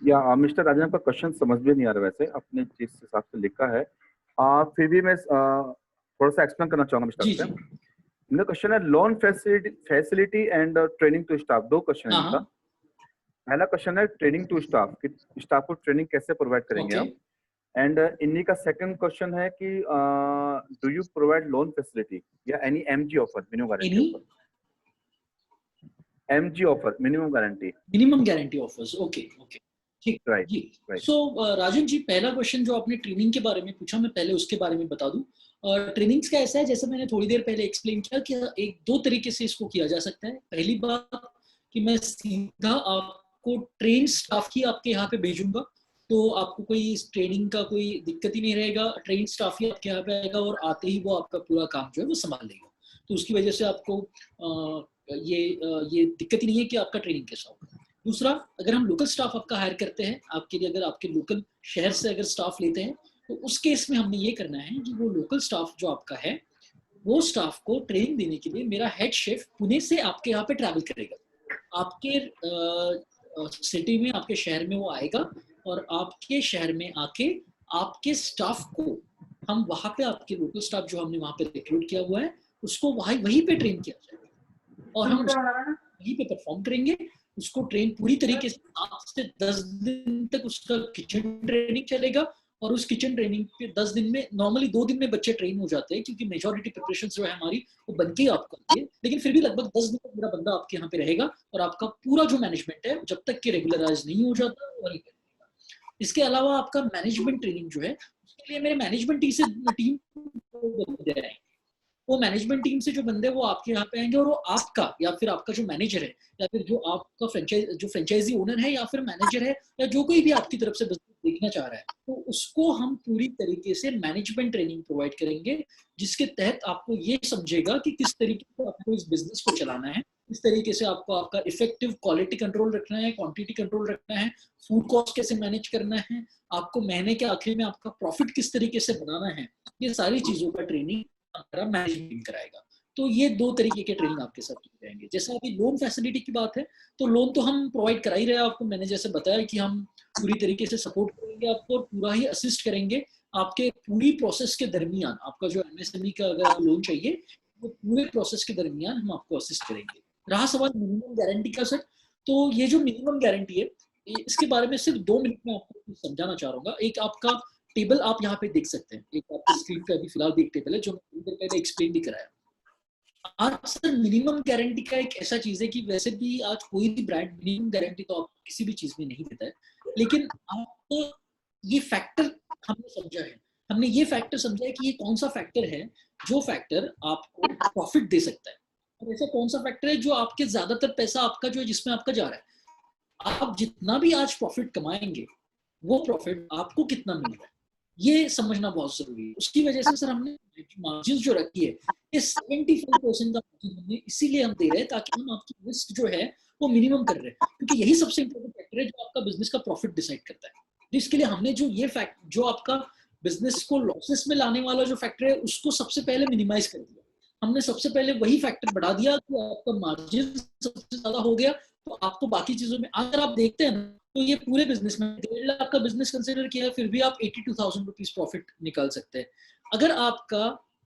या मिस्टर राजन का क्वेश्चन समझ में नहीं आ रहा वैसे, अपने जिस हिसाब से लिखा है, फिर भी मैं थोड़ा सा एक्सप्लेन करना चाहूंगा मिस्टर अक्षय. मेरा क्वेश्चन है loan facility and training to staff. दो क्वेश्चन है इनका. पहला क्वेश्चन है ट्रेनिंग टू स्टाफ, कि स्टाफ को ट्रेनिंग कैसे प्रोवाइड करेंगे आप. एंड इन्हीं का सेकंड क्वेश्चन है कि do you provide loan facility या any MG offer, minimum guarantee offer. MG offer, minimum guarantee
offers. Okay. ठीक.
राइट.
जी. सो राजन जी, पहला क्वेश्चन जो आपने ट्रेनिंग के बारे में पूछा, मैं पहले उसके बारे में बता दूं. ट्रेनिंग्स का ऐसा है, जैसे मैंने थोड़ी देर पहले एक्सप्लेन किया, कि एक दो तरीके से इसको किया जा सकता है. पहली बात कि मैं सीधा आपको ट्रेन स्टाफ ही आपके यहाँ पे भेजूंगा, तो आपको कोई ट्रेनिंग का कोई दिक्कत ही नहीं रहेगा. ट्रेन स्टाफ ही आपके यहाँ पे आएगा और आते ही वो आपका पूरा काम जो है वो संभाल लेगा. तो उसकी वजह से आपको ये दिक्कत ही नहीं है कि आपका ट्रेनिंग कैसा होगा. दूसरा, अगर हम लोकल स्टाफ आपका हायर करते हैं, आपके लिए अगर आपके लोकल शहर से अगर स्टाफ लेते हैं, तो उस केस में हमने ये करना है कि वो लोकल स्टाफ जो आपका है, वो स्टाफ को ट्रेनिंग देने के लिए मेरा हेड शेफ पुणे से आपके यहाँ पे ट्रैवल करेगा. आपके सिटी में, आपके शहर में वो आएगा और आपके शहर में आके आपके स्टाफ को हम वहाँ पे, आपके लोकल स्टाफ जो हमने वहाँ पे रिक्रूट किया हुआ है, उसको वहीं पे ट्रेन किया जाएगा और हम वहीं पे परफॉर्म करेंगे. उसको ट्रेन पूरी तरीके से 8 से 10 दिन तक उसका किचन ट्रेनिंग चलेगा. और उस किचन ट्रेनिंग के 10 दिन में, नॉर्मली 2 दिन में बच्चे ट्रेन हो जाते हैं, क्योंकि मेजॉरिटी प्रिपरेशन जो है हमारी वो बन के आपको आती है. लेकिन फिर भी लगभग 10 दिन तक मेरा बंदा आपके यहाँ पे रहेगा और आपका पूरा जो मैनेजमेंट है, जब तक कि रेगुलराइज नहीं हो जाता वही करेगा. इसके अलावा आपका मैनेजमेंट ट्रेनिंग जो है, उसके लिए मेरे मैनेजमेंट टीम बंदे आएंगे. वो मैनेजमेंट टीम से जो बंदे वो आपके यहाँ पे आएंगे और वो आपका, या फिर आपका जो मैनेजर है, या फिर जो आपका फ्रेंचाइजी ओनर है, या फिर मैनेजर है, या जो कोई भी आपकी तरफ से बिजनेस देखना चाह रहा है, तो उसको हम पूरी तरीके से मैनेजमेंट ट्रेनिंग प्रोवाइड करेंगे, जिसके तहत आपको ये समझेगा कि किस तरीके से आपको इस बिजनेस को चलाना है, किस तरीके से आपको आपका इफेक्टिव क्वालिटी कंट्रोल रखना है, क्वांटिटी कंट्रोल रखना है, फूड कॉस्ट कैसे मैनेज करना है, आपको महीने के आखिर में आपका प्रॉफिट किस तरीके से बनाना है. ये सारी चीजों का ट्रेनिंग हमारा मैनेजमेंट कराएगा. तो ये 2 तरीके के ट्रेनिंग आपके साथ किए जाएंगे. जैसे अभी लोन फैसिलिटी की बात है, तो लोन तो हम प्रोवाइड करा ही रहे हैं आपको. मैंने जैसे बताया कि हम पूरी तरीके से सपोर्ट करेंगे आपको, पूरा ही असिस्ट करेंगे आपके पूरी प्रोसेस के दरमियान. आपका जो एमएसएमई का अगर लोन चाहिए, वो पूरे प्रोसेस के दरमियान हम आपको असिस्ट करेंगे. रहा सवाल मिनिमम गारंटी का सर, तो ये जो मिनिमम गारंटी है, इसके बारे में सिर्फ 2 मिनट में आपको समझाना चाह रहा हूँ. एक आपका टेबल आप यहाँ पे देख सकते हैं, एक आपके स्क्रीन पे अभी फिलहाल भी एक टेबल है जो मैंने पहले एक्सप्लेन भी कराया. आज सर मिनिमम गारंटी का एक ऐसा चीज है कि वैसे भी आज कोई भी ब्रांड मिनिमम गारंटी तो आपको किसी भी चीज में नहीं देता है, लेकिन आपको ये फैक्टर हमने समझा है. हमने ये फैक्टर समझा है कि ये कौन सा फैक्टर है जो फैक्टर आपको प्रॉफिट दे सकता है, और ऐसा कौन सा फैक्टर है जो आपके ज्यादातर पैसा आपका जो है जिसमें आपका जा रहा है, आप जितना भी आज प्रॉफिट कमाएंगे वो प्रॉफिट आपको कितना मिल रहा है, ये समझना बहुत जरूरी है. उसकी वजह से सर हमने मार्जिन जो रखी है, ये 75% का मार्जिन हमने इसीलिए हम दे रहे हैं ताकि हम आपकी रिस्क जो है वो मिनिमम कर रहे हैं, क्योंकि यही सबसे इंपॉर्टेंट फैक्टर है जो आपका बिजनेस का प्रॉफिट डिसाइड करता है. तो इसके लिए हमने जो ये फैक्ट, जो आपका बिजनेस को लॉसेस में लाने वाला जो फैक्टर है, उसको सबसे पहले मिनिमाइज कर दिया. हमने सबसे पहले वही फैक्टर बढ़ा दिया कि आपका मार्जिन सबसे ज्यादा हो गया, तो आपको बाकी चीजों में, अगर आप देखते हैं ना, तो ये पूरे बिजनेस में 1.5 लाख का बिजनेस कंसीडर किया है, फिर भी आप 82,000 रुपीज प्रॉफिट निकाल सकते हैं. अगर आपका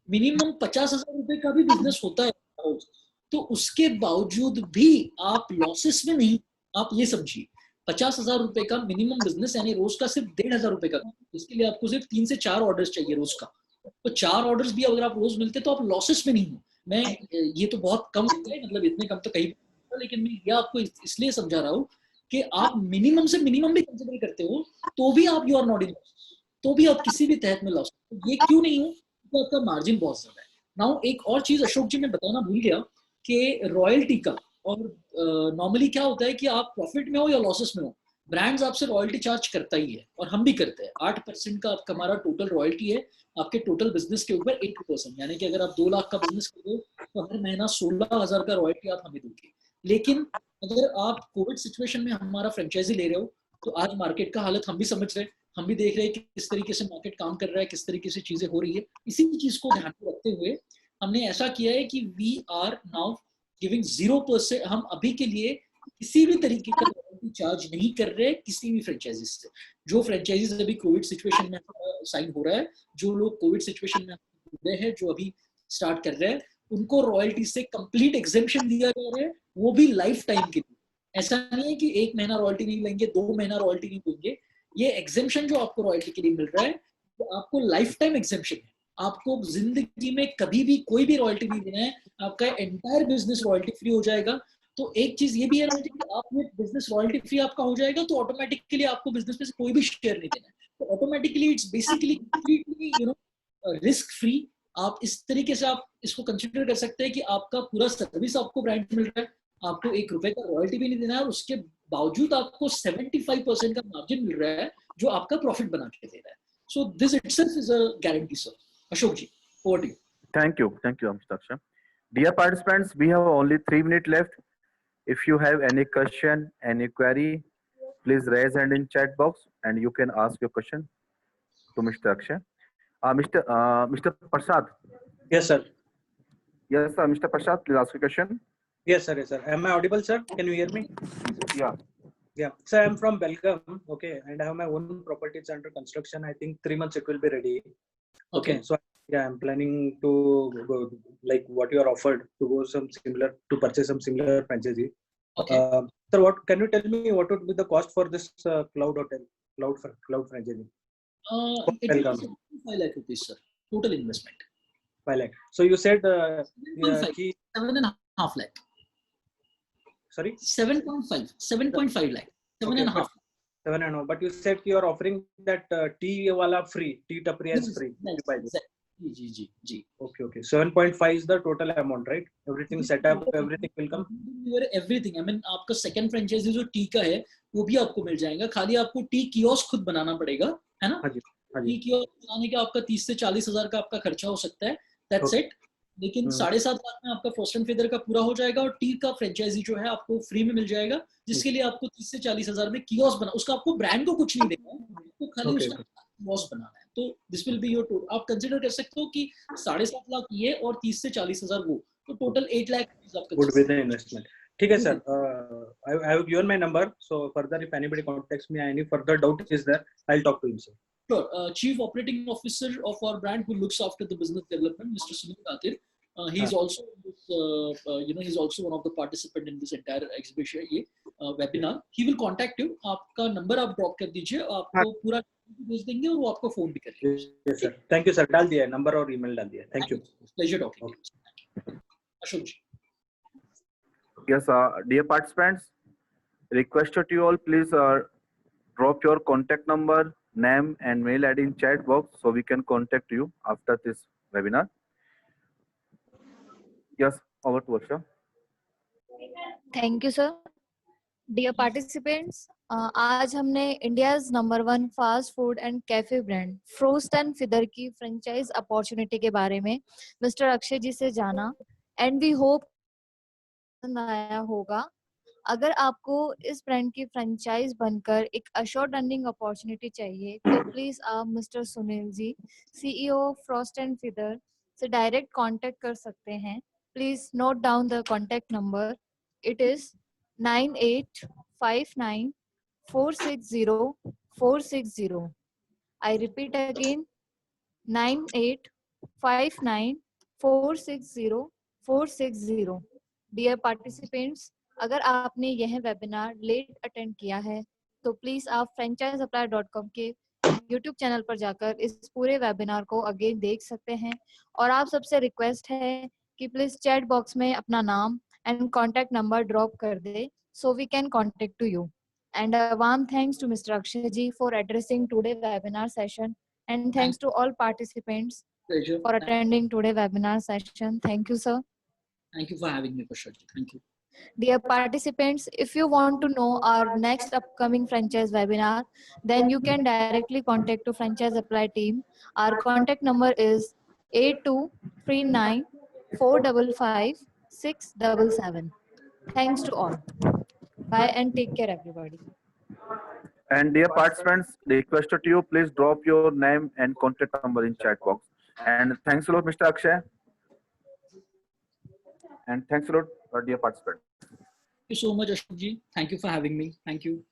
मिनिमम 50,000 रुपए का भी बिजनेस होता है, तो उसके बावजूद भी आप लॉसेस में नहीं. आप ये समझिए, 50,000 रुपए का मिनिमम बिजनेस, यानी रोज का सिर्फ 1,500 रुपए का, इसके लिए आपको सिर्फ 3 से 4 ऑर्डर्स चाहिए रोज का. तो 4 ऑर्डर्स भी अगर आप रोज मिलते तो आप लॉसेस में नहीं हो. मैं ये तो बहुत कम है, मतलब इतने कम तो कहीं, लेकिन मैं ये आपको इसलिए समझा रहा हूँ कि आप मिनिमम से मिनिमम भी कंसिडर करते हो तो भी आप you are not in loss, तो भी आप किसी भी तहत में लॉस. तो ये क्यों नहीं हो, क्योंकि आपका मार्जिन बहुत ज्यादा है. नाउ एक और चीज अशोक जी मैं बताना भूल गया कि रॉयल्टी का, और नॉर्मली क्या होता है कि आप प्रॉफिट में हो या लॉसेस में हो, ब्रांड्स आपसे रॉयल्टी चार्ज करता ही है और हम भी करते हैं। 8% का आपका हमारा टोटल रॉयल्टी है आपके टोटल बिजनेस के ऊपर। 8%, यानी कि अगर आप 2 लाख का बिजनेस कर रहे हो तो हर महीना 16,000 का रॉयल्टी आप हमें दोगे। लेकिन अगर आप कोविड सिचुएशन में हमारा फ्रेंचाइजी ले रहे हो तो आज मार्केट का हालत हम भी समझ रहे हैं, हम भी देख रहे हैं कि किस तरीके से मार्केट काम कर रहा है, किस तरीके से चीजें हो रही है। इसी चीज को ध्यान में रखते हुए हमने ऐसा किया है कि वी आर नाउ गिविंग 0%। हम अभी के लिए किसी भी तरीके का रॉयल्टी चार्ज नहीं कर रहे किसी भी फ्रेंचाइजीज से। जो फ्रेंचाइजीज अभी कोविड सिचुएशन में साइन हो रहा है, जो लोग कोविड सिचुएशन में जुड़े हैं, जो अभी स्टार्ट कर रहे हैं, उनको रॉयल्टी से कंप्लीट एग्जेम्पशन दिया जा रहा है, वो भी लाइफ टाइम के लिए। ऐसा नहीं है कि 1 महीना रॉयल्टी नहीं लेंगे, 2 महीना रॉयल्टी नहीं देंगे। ये एग्जेम्पशन जो आपको रॉयल्टी के लिए मिल रहा है वो आपको लाइफ टाइम एग्जेम्पशन है। आपको जिंदगी में कभी भी कोई भी रॉयल्टी नहीं देना है, आपका एंटायर बिजनेस रॉयल्टी फ्री हो जाएगा। तो एक चीज ये भी है कि आप ये बिजनेस रॉयल्टी फ्री आपका हो जाएगा तो ऑटोमेटिकली आपको बिजनेस में से कोई भी शेयर नहीं देना है। तो automatically it's basically completely risk free. आप इस तरीके से आप इसको कंसिडर कर सकते हैं कि आपका पूरा सर्विस आपको ब्रांड मिल रहा है, आपको 1 रुपए का रॉयल्टी भी नहीं देना है और उसके बावजूद आपको 75% का मार्जिन मिल रहा है जो आपका प्रॉफिट बना के दे रहा है। So this itself is a guarantee sir. Ashok ji, over to you.
Thank you, Mr. Akshay. Dear participants, we have only 3 minutes left. If you have any question, any query, please raise hand in chat box and you can ask your question to Mr. Akshay. Mr. Prasad.
Yes, sir.
Yes, sir. Mr. Prasad, please ask your question.
Yes, sir. Yes, sir. Am I audible, sir? Can you hear me?
Yeah.
Yeah. Sir, I'm from Belgaum. Okay, and I have my own property. It's under construction. I think 3 months it will be ready. Okay. So yeah, I'm planning to go, like what you are offered, to go some similar, to purchase some similar franchisee.
Okay.
Sir, what can you tell me? What would be the cost for this cloud hotel, cloud franchisee?
It will be 5 lakh rupees, sir. Total investment.
5 lakh. So you said
7.5 lakh.
Sorry.
7.5. 7.5 lakh. 7.5.
7.5. But you said you are offering that tea wala free, tea tapri is free.
जी.
Okay. 7.5 is the total amount, right? Everything set up, everything will come.
Everything. I mean, आपका second franchise जो T का है वो भी आपको मिल जाएगा। खाली आपको टी कियोस्क खुद बनाना पड़ेगा, है ना? टी कियोस्क बनाने का आपका 30 से 40 हजार का आपका खर्चा हो सकता है। That's it. लेकिन 7.5 लाख में आपका फर्स्ट एंड फेदर का पूरा हो जाएगा और टी का फ्रेंचाइजी जो है आपको फ्री में मिल जाएगा, जिसके लिए आपको 30 से 40 हजार में कियोस्क बना, उसका आपको ब्रांड को कुछ नहीं देना है, आपको खाली उसका कियोस्क बनाना है। तो this will be your total. आप कंसीडर कर सकते हो कि 7.5 लाख ये और 30 से 40 हजार वो, तो टोटल 8 लाख आपका
would be the investment. ठीक है sir, I have given my number, so further if anybody contacts me, any further doubt is there, I'll talk to him, sir.
Sure. Chief Operating Officer of our brand who looks after the business development, Mr. Sunil Katir. He's also he's also one of the participant in this entire exhibition, ये webinar. He will contact you. आपका number आप drop कर दीजिए, आपको पूरा भेज देंगे और वो आपको phone भी करेंगे.
Yes sir. Thank you sir. डाल दिया है number और email डाल दिया है. Thank you.
Pleasure talking to you. Ashok ji.
Yes, dear participants, request to you all, please drop your contact number, name and mail ID in chat box so we can contact you after this webinar. Yes, over to Varsha.
Thank you, sir. Dear participants, आज हमने India's number 1 fast food and cafe brand frost and feather की franchise opportunity के बारे में mister Akshay जी से जाना and we hope पसंद आया होगा। अगर आपको इस ब्रांड की फ्रेंचाइज बनकर एक अश्योर्ड अर्निंग अपॉर्चुनिटी चाहिए तो प्लीज आप mister Sunil ji, CEO Frost and Feather से डायरेक्ट कांटेक्ट कर सकते हैं। Please note down the contact number. It is 9859460460. I repeat again, 9859460460. Dear participants, अगर आपने यह वेबिनार लेट अटेंड किया है तो प्लीज आप franchiseapply.com के YouTube चैनल पर जाकर इस पूरे वेबिनार को अगेन देख सकते हैं और आप सबसे रिक्वेस्ट है कि प्लीज चैट बॉक्स में अपना नाम एंड कॉन्टैक्ट नंबर ड्रॉप कर दे so we can contact to you. And a warm thanks to Mr. Akshay ji for addressing today's webinar session, and thanks to all participants
Pleasure.
for attending today's webinar session. Thank you, sir.
Thank you for having me, Prashad. Thank you.
Dear participants, if you want to know our next upcoming franchise webinar, then you can directly contact to Franchise Apply team. Our contact number is 8239 455 677. Thanks to all. Bye and take care, everybody.
And dear participants, requested to you, please drop your name and contact number in chat box. And thanks a lot, Mr. Akshay. And thanks a lot, dear participants.
Thank you so much, Ashok ji. Thank you for having me. Thank you.